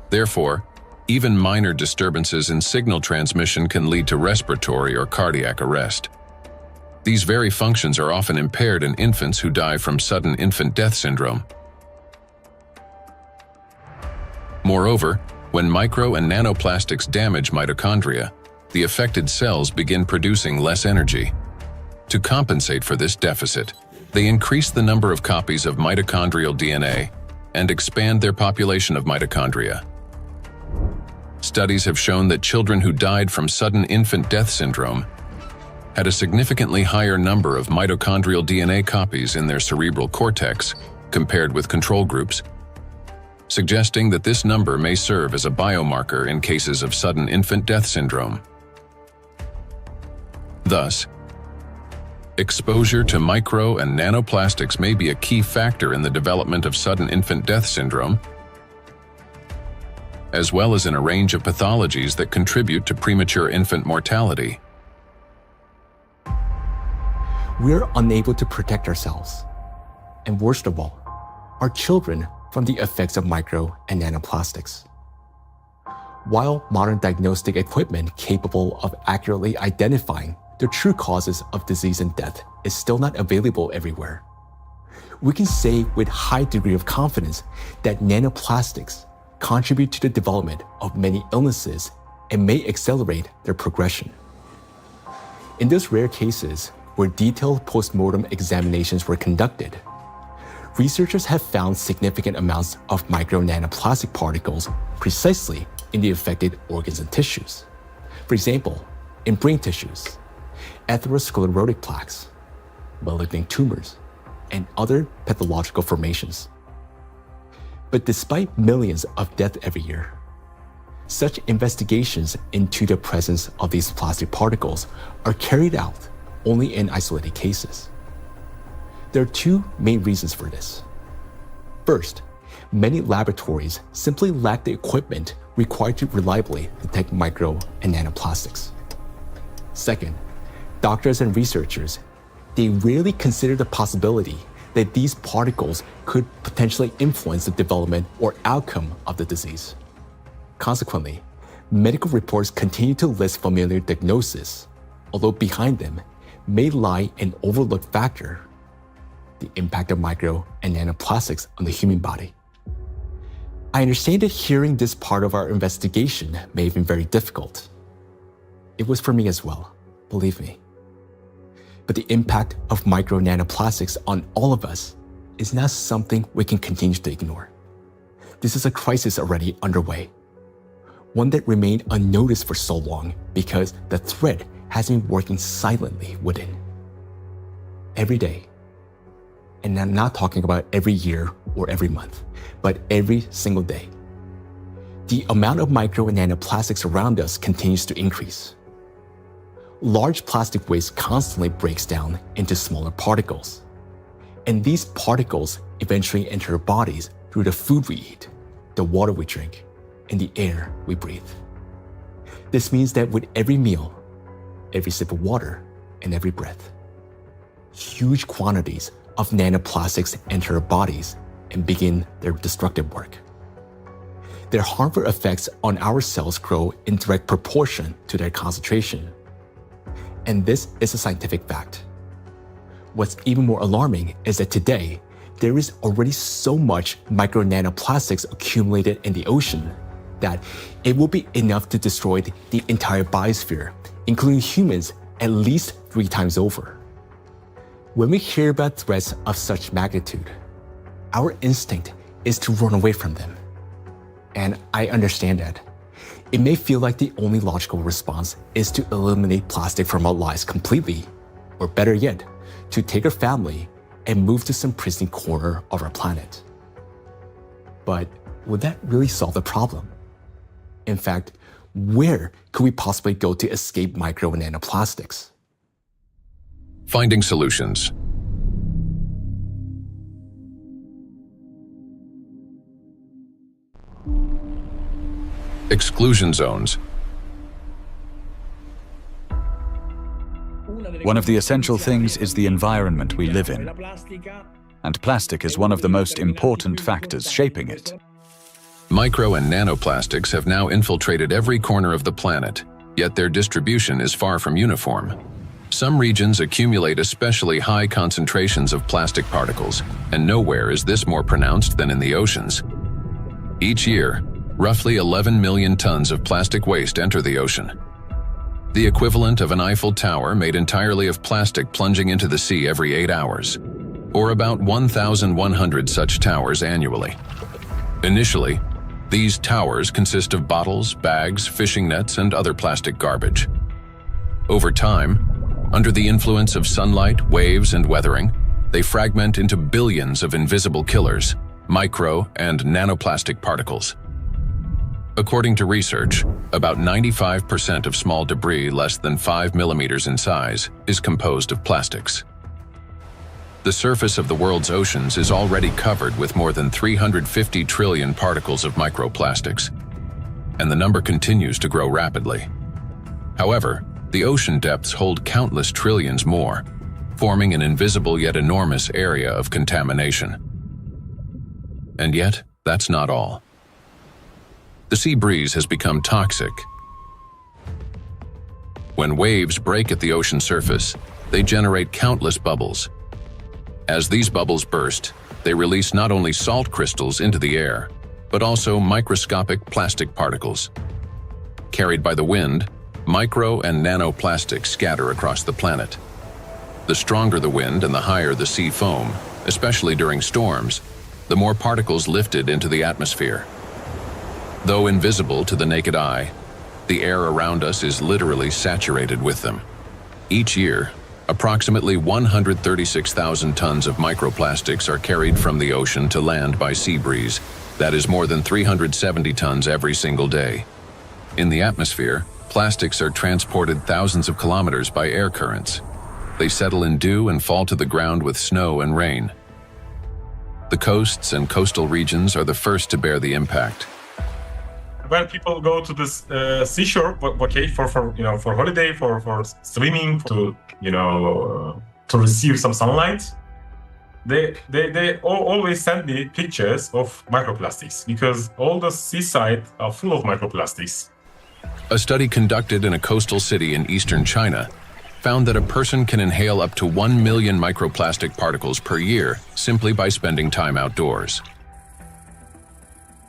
Therefore, even minor disturbances in signal transmission can lead to respiratory or cardiac arrest. These very functions are often impaired in infants who die from sudden infant death syndrome. Moreover, when micro and nanoplastics damage mitochondria, the affected cells begin producing less energy. To compensate for this deficit, they increase the number of copies of mitochondrial DNA and expand their population of mitochondria. Studies have shown that children who died from sudden infant death syndrome had a significantly higher number of mitochondrial DNA copies in their cerebral cortex compared with control groups, suggesting that this number may serve as a biomarker in cases of sudden infant death syndrome. Thus, exposure to micro and nanoplastics may be a key factor in the development of sudden infant death syndrome, as well as in a range of pathologies that contribute to premature infant mortality. We are unable to protect ourselves, and worst of all, our children from the effects of micro and nanoplastics. While modern diagnostic equipment capable of accurately identifying the true causes of disease and death is still not available everywhere, we can say with high degree of confidence that nanoplastics contribute to the development of many illnesses and may accelerate their progression. In those rare cases where detailed postmortem examinations were conducted, researchers have found significant amounts of micro nanoplastic particles precisely in the affected organs and tissues. For example, in brain tissues, atherosclerotic plaques, malignant tumors, and other pathological formations. But despite millions of deaths every year, such investigations into the presence of these plastic particles are carried out only in isolated cases. There are two main reasons for this. First, many laboratories simply lack the equipment required to reliably detect micro and nanoplastics. Second, doctors and researchers, they rarely consider the possibility that these particles could potentially influence the development or outcome of the disease. Consequently, medical reports continue to list familiar diagnoses, although behind them may lie an overlooked factor: the impact of micro and nanoplastics on the human body. I understand that hearing this part of our investigation may have been very difficult. It was for me as well, believe me. But the impact of micro nanoplastics on all of us is not something we can continue to ignore. This is a crisis already underway, one that remained unnoticed for so long because the threat has been working silently within. Every day, and I'm not talking about every year or every month, but every single day, the amount of micro and nanoplastics around us continues to increase. Large plastic waste constantly breaks down into smaller particles, and these particles eventually enter our bodies through the food we eat, the water we drink, and the air we breathe. This means that with every meal, every sip of water, and every breath, huge quantities of nanoplastics enter our bodies and begin their destructive work. Their harmful effects on our cells grow in direct proportion to their concentration. And this is a scientific fact. What's even more alarming is that today, there is already so much micro nanoplastics accumulated in the ocean that it will be enough to destroy the entire biosphere, including humans, at least 3 times over. When we hear about threats of such magnitude, our instinct is to run away from them. And I understand that. It may feel like the only logical response is to eliminate plastic from our lives completely, or better yet, to take our family and move to some pristine corner of our planet. But would that really solve the problem? In fact, where could we possibly go to escape micro and nanoplastics? Finding solutions. Exclusion zones. One of the essential things is the environment we live in, and plastic is one of the most important factors shaping it. Micro and nanoplastics have now infiltrated every corner of the planet, yet their distribution is far from uniform. Some regions accumulate especially high concentrations of plastic particles, and nowhere is this more pronounced than in the oceans. Each year, roughly 11 million tons of plastic waste enter the ocean. The equivalent of an Eiffel Tower made entirely of plastic plunging into the sea every 8 hours, or about 1,100 such towers annually. Initially, these towers consist of bottles, bags, fishing nets, and other plastic garbage. Over time, under the influence of sunlight, waves, and weathering, they fragment into billions of invisible killers, micro and nanoplastic particles. According to research, about 95% of small debris less than 5 millimeters in size is composed of plastics. The surface of the world's oceans is already covered with more than 350 trillion particles of microplastics, and the number continues to grow rapidly. However, the ocean depths hold countless trillions more, forming an invisible yet enormous area of contamination. And yet, that's not all. The sea breeze has become toxic. When waves break at the ocean surface, they generate countless bubbles. As these bubbles burst, they release not only salt crystals into the air, but also microscopic plastic particles. Carried by the wind, micro and nanoplastics scatter across the planet. The stronger the wind and the higher the sea foam, especially during storms, the more particles lifted into the atmosphere. Though invisible to the naked eye, the air around us is literally saturated with them. Each year, approximately 136,000 tons of microplastics are carried from the ocean to land by sea breeze. That is more than 370 tons every single day. In the atmosphere, plastics are transported thousands of kilometers by air currents. They settle in dew and fall to the ground with snow and rain. The coasts and coastal regions are the first to bear the impact. When people go to this seashore, okay, for holiday, for swimming, to receive some sunlight, they always send me pictures of microplastics because all the seaside are full of microplastics. A study conducted in a coastal city in eastern China found that a person can inhale up to 1 million microplastic particles per year simply by spending time outdoors.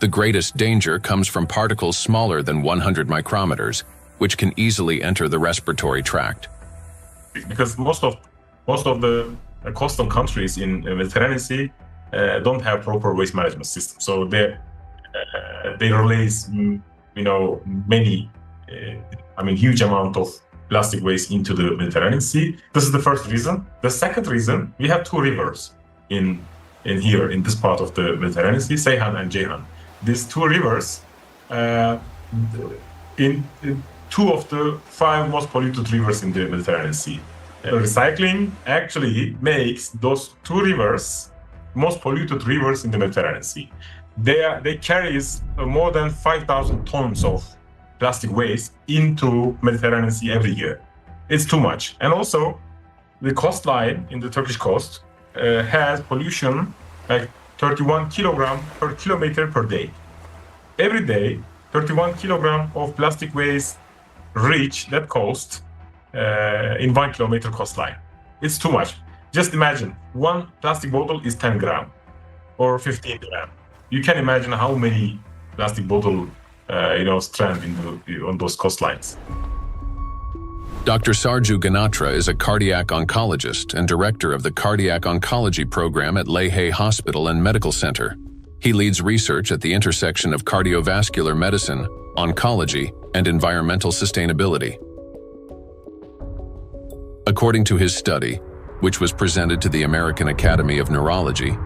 The greatest danger comes from particles smaller than 100 micrometers, which can easily enter the respiratory tract. Because most of the coastal countries in the Mediterranean Sea don't have proper waste management system, so they release huge amount of plastic waste into the Mediterranean Sea. This is the first reason. The second reason, we have 2 rivers in here in this part of the Mediterranean Sea, Seyhan and Ceyhan. These 2 rivers, in 2 of the 5 most polluted rivers in the Mediterranean Sea. Recycling actually makes those 2 rivers most polluted rivers in the Mediterranean Sea. They carry more than 5,000 tons of plastic waste into Mediterranean Sea every year. It's too much. And also, the coastline in the Turkish coast has pollution like 31 kilogram per kilometer per day. Every day, 31 kilogram of plastic waste reach that coast in 1 kilometer coastline. It's too much. Just imagine, one plastic bottle is 10 gram or 15 gram. You can imagine how many plastic bottle strand on those coastlines. Dr. Sarju Ganatra is a cardiac oncologist and director of the Cardiac Oncology Program at Lehigh Hospital and Medical Center. He leads research at the intersection of cardiovascular medicine, oncology, and environmental sustainability. According to his study, which was presented to the American Academy of Neurology,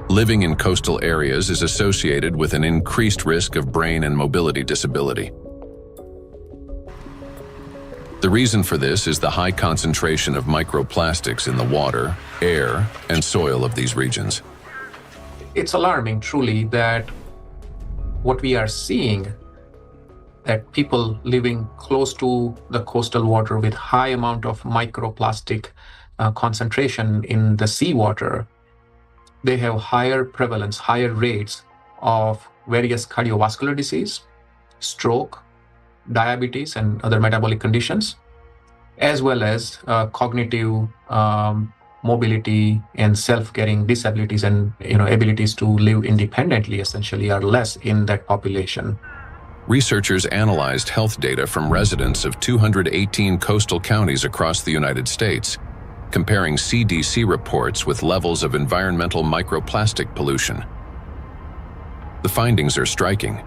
living in coastal areas is associated with an increased risk of brain and mobility disability. The reason for this is the high concentration of microplastics in the water, air, and soil of these regions. It's alarming, truly, that what we are seeing, that people living close to the coastal water with high amount of microplastic concentration in the seawater, they have higher prevalence, higher rates of various cardiovascular disease, stroke, diabetes, and other metabolic conditions, as well as cognitive mobility and self-caring disabilities and abilities to live independently essentially are less in that population. Researchers analyzed health data from residents of 218 coastal counties across the United States, comparing CDC reports with levels of environmental microplastic pollution. The findings are striking.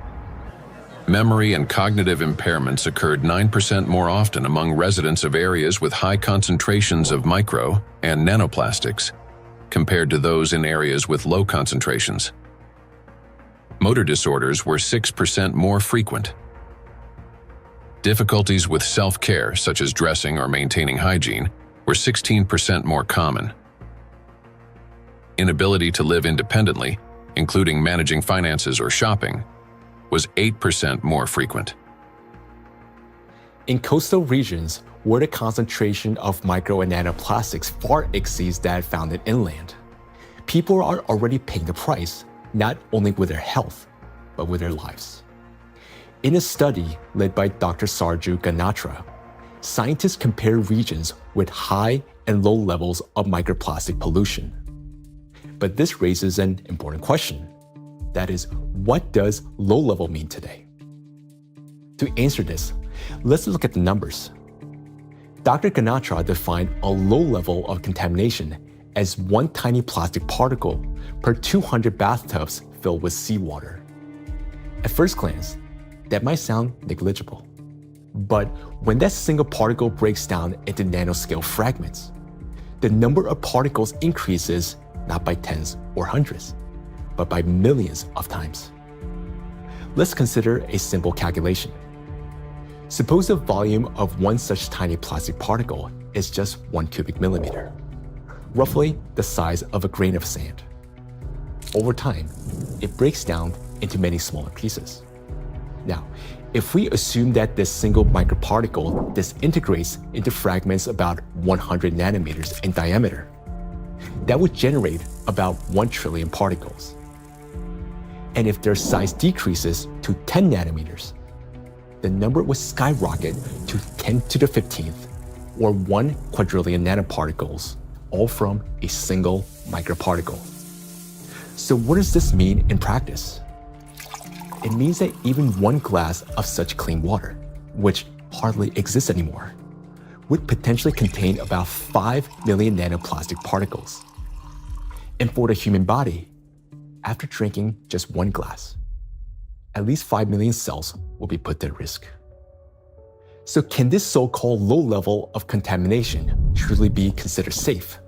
Memory and cognitive impairments occurred 9% more often among residents of areas with high concentrations of micro and nanoplastics compared to those in areas with low concentrations. Motor disorders were 6% more frequent. Difficulties with self-care, such as dressing or maintaining hygiene, were 16% more common. Inability to live independently, including managing finances or shopping, was 8% more frequent. In coastal regions, where the concentration of micro and nanoplastics far exceeds that found in inland, people are already paying the price, not only with their health, but with their lives. In a study led by Dr. Sarju Ganatra, scientists compared regions with high and low levels of microplastic pollution. But this raises an important question. That is, what does low level mean today? To answer this, let's look at the numbers. Dr. Ganatra defined a low level of contamination as one tiny plastic particle per 200 bathtubs filled with seawater. At first glance, that might sound negligible. But when that single particle breaks down into nanoscale fragments, the number of particles increases not by tens or hundreds, but by millions of times. Let's consider a simple calculation. Suppose the volume of one such tiny plastic particle is just 1 cubic millimeter, roughly the size of a grain of sand. Over time, it breaks down into many smaller pieces. Now, if we assume that this single microparticle disintegrates into fragments about 100 nanometers in diameter, that would generate about 1 trillion particles. And if their size decreases to 10 nanometers, the number would skyrocket to 10 to the 15th, or 1 quadrillion nanoparticles, all from a single microparticle. So what does this mean in practice? It means that even one glass of such clean water, which hardly exists anymore, would potentially contain about 5 million nanoplastic particles. And for the human body, after drinking just one glass, at least 5 million cells will be put at risk. So can this so-called low level of contamination truly be considered safe?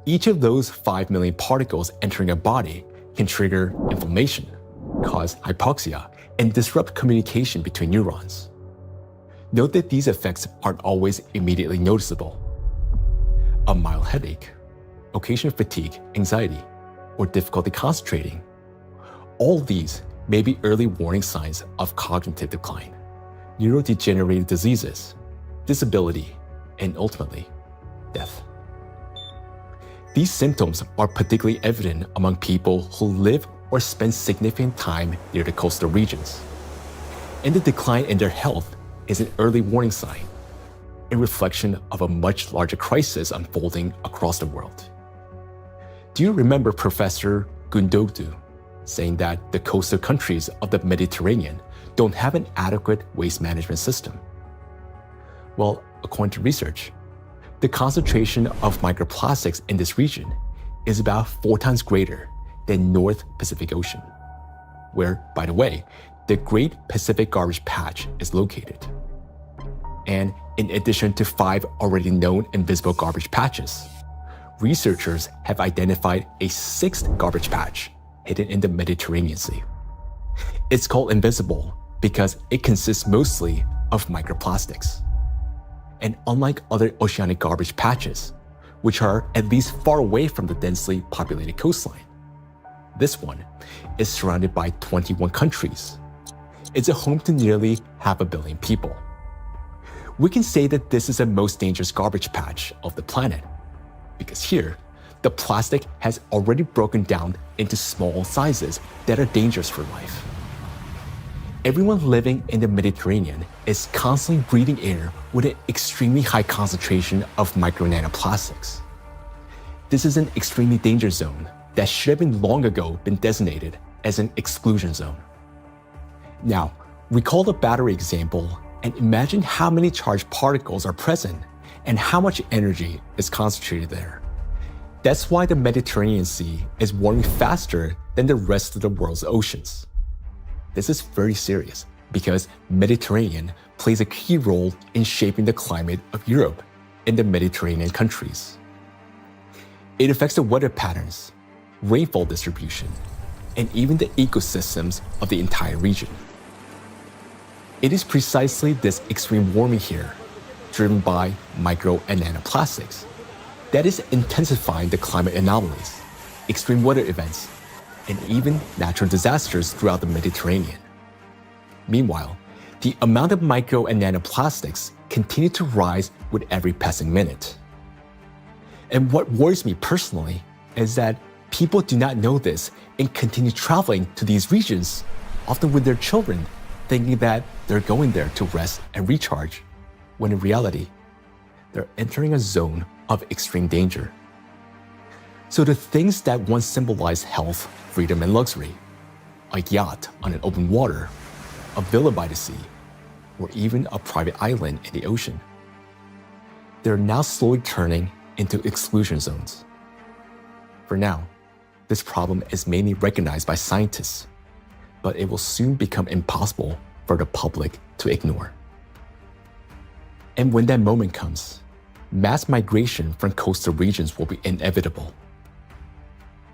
Each of those 5 million particles entering a body can trigger inflammation, cause hypoxia, and disrupt communication between neurons. Note that these effects aren't always immediately noticeable. A mild headache, occasional fatigue, anxiety, or difficulty concentrating. All these may be early warning signs of cognitive decline, neurodegenerative diseases, disability, and ultimately, death. These symptoms are particularly evident among people who live or spend significant time near the coastal regions. And the decline in their health is an early warning sign. a reflection of a much larger crisis unfolding across the world. Do you remember Professor Gundogdu saying that the coastal countries of the Mediterranean don't have an adequate waste management system? Well, according to research, the concentration of microplastics in this region is about 4 times greater than North Pacific Ocean, where, by the way, the Great Pacific Garbage Patch is located. And in addition to 5 already known invisible garbage patches, researchers have identified a 6th garbage patch hidden in the Mediterranean Sea. It's called invisible because it consists mostly of microplastics. And unlike other oceanic garbage patches, which are at least far away from the densely populated coastline, this one is surrounded by 21 countries. It's a home to nearly 500 million people. We can say that this is the most dangerous garbage patch of the planet, because here, the plastic has already broken down into small sizes that are dangerous for life. Everyone living in the Mediterranean is constantly breathing air with an extremely high concentration of micro-nanoplastics. This is an extremely dangerous zone that should have been long ago been designated as an exclusion zone. Now, recall the battery example and imagine how many charged particles are present and how much energy is concentrated there. That's why the Mediterranean Sea is warming faster than the rest of the world's oceans. This is very serious because Mediterranean plays a key role in shaping the climate of Europe and the Mediterranean countries. It affects the weather patterns, rainfall distribution, and even the ecosystems of the entire region. It is precisely this extreme warming here, driven by micro and nanoplastics, that is intensifying the climate anomalies, extreme weather events, and even natural disasters throughout the Mediterranean. Meanwhile, the amount of micro and nanoplastics continue to rise with every passing minute. And what worries me personally is that people do not know this and continue traveling to these regions, often with their children, thinking that they're going there to rest and recharge, when in reality, they're entering a zone of extreme danger. So the things that once symbolized health, freedom, and luxury, a yacht on an open water, a villa by the sea, or even a private island in the ocean, they're now slowly turning into exclusion zones. For now, this problem is mainly recognized by scientists, but it will soon become impossible for the public to ignore. And when that moment comes, mass migration from coastal regions will be inevitable.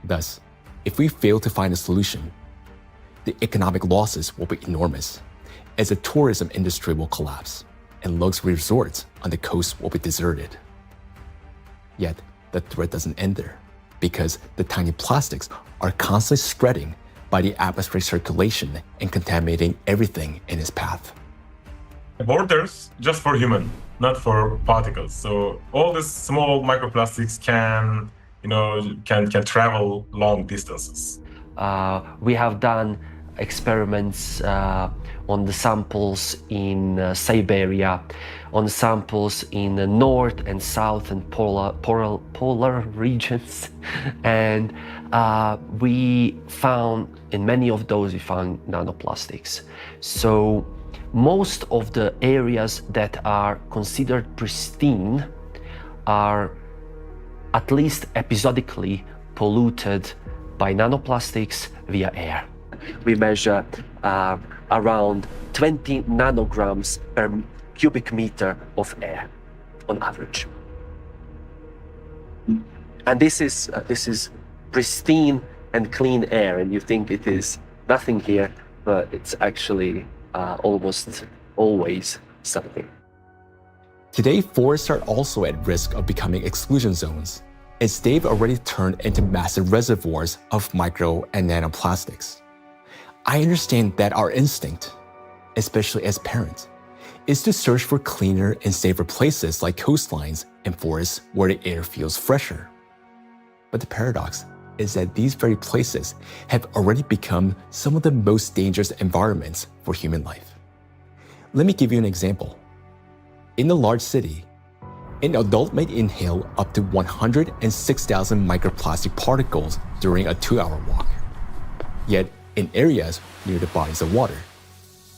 Thus, if we fail to find a solution, the economic losses will be enormous, as the tourism industry will collapse and luxury resorts on the coast will be deserted. Yet, the threat doesn't end there, because the tiny plastics are constantly spreading by the atmospheric circulation and contaminating everything in its path. Borders just for human, not for particles. So all these small microplastics can travel long distances. We have done experiments on the samples in Siberia, on samples in the north and south and polar regions, and we found in many of those we found nanoplastics. So most of the areas that are considered pristine are at least episodically polluted by nanoplastics via air. We measure around 20 nanograms per cubic meter of air on average. And this is pristine and clean air, and you think it is nothing here, but it's actually almost always something. Today, forests are also at risk of becoming exclusion zones, as they've already turned into massive reservoirs of micro and nanoplastics. I understand that our instinct, especially as parents, is to search for cleaner and safer places like coastlines and forests where the air feels fresher. But the paradox is that these very places have already become some of the most dangerous environments for human life. Let me give you an example. In a large city, An adult may inhale up to 106,000 microplastic particles during a 2-hour walk. Yet, in areas near the bodies of water,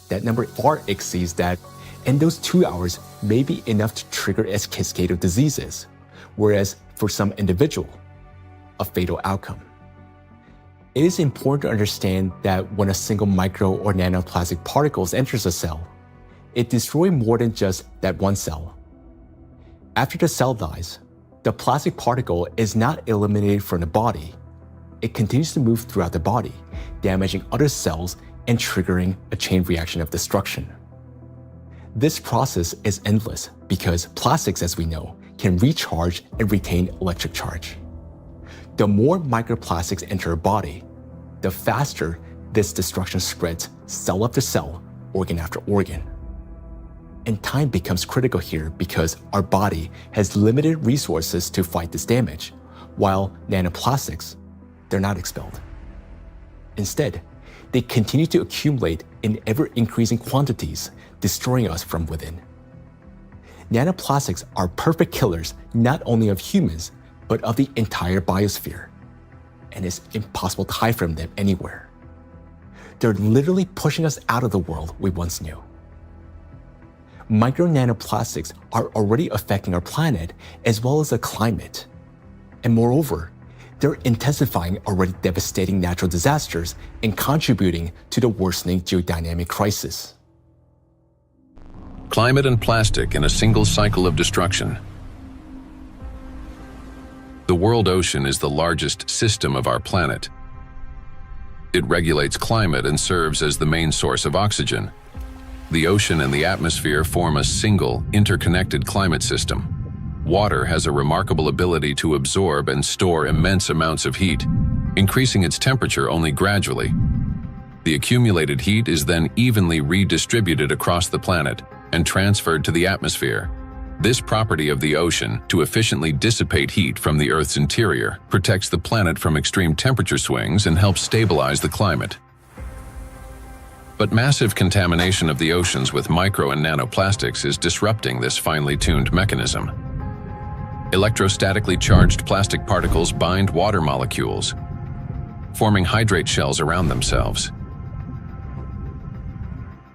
that number far exceeds that, and those 2 hours may be enough to trigger a cascade of diseases, whereas for some individual, a fatal outcome. It is important to understand that when a single micro or nanoplastic particles enters a cell, it destroys more than just that one cell. After the cell dies, the plastic particle is not eliminated from the body. It continues to move throughout the body, damaging other cells and triggering a chain reaction of destruction. This process is endless because plastics, as we know, can recharge and retain electric charge. The more microplastics enter a body, the faster this destruction spreads cell after cell, organ after organ. And time becomes critical here because our body has limited resources to fight this damage, while nanoplastics, they're not expelled. Instead, they continue to accumulate in ever-increasing quantities, destroying us from within. Nanoplastics are perfect killers not only of humans, but of the entire biosphere. And it's impossible to hide from them anywhere. They're literally pushing us out of the world we once knew. Micro nanoplastics are already affecting our planet as well as the climate. And moreover, they're intensifying already devastating natural disasters and contributing to the worsening geodynamic crisis. Climate and plastic in a single cycle of destruction. The world ocean is the largest system of our planet. It regulates climate and serves as the main source of oxygen. The ocean and the atmosphere form a single, interconnected climate system. Water has a remarkable ability to absorb and store immense amounts of heat, increasing its temperature only gradually. The accumulated heat is then evenly redistributed across the planet and transferred to the atmosphere. This property of the ocean to efficiently dissipate heat from the Earth's interior protects the planet from extreme temperature swings and helps stabilize the climate. But massive contamination of the oceans with micro and nanoplastics is disrupting this finely tuned mechanism. Electrostatically charged plastic particles bind water molecules, forming hydrate shells around themselves.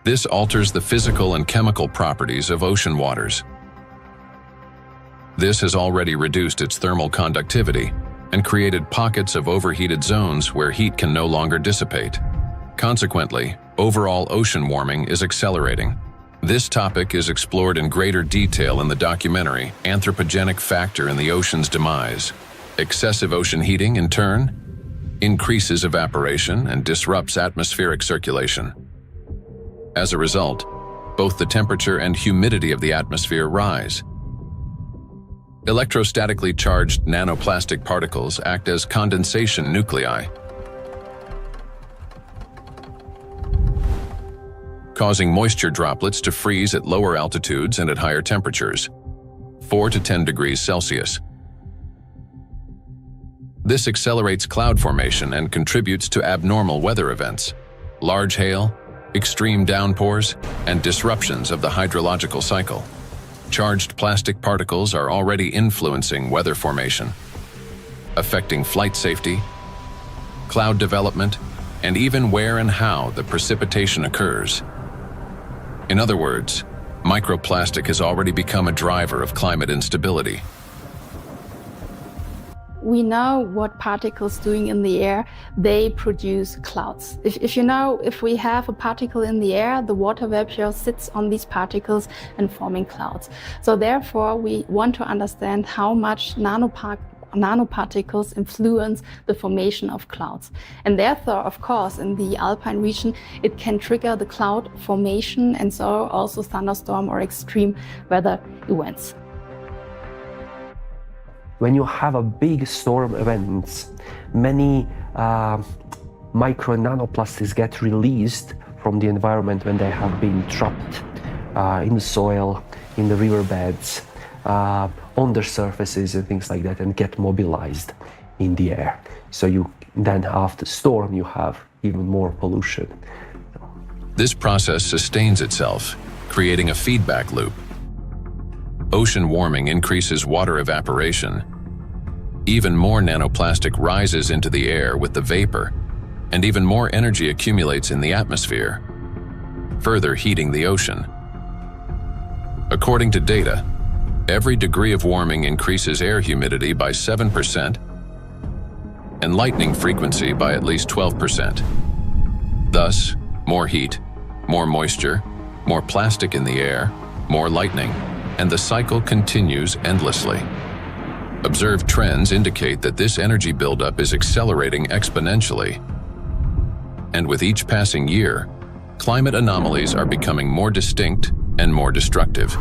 This alters the physical and chemical properties of ocean waters. This has already reduced its thermal conductivity and created pockets of overheated zones where heat can no longer dissipate. Consequently, overall ocean warming is accelerating. This topic is explored in greater detail in the documentary Anthropogenic Factor in the Ocean's Demise. Excessive ocean heating, in turn, increases evaporation and disrupts atmospheric circulation. As a result, both the temperature and humidity of the atmosphere rise. Electrostatically charged nanoplastic particles act as condensation nuclei, causing moisture droplets to freeze at lower altitudes and at higher temperatures, 4 to 10 degrees Celsius. This accelerates cloud formation and contributes to abnormal weather events, large hail, extreme downpours, and disruptions of the hydrological cycle. Charged plastic particles are already influencing weather formation, affecting flight safety, cloud development, and even where and how the precipitation occurs. In other words, microplastic has already become a driver of climate instability. We know what particles doing in the air, they produce clouds. If we have a particle in the air, the water vapor sits on these particles and forming clouds. So therefore, we want to understand how much nanoparticles influence the formation of clouds. And therefore, of course, in the alpine region, it can trigger the cloud formation and so also thunderstorm or extreme weather events. When you have a big storm event, many micro and nanoplastics get released from the environment when they have been trapped in the soil, in the riverbeds, on their surfaces and things like that, and get mobilized in the air. So you then after storm you have even more pollution. This process sustains itself, creating a feedback loop. ocean warming increases water evaporation. Even more nanoplastic rises into the air with the vapor, and even more energy accumulates in the atmosphere, further heating the ocean. According to data, every degree of warming increases air humidity by 7% and lightning frequency by at least 12%. Thus, more heat, more moisture, more plastic in the air, more lightning, and the cycle continues endlessly. Observed trends indicate that this energy buildup is accelerating exponentially. And with each passing year, climate anomalies are becoming more distinct and more destructive.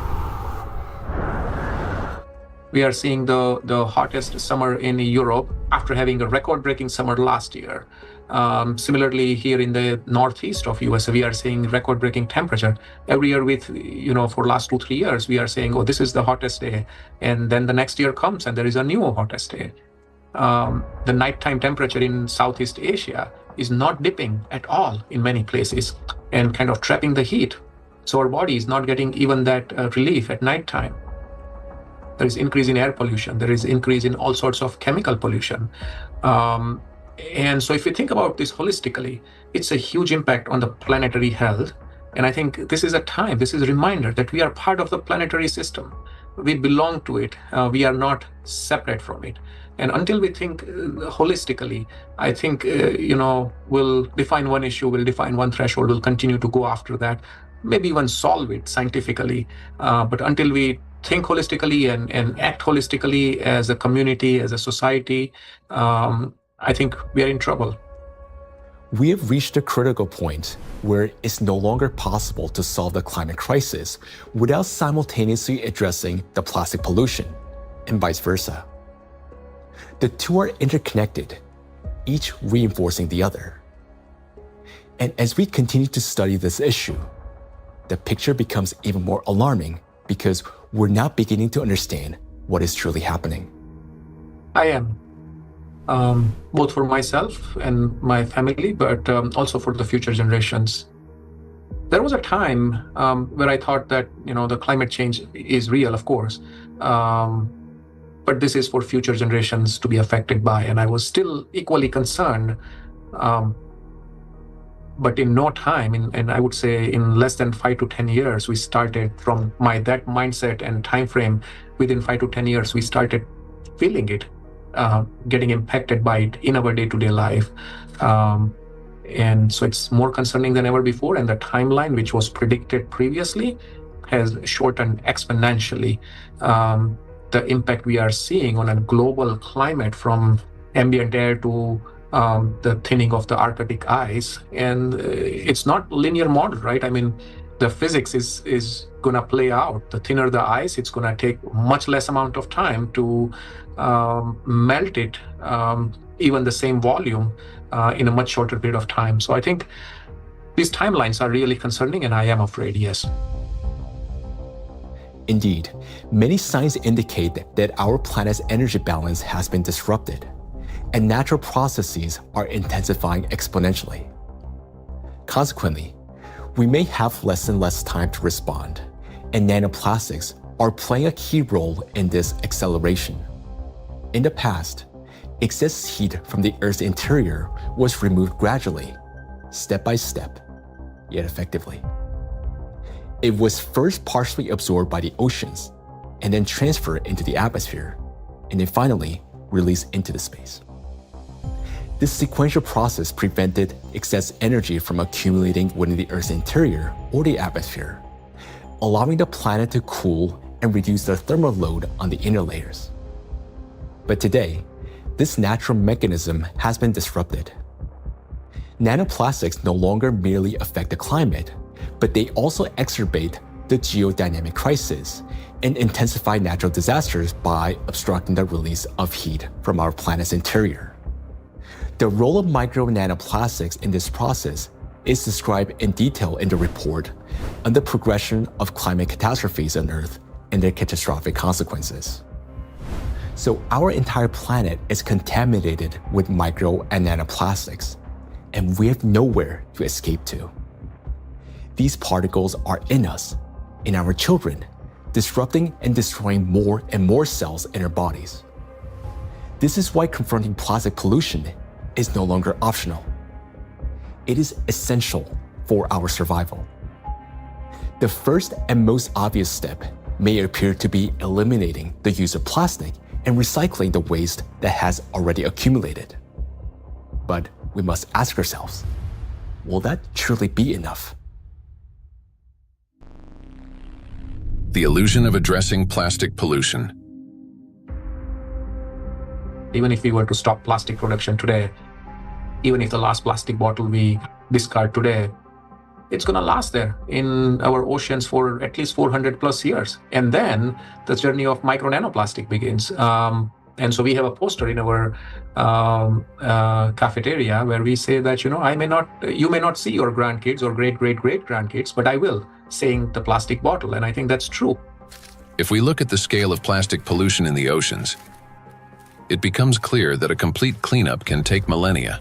We are seeing the hottest summer in Europe after having a record-breaking summer last year. Similarly, here in the northeast of US, we are seeing record-breaking temperature. Every year for last 2-3 years, we are saying, oh, this is the hottest day. And then the next year comes and there is a new hottest day. The nighttime temperature in Southeast Asia is not dipping at all in many places and kind of trapping the heat. So our body is not getting even that relief at nighttime. There is increase in air pollution. There is increase in all sorts of chemical pollution. And so if you think about this holistically, it's a huge impact on the planetary health. And I think this is a reminder that we are part of the planetary system. We belong to it. We are not separate from it. And until we think holistically, I think, we'll define one issue, we'll define one threshold, we'll continue to go after that, maybe even solve it scientifically. But until we think holistically and act holistically as a community, as a society, I think we are in trouble. We have reached a critical point where it's no longer possible to solve the climate crisis without simultaneously addressing the plastic pollution, and vice versa. The two are interconnected, each reinforcing the other. And as we continue to study this issue, the picture becomes even more alarming because we're now beginning to understand what is truly happening. I am. Both for myself and my family, but also for the future generations. There was a time where I thought that, the climate change is real, of course, but this is for future generations to be affected by, and I was still equally concerned. But in no time, and I would say in less than 5 to 10 years, we started from that mindset and time frame. Within 5 to 10 years, we started feeling it, getting impacted by it in our day-to-day life. And so it's more concerning than ever before. And the timeline, which was predicted previously, has shortened exponentially. The impact we are seeing on a global climate, from ambient air to the thinning of the Arctic ice. And it's not linear model, right? I mean, the physics is going to play out. The thinner the ice, it's going to take much less amount of time to melt it, even the same volume, in a much shorter period of time. So I think these timelines are really concerning, and I am afraid, yes. Indeed, many signs indicate that our planet's energy balance has been disrupted, and natural processes are intensifying exponentially. Consequently, we may have less and less time to respond, and nanoplastics are playing a key role in this acceleration. In the past, excess heat from the Earth's interior was removed gradually, step by step, yet effectively. It was first partially absorbed by the oceans, and then transferred into the atmosphere, and then finally released into the space. This sequential process prevented excess energy from accumulating within the Earth's interior or the atmosphere, allowing the planet to cool and reduce the thermal load on the inner layers. But today, this natural mechanism has been disrupted. Nanoplastics no longer merely affect the climate, but they also exacerbate the geodynamic crisis and intensify natural disasters by obstructing the release of heat from our planet's interior. The role of micro nanoplastics in this process is described in detail in the report on the progression of climate catastrophes on Earth and their catastrophic consequences. So our entire planet is contaminated with micro and nanoplastics, and we have nowhere to escape to. These particles are in us, in our children, disrupting and destroying more and more cells in our bodies. This is why confronting plastic pollution is no longer optional. It is essential for our survival. The first and most obvious step may appear to be eliminating the use of plastic and recycling the waste that has already accumulated. But we must ask ourselves, will that truly be enough? The illusion of addressing plastic pollution. Even if we were to stop plastic production today, even if the last plastic bottle we discard today, it's going to last there in our oceans for at least 400 plus years. And then the journey of micro nanoplastic begins. And so we have a poster in our cafeteria where we say that, you may not see your grandkids or great-great-great-grandkids, but I will, saying the plastic bottle. And I think that's true. If we look at the scale of plastic pollution in the oceans, it becomes clear that a complete cleanup can take millennia.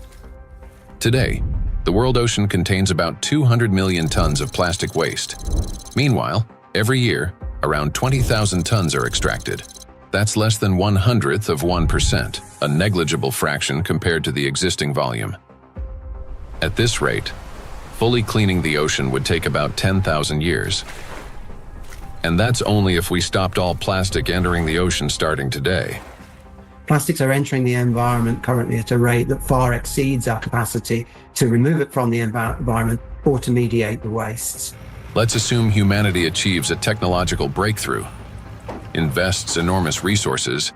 Today, the world ocean contains about 200 million tons of plastic waste. Meanwhile, every year, around 20,000 tons are extracted. That's less than 1/100th of 1%, a negligible fraction compared to the existing volume. At this rate, fully cleaning the ocean would take about 10,000 years. And that's only if we stopped all plastic entering the ocean starting today. Plastics are entering the environment currently at a rate that far exceeds our capacity to remove it from the environment or to mediate the wastes. Let's assume humanity achieves a technological breakthrough, invests enormous resources,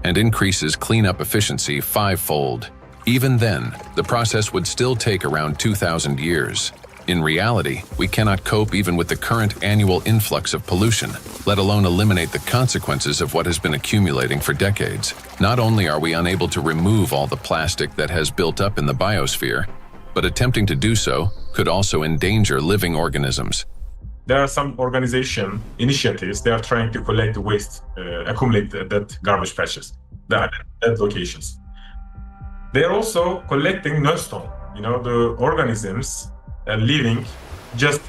and increases cleanup efficiency 5-fold. Even then, the process would still take around 2,000 years. In reality, we cannot cope even with the current annual influx of pollution, let alone eliminate the consequences of what has been accumulating for decades. Not only are we unable to remove all the plastic that has built up in the biosphere, but attempting to do so could also endanger living organisms. There are some organization initiatives, they are trying to collect the waste, accumulate that garbage patches, at locations. They are also collecting neustone, the organisms living just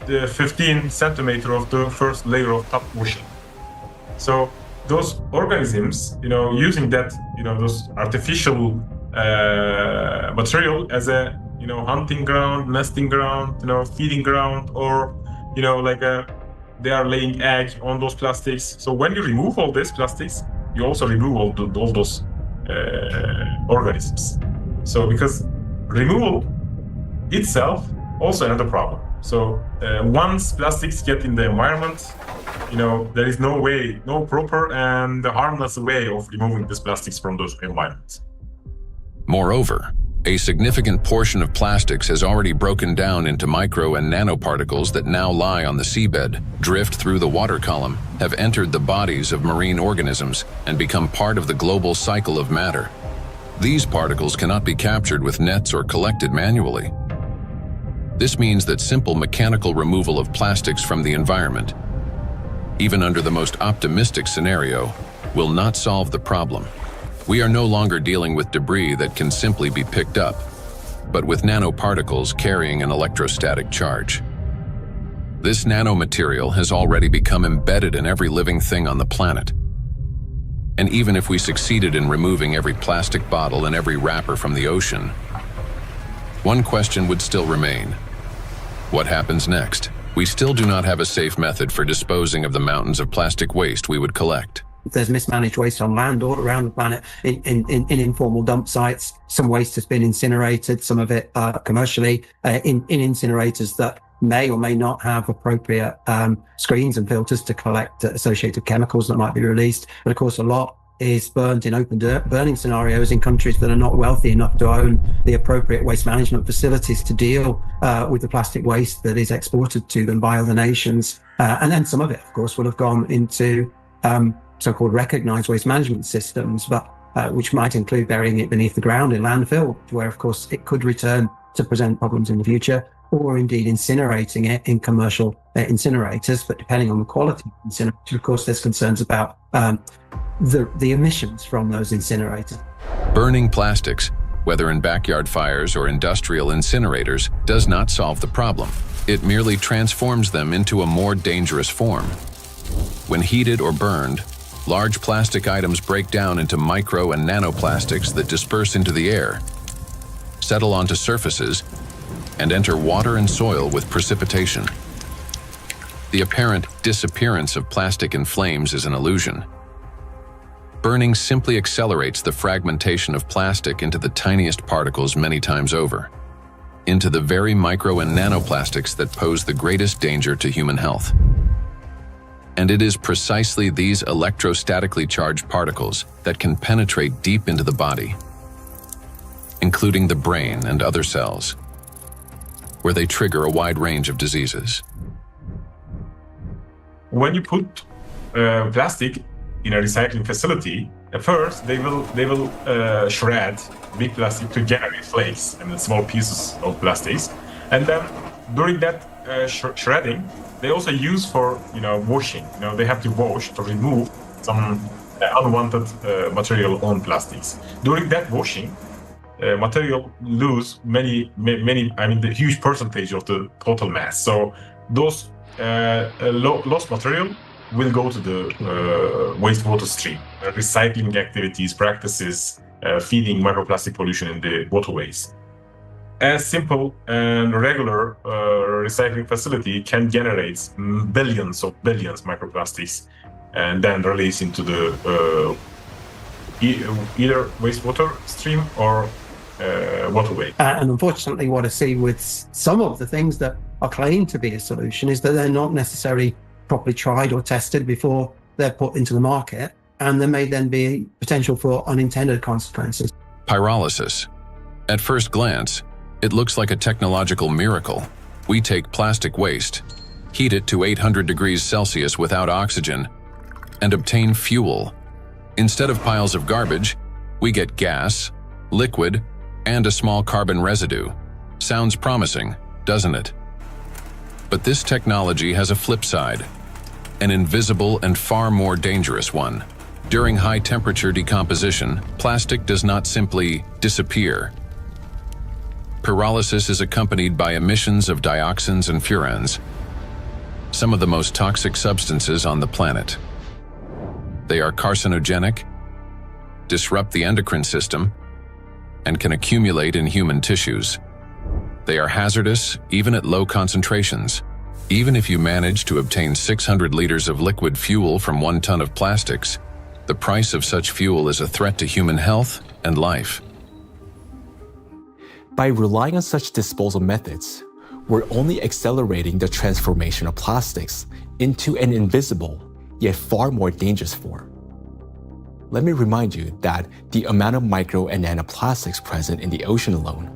the 15 centimeter of the first layer of top ocean. So those organisms, using that, those artificial material as a, hunting ground, nesting ground, feeding ground, or, they are laying egg on those plastics. So when you remove all these plastics, you also remove all those organisms. So because removal itself also another problem. So once plastics get in the environment, there is no proper and harmless way of removing these plastics from those environments. Moreover, a significant portion of plastics has already broken down into micro and nanoparticles that now lie on the seabed, drift through the water column, have entered the bodies of marine organisms, and become part of the global cycle of matter. These particles cannot be captured with nets or collected manually. This means that simple mechanical removal of plastics from the environment, even under the most optimistic scenario, will not solve the problem. We are no longer dealing with debris that can simply be picked up, but with nanoparticles carrying an electrostatic charge. This nanomaterial has already become embedded in every living thing on the planet. And even if we succeeded in removing every plastic bottle and every wrapper from the ocean, one question would still remain. What happens next? We still do not have a safe method for disposing of the mountains of plastic waste we would collect. There's mismanaged waste on land all around the planet in informal dump sites. Some waste has been incinerated, some of it commercially in incinerators that may or may not have appropriate screens and filters to collect associated chemicals that might be released. But of course, a lot is burned in open burning scenarios in countries that are not wealthy enough to own the appropriate waste management facilities to deal with the plastic waste that is exported to them by other nations. And then some of it, of course, will have gone into so-called recognized waste management systems, but which might include burying it beneath the ground in landfill, where, of course, it could return to present problems in the future, or indeed incinerating it in commercial incinerators. But depending on the quality of incinerator, of course, there's concerns about the emissions from those incinerators. Burning plastics, whether in backyard fires or industrial incinerators, does not solve the problem. It merely transforms them into a more dangerous form. When heated or burned, large plastic items break down into micro and nanoplastics that disperse into the air, settle onto surfaces, and enter water and soil with precipitation. The apparent disappearance of plastic in flames is an illusion. Burning simply accelerates the fragmentation of plastic into the tiniest particles many times over, into the very micro and nanoplastics that pose the greatest danger to human health. And it is precisely these electrostatically charged particles that can penetrate deep into the body, including the brain and other cells, where they trigger a wide range of diseases. When you put plastic in a recycling facility, at first they will shred big plastic to generate flakes and small pieces of plastics, and then during that shredding, they also use for washing. They have to wash to remove some unwanted material on plastics. During that washing, material lose many. I mean, the huge percentage of the total mass. So those lost material will go to the wastewater stream. Recycling activities, practices, feeding microplastic pollution in the waterways. A simple and regular recycling facility can generate billions microplastics and then release into the either wastewater stream or waterway. And unfortunately, what I see with some of the things that are claimed to be a solution is that they're not necessarily properly tried or tested before they're put into the market, and there may then be potential for unintended consequences. Pyrolysis. At first glance, it looks like a technological miracle. We take plastic waste, heat it to 800 degrees Celsius without oxygen, and obtain fuel. Instead of piles of garbage, we get gas, liquid, and a small carbon residue. Sounds promising, doesn't it? But this technology has a flip side, an invisible and far more dangerous one. During high-temperature decomposition, plastic does not simply disappear. Pyrolysis is accompanied by emissions of dioxins and furans, some of the most toxic substances on the planet. They are carcinogenic, disrupt the endocrine system, and can accumulate in human tissues. They are hazardous even at low concentrations. Even if you manage to obtain 600 liters of liquid fuel from 1 ton of plastics, the price of such fuel is a threat to human health and life. By relying on such disposal methods, we're only accelerating the transformation of plastics into an invisible, yet far more dangerous form. Let me remind you that the amount of micro and nanoplastics present in the ocean alone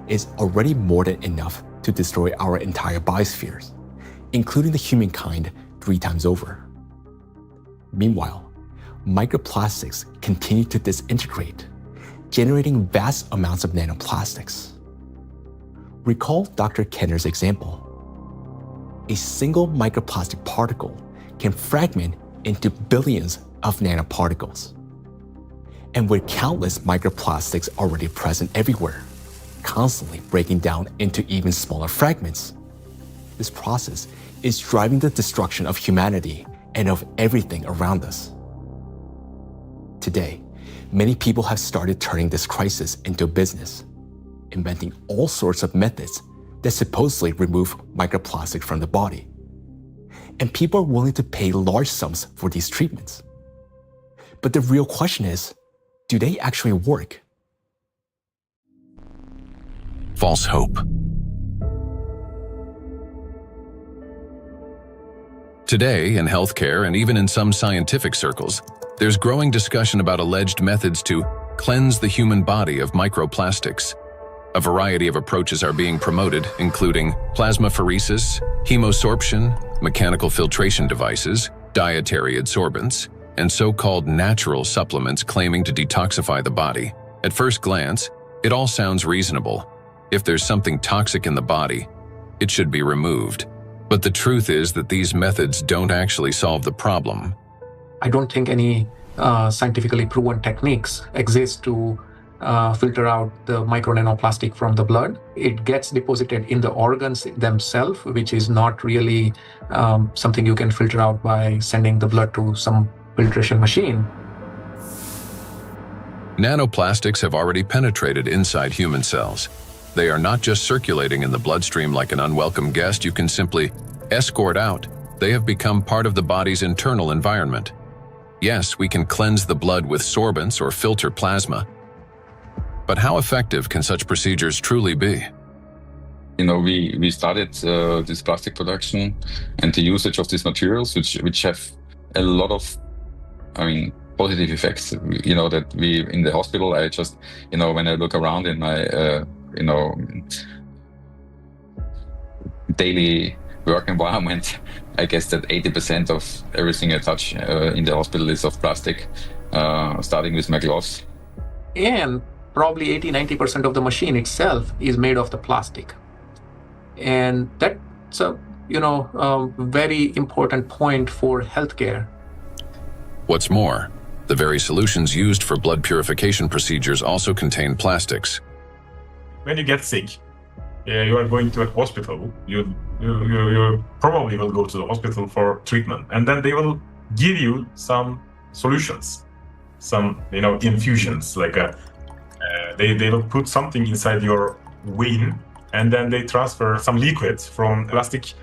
is already more than enough to destroy our entire biospheres, including the humankind 3 times over. Meanwhile, microplastics continue to disintegrate, generating vast amounts of nanoplastics. Recall Dr. Kenner's example. A single microplastic particle can fragment into billions of nanoparticles. And with countless microplastics already present everywhere, constantly breaking down into even smaller fragments, this process is driving the destruction of humanity and of everything around us. Today, many people have started turning this crisis into a business, inventing all sorts of methods that supposedly remove microplastic from the body. And people are willing to pay large sums for these treatments. But the real question is, do they actually work? False hope. Today, in healthcare and even in some scientific circles, there's growing discussion about alleged methods to cleanse the human body of microplastics. A variety of approaches are being promoted, including plasmapheresis, hemosorption, mechanical filtration devices, dietary adsorbents, and so-called natural supplements claiming to detoxify the body. At first glance, it all sounds reasonable. If there's something toxic in the body, it should be removed. But the truth is that these methods don't actually solve the problem. I don't think any scientifically proven techniques exist to filter out the micro nanoplastic from the blood. It gets deposited in the organs themselves, which is not really something you can filter out by sending the blood to some filtration machine. Nanoplastics have already penetrated inside human cells. They are not just circulating in the bloodstream like an unwelcome guest you can simply escort out. They have become part of the body's internal environment. Yes, we can cleanse the blood with sorbents or filter plasma. But how effective can such procedures truly be? We started this plastic production and the usage of these materials, which have a lot of, positive effects. That we in the hospital, I just, when I look around in my, daily work environment, I guess that 80% of everything I touch in the hospital is of plastic, starting with my gloves. And probably 80-90% of the machine itself is made of the plastic. And that's a very important point for healthcare. What's more, the very solutions used for blood purification procedures also contain plastics. When you get sick, you are going to a hospital, you probably will go to the hospital for treatment, and then they will give you some solutions, some infusions, like they will put something inside your vein, and then they transfer some liquid from plastic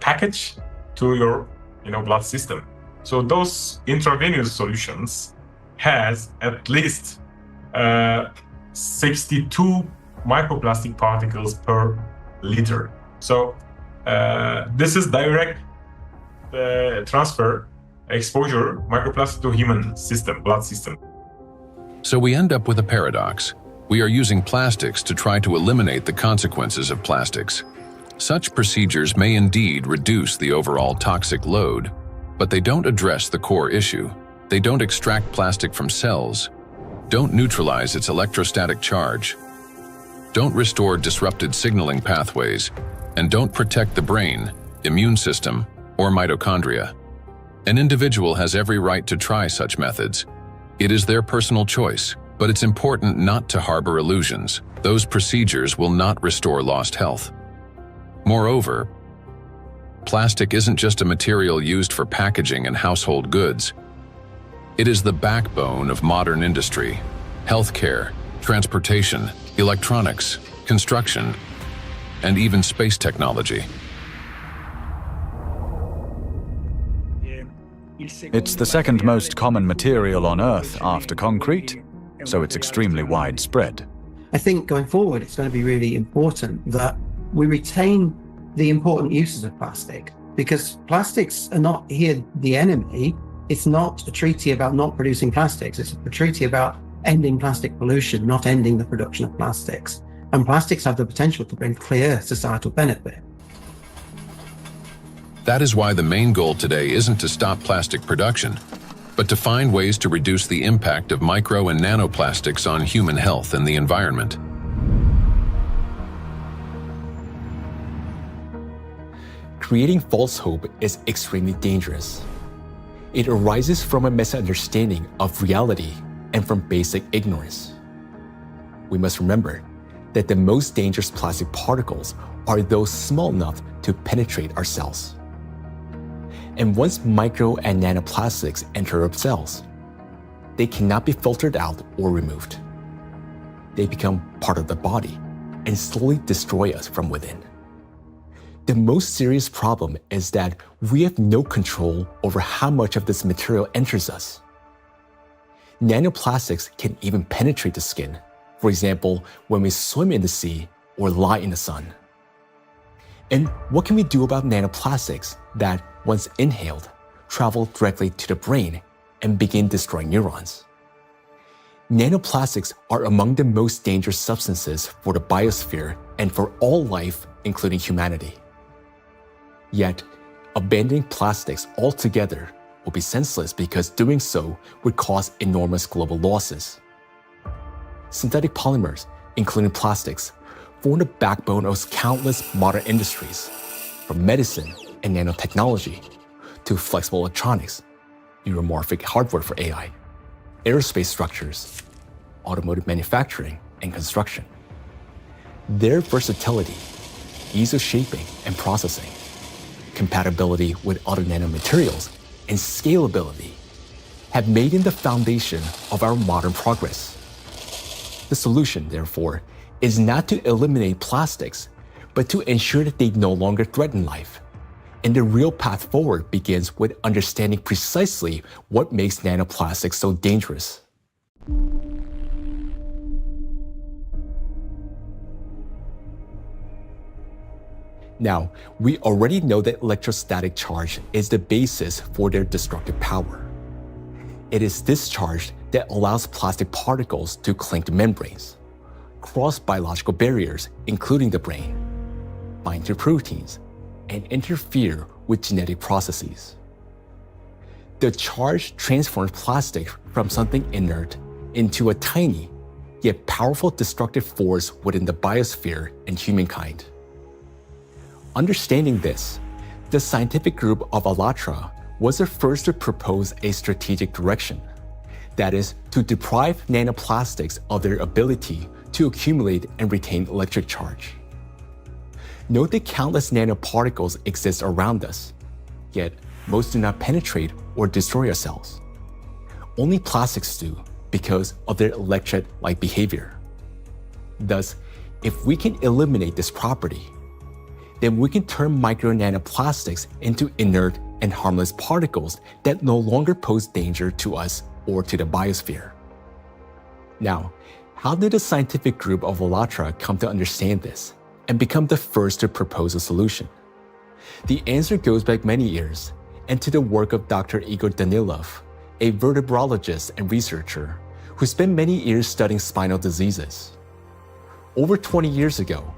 package to your blood system. So those intravenous solutions has at least 62 microplastic particles per liter. So this is direct transfer exposure microplastic to human system, blood system. So we end up with a paradox. We are using plastics to try to eliminate the consequences of plastics. Such procedures may indeed reduce the overall toxic load, but they don't address the core issue. They don't extract plastic from cells, don't neutralize its electrostatic charge, don't restore disrupted signaling pathways, and don't protect the brain, immune system, or mitochondria. An individual has every right to try such methods. It is their personal choice, but it's important not to harbor illusions. Those procedures will not restore lost health. Moreover, plastic isn't just a material used for packaging and household goods. It is the backbone of modern industry, healthcare, transportation, electronics, construction, and even space technology. It's the second most common material on Earth after concrete, so it's extremely widespread. I think going forward, it's going to be really important that we retain the important uses of plastic, because plastics are not here the enemy. It's not a treaty about not producing plastics. It's a treaty about ending plastic pollution, not ending the production of plastics. And plastics have the potential to bring clear societal benefit. That is why the main goal today isn't to stop plastic production, but to find ways to reduce the impact of micro and nanoplastics on human health and the environment. Creating false hope is extremely dangerous. It arises from a misunderstanding of reality and from basic ignorance. We must remember that the most dangerous plastic particles are those small enough to penetrate our cells. And once micro and nanoplastics enter our cells, they cannot be filtered out or removed. They become part of the body and slowly destroy us from within. The most serious problem is that we have no control over how much of this material enters us. Nanoplastics can even penetrate the skin, for example, when we swim in the sea or lie in the sun. And what can we do about nanoplastics that, once inhaled, travel directly to the brain and begin destroying neurons? Nanoplastics are among the most dangerous substances for the biosphere and for all life, including humanity. Yet, abandoning plastics altogether will be senseless because doing so would cause enormous global losses. Synthetic polymers, including plastics, form the backbone of countless modern industries, from medicine and nanotechnology to flexible electronics, neuromorphic hardware for AI, aerospace structures, automotive manufacturing and construction. Their versatility, ease of shaping and processing, compatibility with other nanomaterials, and scalability have made them the foundation of our modern progress. The solution, therefore, is not to eliminate plastics, but to ensure that they no longer threaten life. And the real path forward begins with understanding precisely what makes nanoplastics so dangerous. Now, we already know that electrostatic charge is the basis for their destructive power. It is this charge that allows plastic particles to cling to membranes, cross biological barriers, including the brain, bind to proteins, and interfere with genetic processes. The charge transforms plastic from something inert into a tiny, yet powerful destructive force within the biosphere and humankind. Understanding this, the scientific group of ALLATRA was the first to propose a strategic direction, that is, to deprive nanoplastics of their ability to accumulate and retain electric charge. Note that countless nanoparticles exist around us, yet most do not penetrate or destroy our cells. Only plastics do because of their electret-like behavior. Thus, if we can eliminate this property, then we can turn micro-nanoplastics into inert and harmless particles that no longer pose danger to us or to the biosphere. Now, how did the scientific group of ALLATRA come to understand this and become the first to propose a solution? The answer goes back many years and to the work of Dr. Igor Danilov, a vertebrologist and researcher who spent many years studying spinal diseases. Over 20 years ago,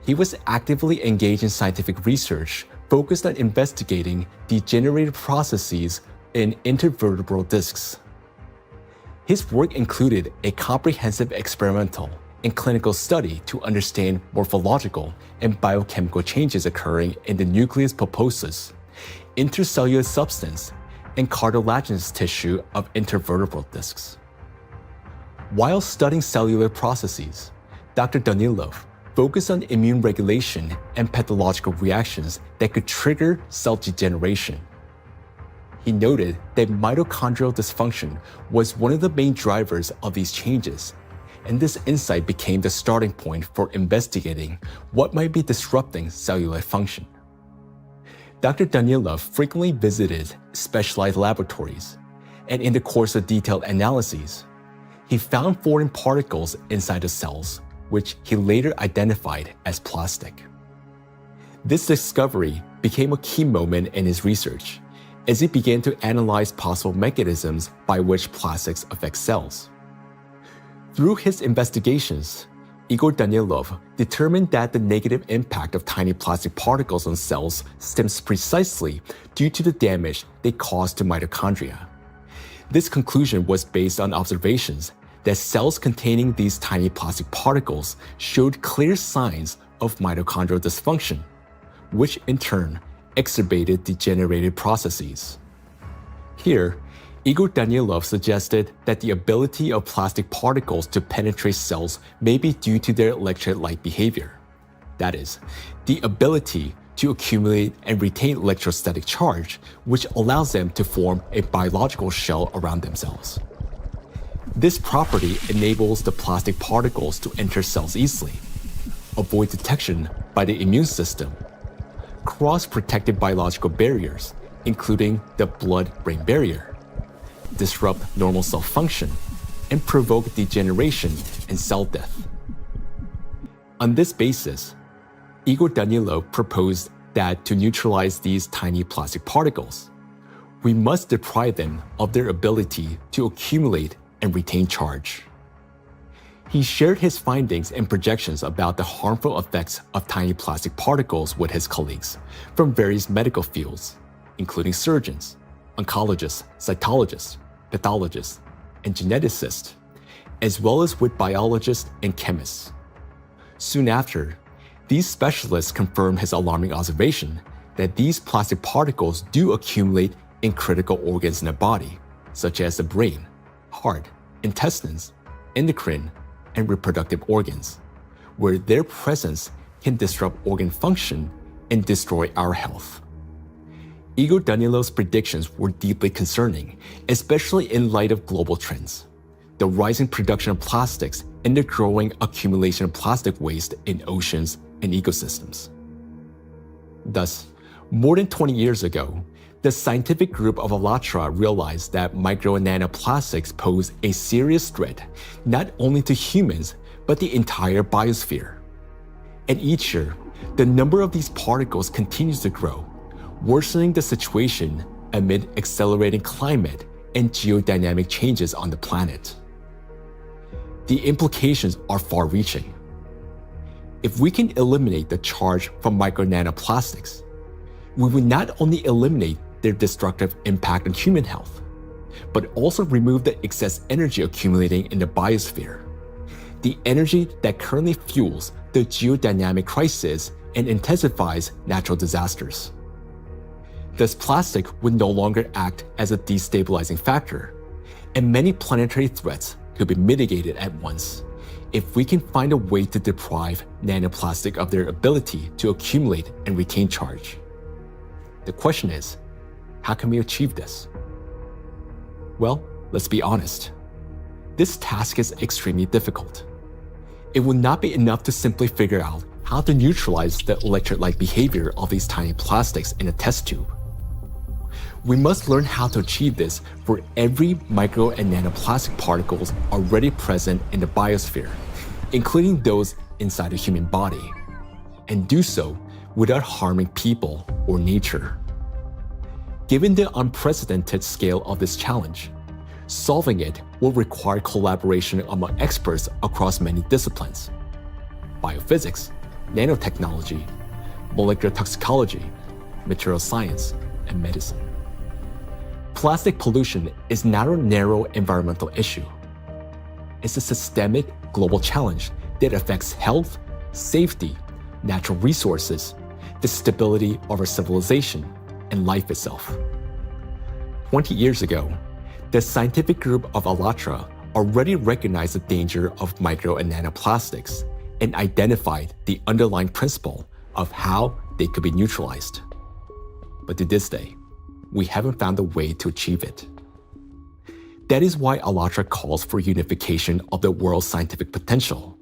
he was actively engaged in scientific research focused on investigating degenerative processes in intervertebral discs. His work included a comprehensive experimental and clinical study to understand morphological and biochemical changes occurring in the nucleus pulposus, intercellular substance, and cartilaginous tissue of intervertebral discs. While studying cellular processes, Dr. Danilov focused on immune regulation and pathological reactions that could trigger cell degeneration. He noted that mitochondrial dysfunction was one of the main drivers of these changes, and this insight became the starting point for investigating what might be disrupting cellular function. Dr. Danilov frequently visited specialized laboratories, and in the course of detailed analyses, he found foreign particles inside the cells, which he later identified as plastic. This discovery became a key moment in his research, as he began to analyze possible mechanisms by which plastics affect cells. Through his investigations, Igor Danilov determined that the negative impact of tiny plastic particles on cells stems precisely due to the damage they cause to mitochondria. This conclusion was based on observations that cells containing these tiny plastic particles showed clear signs of mitochondrial dysfunction, which in turn exacerbated degenerative processes. Here, Igor Danilov suggested that the ability of plastic particles to penetrate cells may be due to their electret-like behavior. That is, the ability to accumulate and retain electrostatic charge, which allows them to form a biological shell around themselves. This property enables the plastic particles to enter cells easily, avoid detection by the immune system, cross protected biological barriers, including the blood-brain barrier, disrupt normal cell function, and provoke degeneration and cell death. On this basis, Igor Danilov proposed that to neutralize these tiny plastic particles, we must deprive them of their ability to accumulate and retain charge. He shared his findings and projections about the harmful effects of tiny plastic particles with his colleagues from various medical fields, including surgeons, oncologists, cytologists, pathologists, and geneticists, as well as with biologists and chemists. Soon after, these specialists confirmed his alarming observation that these plastic particles do accumulate in critical organs in the body, such as the brain, heart, intestines, endocrine and reproductive organs, where their presence can disrupt organ function and destroy our health. Igor Danilov's predictions were deeply concerning, especially in light of global trends, the rising production of plastics and the growing accumulation of plastic waste in oceans and ecosystems. Thus, more than 20 years ago, the scientific group of ALLATRA realized that micro and nanoplastics pose a serious threat not only to humans, but the entire biosphere. And each year, the number of these particles continues to grow, worsening the situation amid accelerating climate and geodynamic changes on the planet. The implications are far-reaching. If we can eliminate the charge from micro nanoplastics, we will not only eliminate their destructive impact on human health, but also remove the excess energy accumulating in the biosphere, the energy that currently fuels the geodynamic crisis and intensifies natural disasters. Thus, plastic would no longer act as a destabilizing factor, and many planetary threats could be mitigated at once if we can find a way to deprive nanoplastic of their ability to accumulate and retain charge. The question is, how can we achieve this? Well, let's be honest. This task is extremely difficult. It would not be enough to simply figure out how to neutralize the electrolyte behavior of these tiny plastics in a test tube. We must learn how to achieve this for every micro and nanoplastic particles already present in the biosphere, including those inside the human body, and do so without harming people or nature. Given the unprecedented scale of this challenge, solving it will require collaboration among experts across many disciplines: biophysics, nanotechnology, molecular toxicology, material science, and medicine. Plastic pollution is not a narrow environmental issue. It's a systemic global challenge that affects health, safety, natural resources, the stability of our civilization, and life itself. 20 years ago, the scientific group of ALLATRA already recognized the danger of micro and nanoplastics and identified the underlying principle of how they could be neutralized. But to this day, we haven't found a way to achieve it. That is why ALLATRA calls for unification of the world's scientific potential,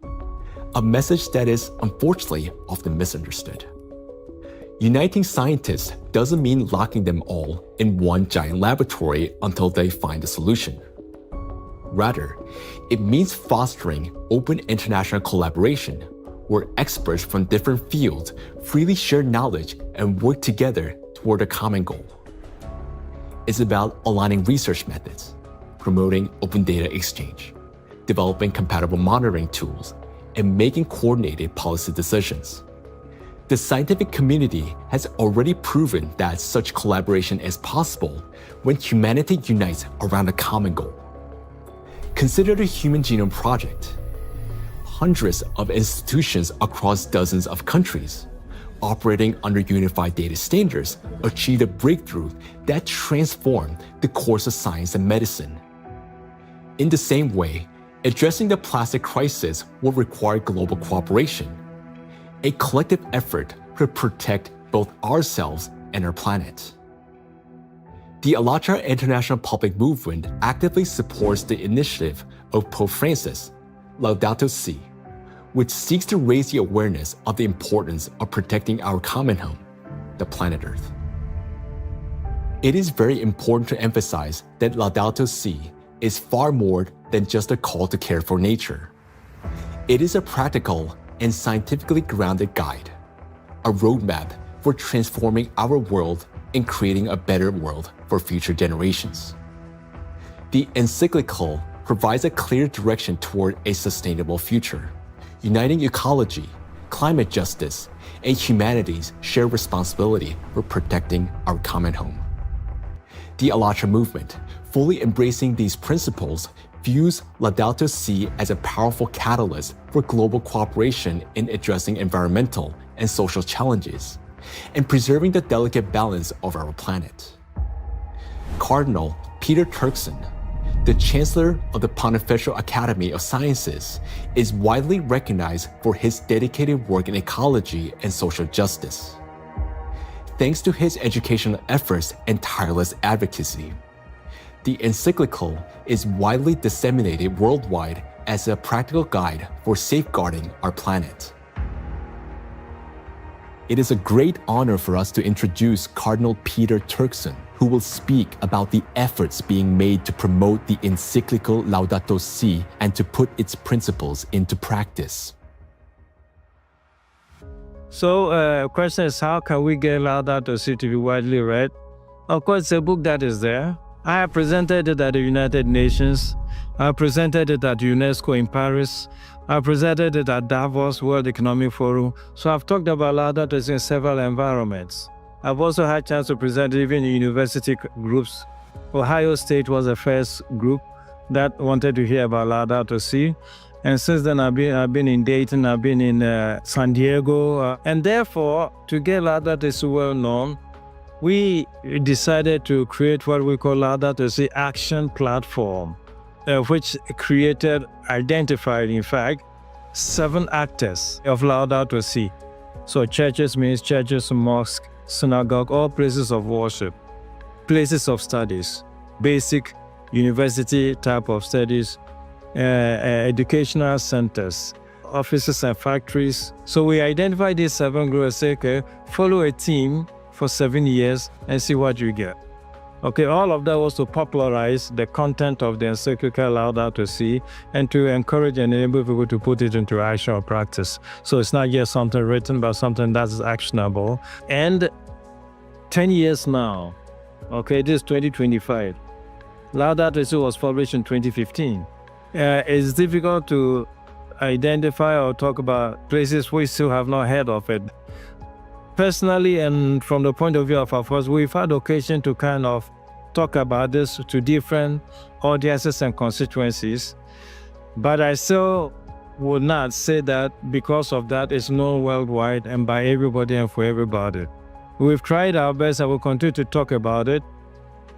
a message that is unfortunately often misunderstood. Uniting scientists doesn't mean locking them all in one giant laboratory until they find a solution. Rather, it means fostering open international collaboration where experts from different fields freely share knowledge and work together toward a common goal. It's about aligning research methods, promoting open data exchange, developing compatible monitoring tools, and making coordinated policy decisions. The scientific community has already proven that such collaboration is possible when humanity unites around a common goal. Consider the Human Genome Project. Hundreds of institutions across dozens of countries, operating under unified data standards, achieved a breakthrough that transformed the course of science and medicine. In the same way, addressing the plastic crisis will require global cooperation, a collective effort to protect both ourselves and our planet. The ALLATRA International Public Movement actively supports the initiative of Pope Francis, Laudato Si, which seeks to raise the awareness of the importance of protecting our common home, the planet Earth. It is very important to emphasize that Laudato Si is far more than just a call to care for nature. It is a practical and scientifically grounded guide, a roadmap for transforming our world and creating a better world for future generations. The encyclical provides a clear direction toward a sustainable future, uniting ecology, climate justice, and humanity's shared responsibility for protecting our common home. The ALLATRA movement, fully embracing these principles, views Laudato Si as a powerful catalyst for global cooperation in addressing environmental and social challenges, and preserving the delicate balance of our planet. Cardinal Peter Turkson, the Chancellor of the Pontifical Academy of Sciences, is widely recognized for his dedicated work in ecology and social justice. Thanks to his educational efforts and tireless advocacy, the encyclical is widely disseminated worldwide as a practical guide for safeguarding our planet. It is a great honor for us to introduce Cardinal Peter Turkson, who will speak about the efforts being made to promote the encyclical Laudato Si and to put its principles into practice. So, question is, how can we get Laudato Si to be widely read? Of course, it's a book that is there. I have presented it at the United Nations. I presented it at UNESCO in Paris. I presented it at Davos World Economic Forum. So I've talked about Laudato Si in several environments. I've also had a chance to present it even in university groups. Ohio State was the first group that wanted to hear about Laudato Si. And since then, I've been in Dayton, I've been in San Diego. And therefore, to get Laudato Si well known, we decided to create what we call Laudato Si Action Platform, which identified, in fact, 7 actors of Laudato Si. So churches means churches, mosques, synagogue, all places of worship, places of studies, basic university type of studies, educational centers, offices and factories. So we identified these 7 groups and say, okay, follow a team for 7 years and see what you get. Okay, all of that was to popularize the content of the encyclical Laudato Si and to encourage and enable people to put it into action or practice. So it's not just something written, but something that's actionable. And 10 years now, okay, this is 2025. Laudato Si was published in 2015. It's difficult to identify or talk about places we still have not heard of it. Personally, and from the point of view of our force, we've had occasion to kind of talk about this to different audiences and constituencies, but I still would not say that because of that it's known worldwide and by everybody and for everybody. We've tried our best and we'll continue to talk about it.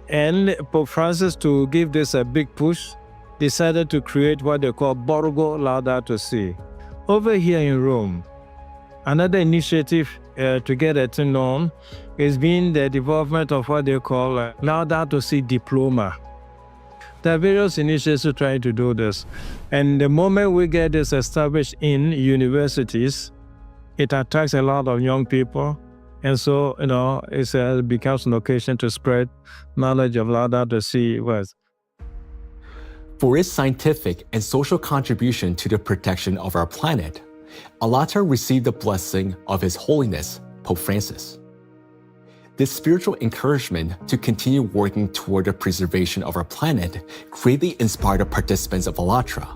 And Pope Francis, to give this a big push, decided to create what they call Borgo Laudato Si. Over here in Rome, another initiative to get it known has been the development of what they call Laudato Si Diploma. There are various initiatives trying to do this. And the moment we get this established in universities, it attracts a lot of young people. And so, it becomes an occasion to spread knowledge of Laudato Si words. For its scientific and social contribution to the protection of our planet, ALLATRA received the blessing of His Holiness, Pope Francis. This spiritual encouragement to continue working toward the preservation of our planet greatly inspired the participants of ALLATRA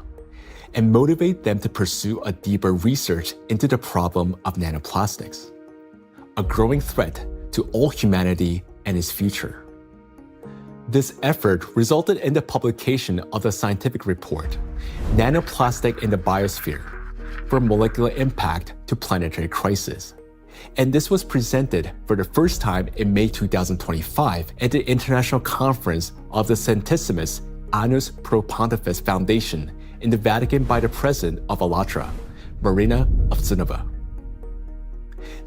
and motivated them to pursue a deeper research into the problem of nanoplastics, a growing threat to all humanity and its future. This effort resulted in the publication of the scientific report, Nanoplastic in the Biosphere, from Molecular Impact to Planetary Crisis. And this was presented for the first time in May 2025 at the International Conference of the Centesimus Annus Pro Pontifex Foundation in the Vatican by the President of ALLATRA, Marina Ovtsinova.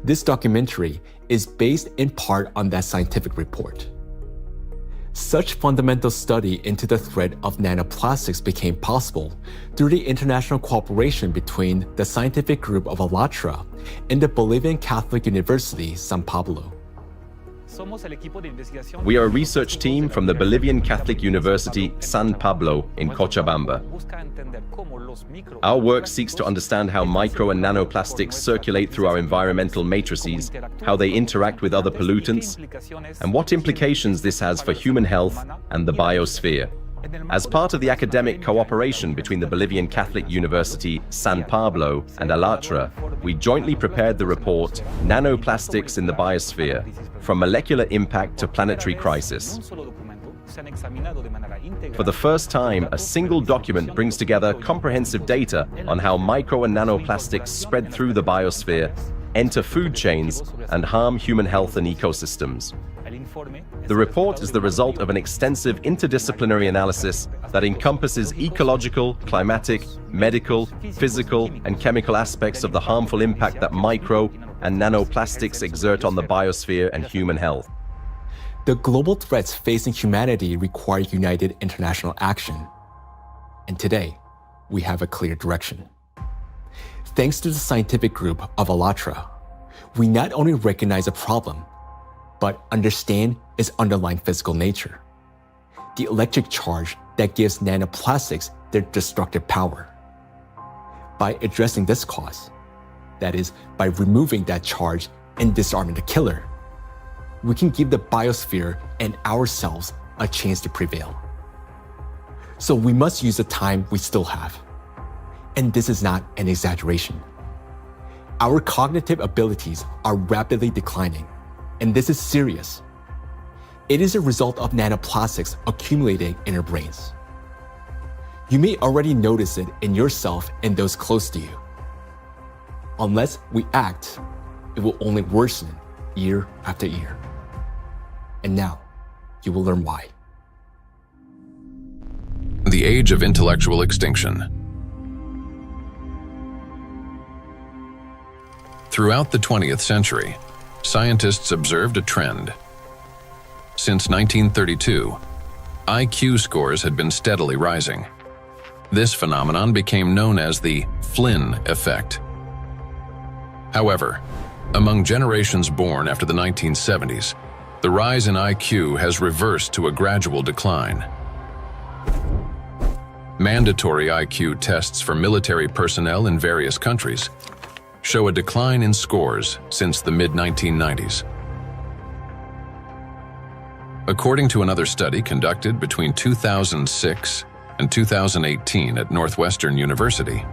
This documentary is based in part on that scientific report. Such fundamental study into the threat of nanoplastics became possible through the international cooperation between the scientific group of ALLATRA and the Bolivian Catholic University, San Pablo. We are a research team from the Bolivian Catholic University, San Pablo in Cochabamba. Our work seeks to understand how micro and nanoplastics circulate through our environmental matrices, how they interact with other pollutants, and what implications this has for human health and the biosphere. As part of the academic cooperation between the Bolivian Catholic University, San Pablo, and ALLATRA, we jointly prepared the report, Nanoplastics in the Biosphere, From Molecular Impact to Planetary Crisis. For the first time, a single document brings together comprehensive data on how micro and nanoplastics spread through the biosphere, enter food chains, and harm human health and ecosystems. The report is the result of an extensive interdisciplinary analysis that encompasses ecological, climatic, medical, physical, and chemical aspects of the harmful impact that micro and nanoplastics exert on the biosphere and human health. The global threats facing humanity require united international action. And today, we have a clear direction. Thanks to the scientific group of ALLATRA, we not only recognize a problem, but understand its underlying physical nature, the electric charge that gives nanoplastics their destructive power. By addressing this cause, that is, by removing that charge and disarming the killer, we can give the biosphere and ourselves a chance to prevail. So we must use the time we still have. And this is not an exaggeration. Our cognitive abilities are rapidly declining, and this is serious. It is a result of nanoplastics accumulating in our brains. You may already notice it in yourself and those close to you. Unless we act, it will only worsen year after year. And now, you will learn why. The age of intellectual extinction. Throughout the 20th century, scientists observed a trend. Since 1932, IQ scores had been steadily rising. This phenomenon became known as the Flynn effect. However, among generations born after the 1970s, the rise in IQ has reversed to a gradual decline. Mandatory IQ tests for military personnel in various countries show a decline in scores since the mid-1990s. According to another study conducted between 2006 and 2018 at Northwestern University,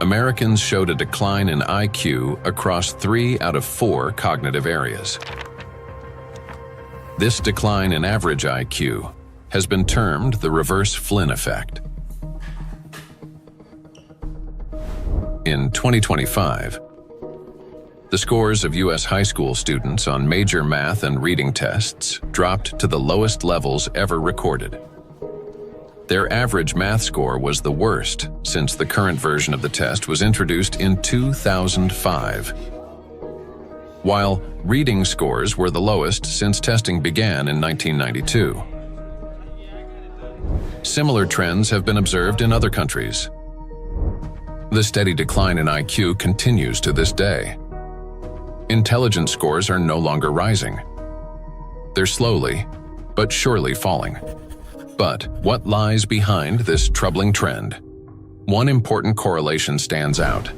Americans showed a decline in IQ across 3 out of 4 cognitive areas. This decline in average IQ has been termed the reverse Flynn effect. In 2025, the scores of U.S. high school students on major math and reading tests dropped to the lowest levels ever recorded. Their average math score was the worst since the current version of the test was introduced in 2005, while reading scores were the lowest since testing began in 1992. Similar trends have been observed in other countries. The steady decline in IQ continues to this day. Intelligence scores are no longer rising. They're slowly, but surely falling. But what lies behind this troubling trend? One important correlation stands out.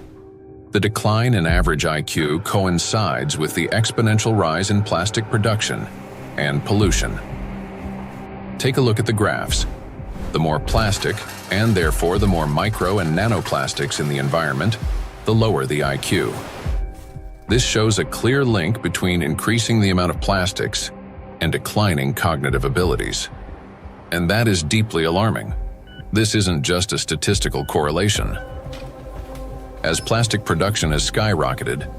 The decline in average IQ coincides with the exponential rise in plastic production and pollution. Take a look at the graphs. The more plastic, and therefore the more micro and nanoplastics in the environment, the lower the IQ. This shows a clear link between increasing the amount of plastics and declining cognitive abilities. And that is deeply alarming. This isn't just a statistical correlation. As plastic production has skyrocketed,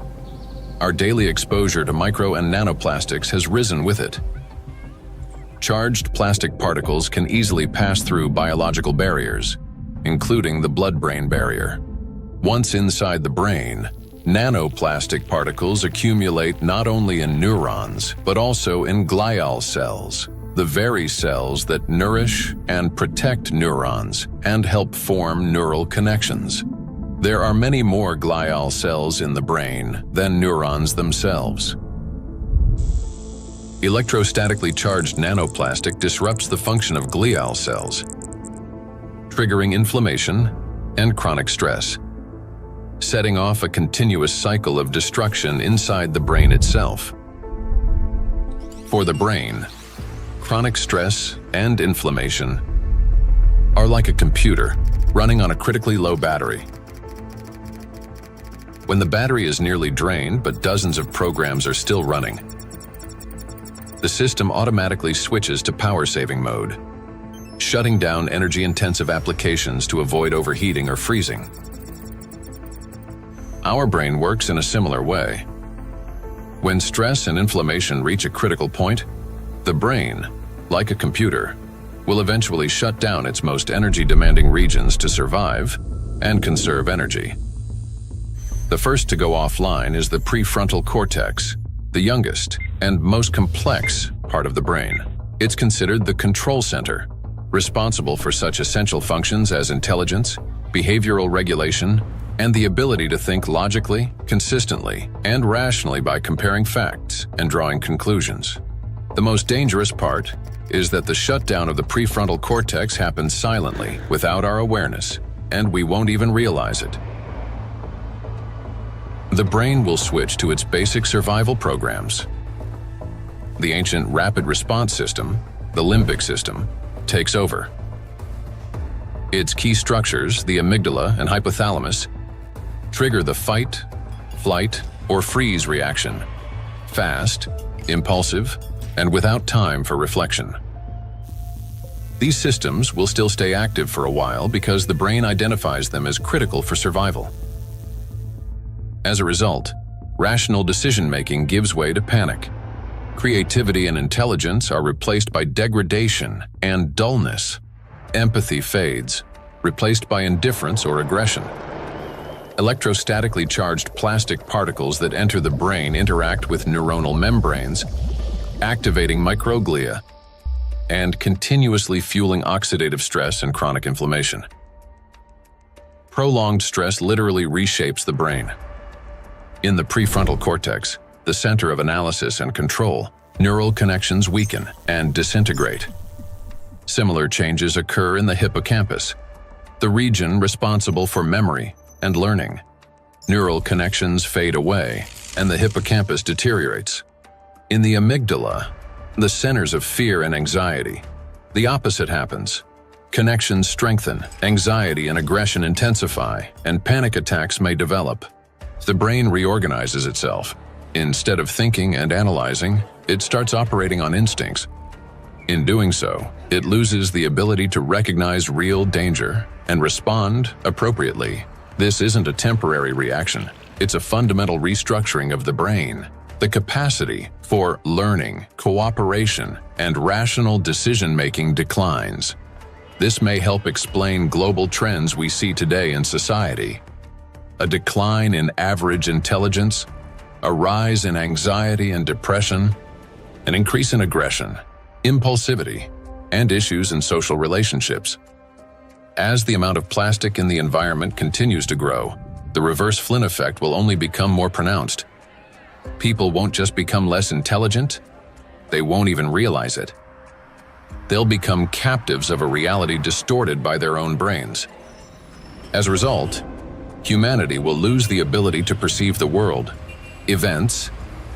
our daily exposure to micro and nanoplastics has risen with it. Charged plastic particles can easily pass through biological barriers, including the blood-brain barrier. Once inside the brain, nanoplastic particles accumulate not only in neurons, but also in glial cells, the very cells that nourish and protect neurons and help form neural connections. There are many more glial cells in the brain than neurons themselves. Electrostatically charged nanoplastic disrupts the function of glial cells, triggering inflammation and chronic stress, setting off a continuous cycle of destruction inside the brain itself. For the brain, chronic stress and inflammation are like a computer running on a critically low battery. When the battery is nearly drained but dozens of programs are still running, the system automatically switches to power-saving mode, shutting down energy-intensive applications to avoid overheating or freezing. Our brain works in a similar way. When stress and inflammation reach a critical point, the brain, like a computer, will eventually shut down its most energy-demanding regions to survive and conserve energy. The first to go offline is the prefrontal cortex, the youngest and most complex part of the brain. It's considered the control center, responsible for such essential functions as intelligence, behavioral regulation, and the ability to think logically, consistently, and rationally by comparing facts and drawing conclusions. The most dangerous part is that the shutdown of the prefrontal cortex happens silently, without our awareness, and we won't even realize it. The brain will switch to its basic survival programs. The ancient rapid response system, the limbic system, takes over. Its key structures, the amygdala and hypothalamus, trigger the fight, flight, or freeze reaction, fast, impulsive, and without time for reflection. These systems will still stay active for a while because the brain identifies them as critical for survival. As a result, rational decision-making gives way to panic. Creativity and intelligence are replaced by degradation and dullness. Empathy fades, replaced by indifference or aggression. Electrostatically charged plastic particles that enter the brain interact with neuronal membranes, activating microglia and continuously fueling oxidative stress and chronic inflammation. Prolonged stress literally reshapes the brain. In the prefrontal cortex, the center of analysis and control, neural connections weaken and disintegrate. Similar changes occur in the hippocampus, the region responsible for memory and learning. Neural connections fade away, and the hippocampus deteriorates. In the amygdala, the centers of fear and anxiety, the opposite happens. Connections strengthen, anxiety and aggression intensify, and panic attacks may develop. The brain reorganizes itself. Instead of thinking and analyzing, it starts operating on instincts. In doing so, it loses the ability to recognize real danger and respond appropriately. This isn't a temporary reaction. It's a fundamental restructuring of the brain. The capacity for learning, cooperation, and rational decision-making declines. This may help explain global trends we see today in society. A decline in average intelligence, a rise in anxiety and depression, an increase in aggression, impulsivity, and issues in social relationships. As the amount of plastic in the environment continues to grow, the reverse Flynn effect will only become more pronounced. People won't just become less intelligent, they won't even realize it. They'll become captives of a reality distorted by their own brains. As a result, humanity will lose the ability to perceive the world, events,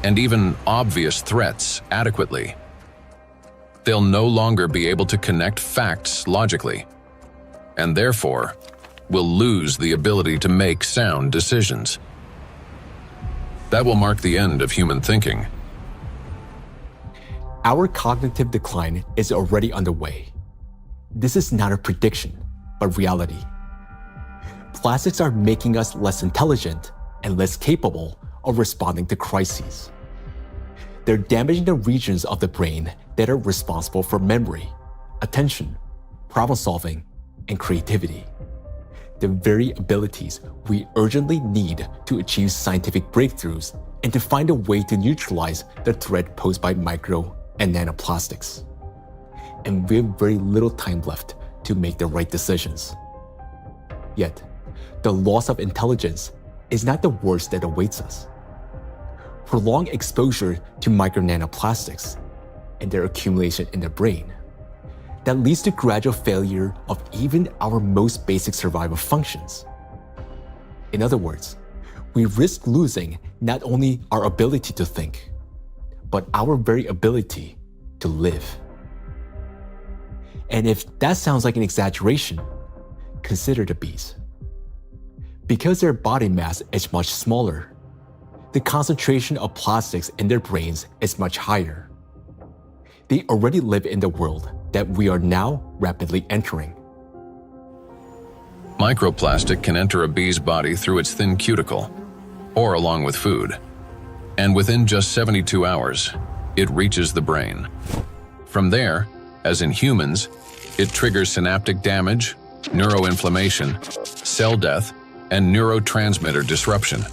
and even obvious threats adequately. They'll no longer be able to connect facts logically, and therefore will lose the ability to make sound decisions. That will mark the end of human thinking. Our cognitive decline is already underway. This is not a prediction, but reality. Plastics are making us less intelligent and less capable of responding to crises. They're damaging the regions of the brain that are responsible for memory, attention, problem-solving, and creativity. The very abilities we urgently need to achieve scientific breakthroughs and to find a way to neutralize the threat posed by micro and nanoplastics. And we have very little time left to make the right decisions. Yet, the loss of intelligence is not the worst that awaits us. Prolonged exposure to micro nanoplastics and their accumulation in the brain that leads to gradual failure of even our most basic survival functions. In other words, we risk losing not only our ability to think, but our very ability to live. And if that sounds like an exaggeration, consider the bees. Because their body mass is much smaller, the concentration of plastics in their brains is much higher. They already live in the world that we are now rapidly entering. Microplastic can enter a bee's body through its thin cuticle, or along with food. and within just 72 hours, it reaches the brain. From there, as in humans, it triggers synaptic damage, neuroinflammation, cell death, and neurotransmitter disruption.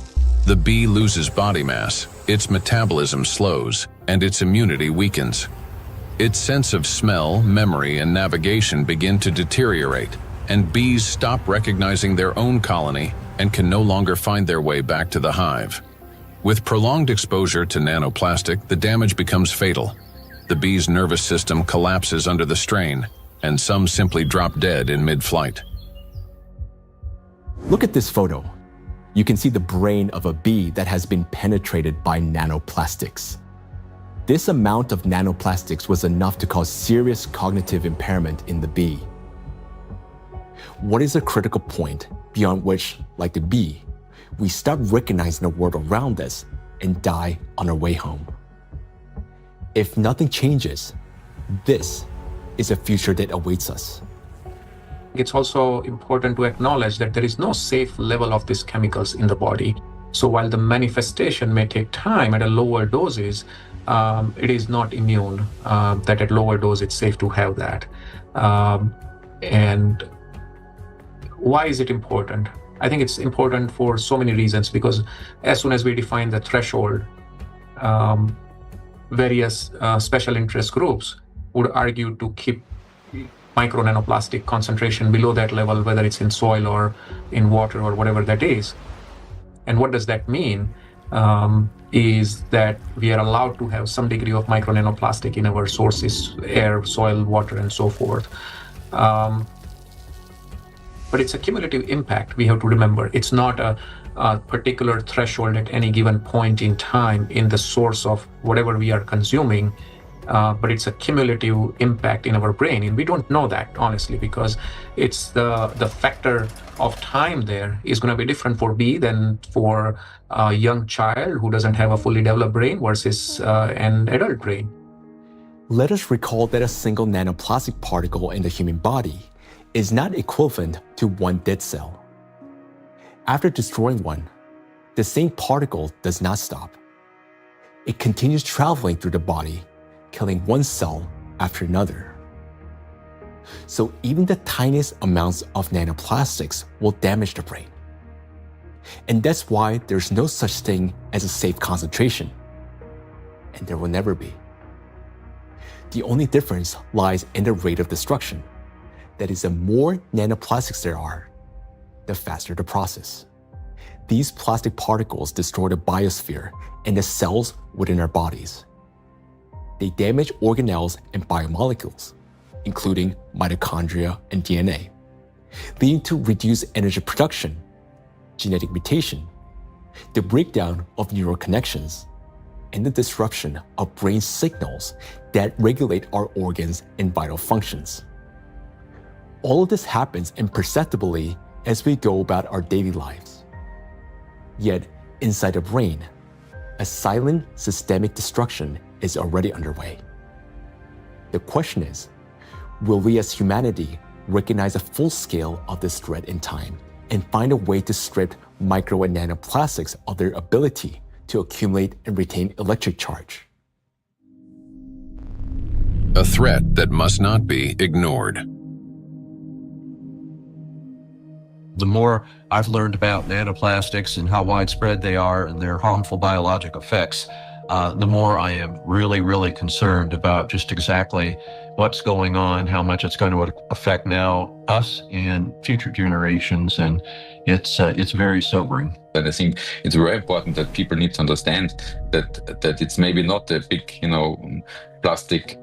The bee loses body mass, its metabolism slows, and its immunity weakens. Its sense of smell, memory, and navigation begin to deteriorate, and bees stop recognizing their own colony and can no longer find their way back to the hive. With prolonged exposure to nanoplastic, the damage becomes fatal. The bee's nervous system collapses under the strain, and some simply drop dead in mid-flight. Look at this photo. You can see the brain of a bee that has been penetrated by nanoplastics. This amount of nanoplastics was enough to cause serious cognitive impairment in the bee. What is a critical point beyond which, like the bee, we stop recognizing the world around us and die on our way home? If nothing changes, this is a future that awaits us. It's also important to acknowledge that there is no safe level of these chemicals in the body. So while the manifestation may take time at a lower doses, it is not immune, that at lower dose it's safe to have that. And why is it important? I think it's important for so many reasons, because as soon as we define the threshold, various special interest groups would argue to keep micro nanoplastic concentration below that level, whether it's in soil or in water or whatever that is. And what does that mean? Is that we are allowed to have some degree of micro nanoplastic in our sources, air, soil, water, and so forth. But it's a cumulative impact, we have to remember. It's not a particular threshold at any given point in time in the source of whatever we are consuming, but it's a cumulative impact in our brain. And we don't know that, honestly, because it's the factor of time there is going to be different for bee than for a young child who doesn't have a fully developed brain versus an adult brain. Let us recall that a single nanoplastic particle in the human body is not equivalent to one dead cell. After destroying one, the same particle does not stop. It continues traveling through the body, killing one cell after another. So even the tiniest amounts of nanoplastics will damage the brain. And that's why there's no such thing as a safe concentration. And there will never be. The only difference lies in the rate of destruction. That is, the more nanoplastics there are, the faster the process. These plastic particles destroy the biosphere and the cells within our bodies. They damage organelles and biomolecules, including mitochondria and DNA, leading to reduced energy production, genetic mutation, the breakdown of neural connections, and the disruption of brain signals that regulate our organs and vital functions. All of this happens imperceptibly as we go about our daily lives. Yet, inside the brain, a silent systemic destruction is already underway. The question is, will we as humanity recognize the full scale of this threat in time and find a way to strip micro and nanoplastics of their ability to accumulate and retain electric charge? A threat that must not be ignored. The more I've learned about nanoplastics and how widespread they are and their harmful biologic effects, the more I am really, really concerned about just exactly what's going on, how much it's going to affect now us and future generations, and it's very sobering. And I think it's very important that people need to understand that it's maybe not the big, plastic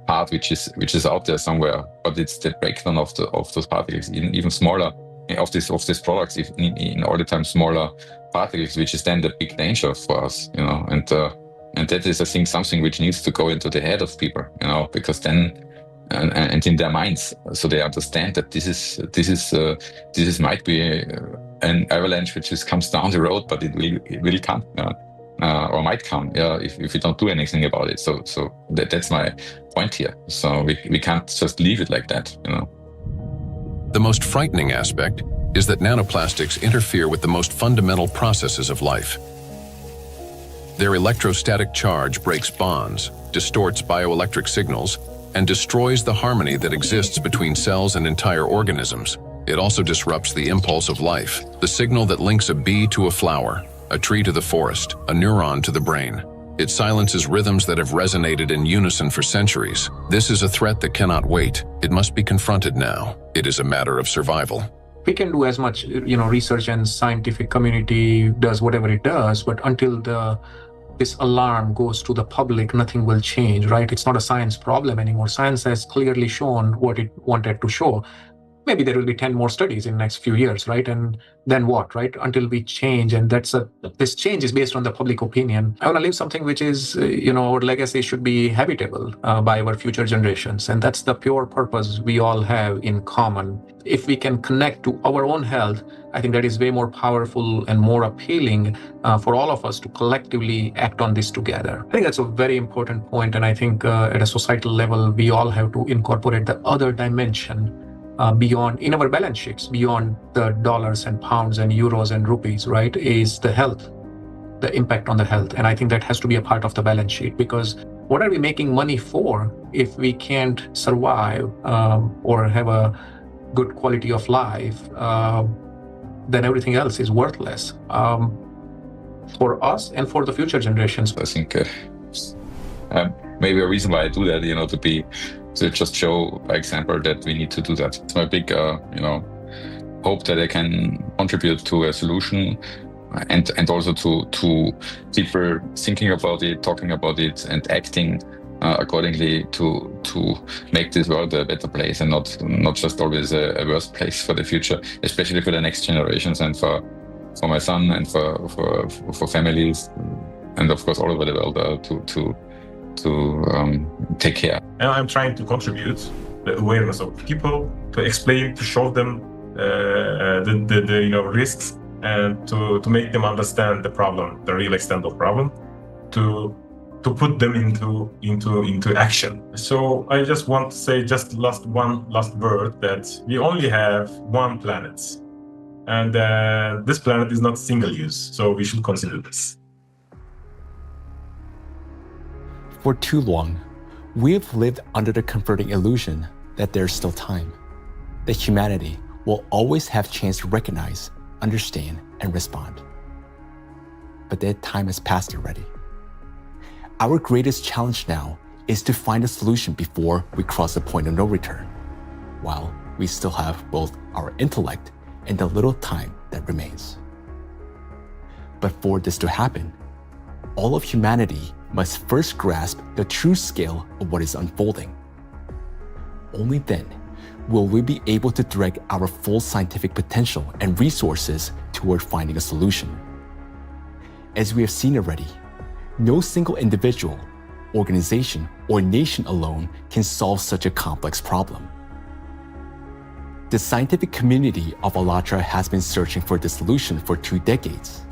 part which is out there somewhere, but it's the breakdown of those particles, even smaller of these products, in all the time smaller particles, which is then the big danger for us, and that is, I think, something which needs to go into the head of people, because then and in their minds, so they understand that this is might be an avalanche which comes down the road, but it will come. Or might come, if we don't do anything about it. So that's my point here. So we can't just leave it like that, The most frightening aspect is that nanoplastics interfere with the most fundamental processes of life. Their electrostatic charge breaks bonds, distorts bioelectric signals, and destroys the harmony that exists between cells and entire organisms. It also disrupts the impulse of life, the signal that links a bee to a flower, a tree to the forest, a neuron to the brain. It silences rhythms that have resonated in unison for centuries. This is a threat that cannot wait. It must be confronted now. It is a matter of survival. We can do as much, research and scientific community does whatever it does, but until this alarm goes to the public, nothing will change, right? It's not a science problem anymore. Science has clearly shown what it wanted to show. Maybe there will be 10 more studies in the next few years, right? And then what, right? Until we change, and this change is based on the public opinion. I want to leave something which is, our legacy should be habitable by our future generations. And that's the pure purpose we all have in common. If we can connect to our own health, I think that is way more powerful and more appealing for all of us to collectively act on this together. I think that's a very important point. And I think at a societal level, we all have to incorporate the other dimension beyond, in our balance sheets, beyond the dollars and pounds and euros and rupees, right, is the health, the impact on the health. And I think that has to be a part of the balance sheet, because what are we making money for if we can't survive or have a good quality of life? Then everything else is worthless for us and for the future generations. I think maybe a reason why I do that, to just show by example that we need to do that. It's my big, hope that I can contribute to a solution, and also to people thinking about it, talking about it, and acting accordingly to make this world a better place, and not just always a worse place for the future, especially for the next generations and for my son and for families, and of course all over the world to take care. And I'm trying to contribute the awareness of people, to explain, to show them the risks, and to make them understand the problem, the real extent of problem, to put them into action. So I just want to say one last word, that we only have one planet, and this planet is not single use, so we should consider this. For too long, we have lived under the comforting illusion that there's still time, that humanity will always have a chance to recognize, understand, and respond. But that time has passed already. Our greatest challenge now is to find a solution before we cross the point of no return, while we still have both our intellect and the little time that remains. But for this to happen, all of humanity must first grasp the true scale of what is unfolding. Only then will we be able to direct our full scientific potential and resources toward finding a solution. As we have seen already, no single individual, organization, or nation alone can solve such a complex problem. The scientific community of ALLATRA has been searching for the solution for 2 decades,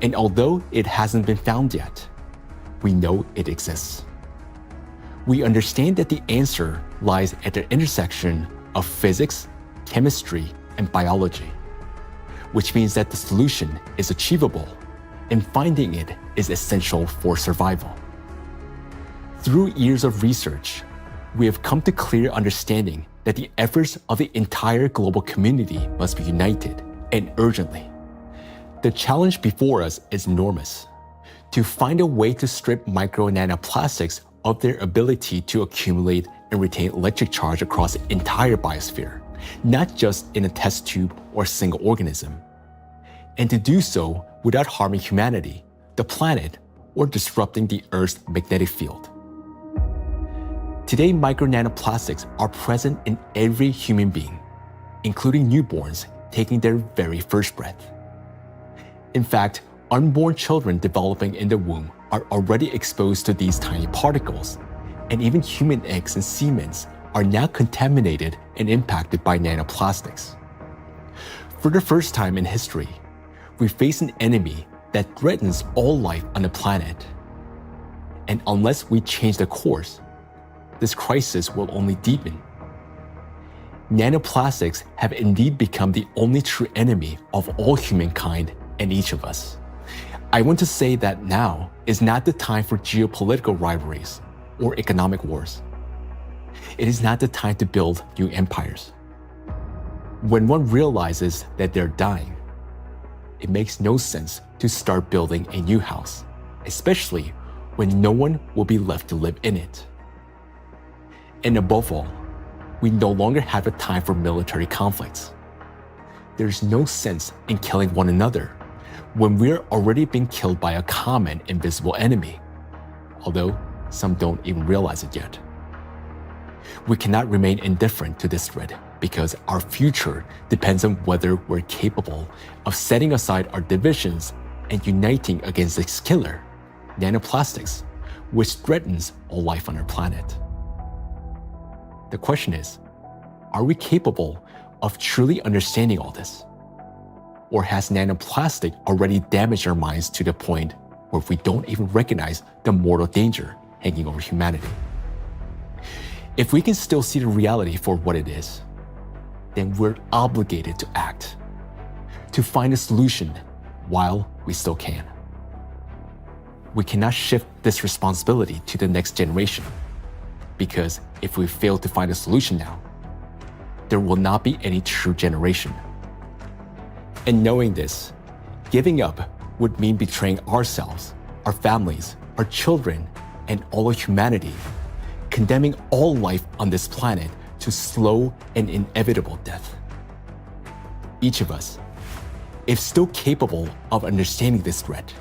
and although it hasn't been found yet, we know it exists. We understand that the answer lies at the intersection of physics, chemistry, and biology, which means that the solution is achievable, and finding it is essential for survival. Through years of research, we have come to clear understanding that the efforts of the entire global community must be united, and urgently. The challenge before us is enormous: to find a way to strip micro and nanoplastics of their ability to accumulate and retain electric charge across the entire biosphere, not just in a test tube or single organism. And to do so without harming humanity, the planet, or disrupting the Earth's magnetic field. Today, micro nanoplastics are present in every human being, including newborns taking their very first breath. In fact, unborn children developing in the womb are already exposed to these tiny particles, and even human eggs and semen are now contaminated and impacted by nanoplastics. For the first time in history, we face an enemy that threatens all life on the planet. And unless we change the course, this crisis will only deepen. Nanoplastics have indeed become the only true enemy of all humankind and each of us. I want to say that now is not the time for geopolitical rivalries or economic wars. It is not the time to build new empires. When one realizes that they're dying, it makes no sense to start building a new house, especially when no one will be left to live in it. And above all, we no longer have a time for military conflicts. There's no sense in killing one another when we're already being killed by a common invisible enemy, although some don't even realize it yet. We cannot remain indifferent to this threat because our future depends on whether we're capable of setting aside our divisions and uniting against this killer, nanoplastics, which threatens all life on our planet. The question is, are we capable of truly understanding all this? Or has nanoplastic already damaged our minds to the point where we don't even recognize the mortal danger hanging over humanity? If we can still see the reality for what it is, then we're obligated to act, to find a solution while we still can. We cannot shift this responsibility to the next generation, because if we fail to find a solution now, there will not be any true generation. And knowing this, giving up would mean betraying ourselves, our families, our children, and all of humanity, condemning all life on this planet to slow and inevitable death. Each of us, if still capable of understanding this threat,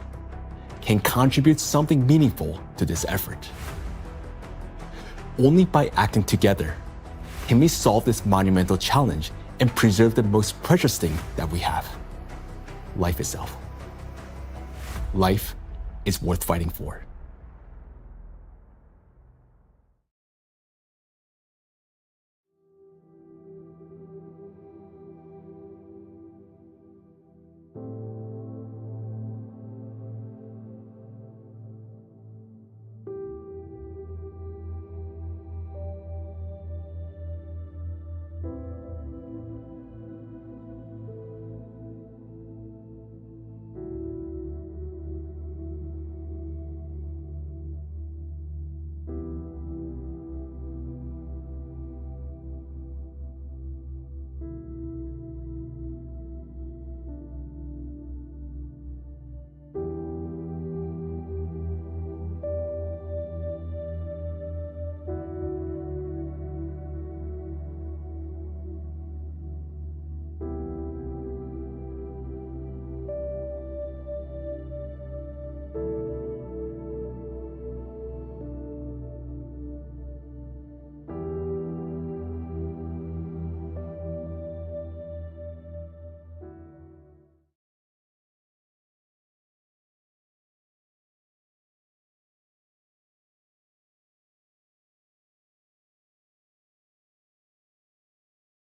can contribute something meaningful to this effort. Only by acting together can we solve this monumental challenge and preserve the most precious thing that we have, life itself. Life is worth fighting for.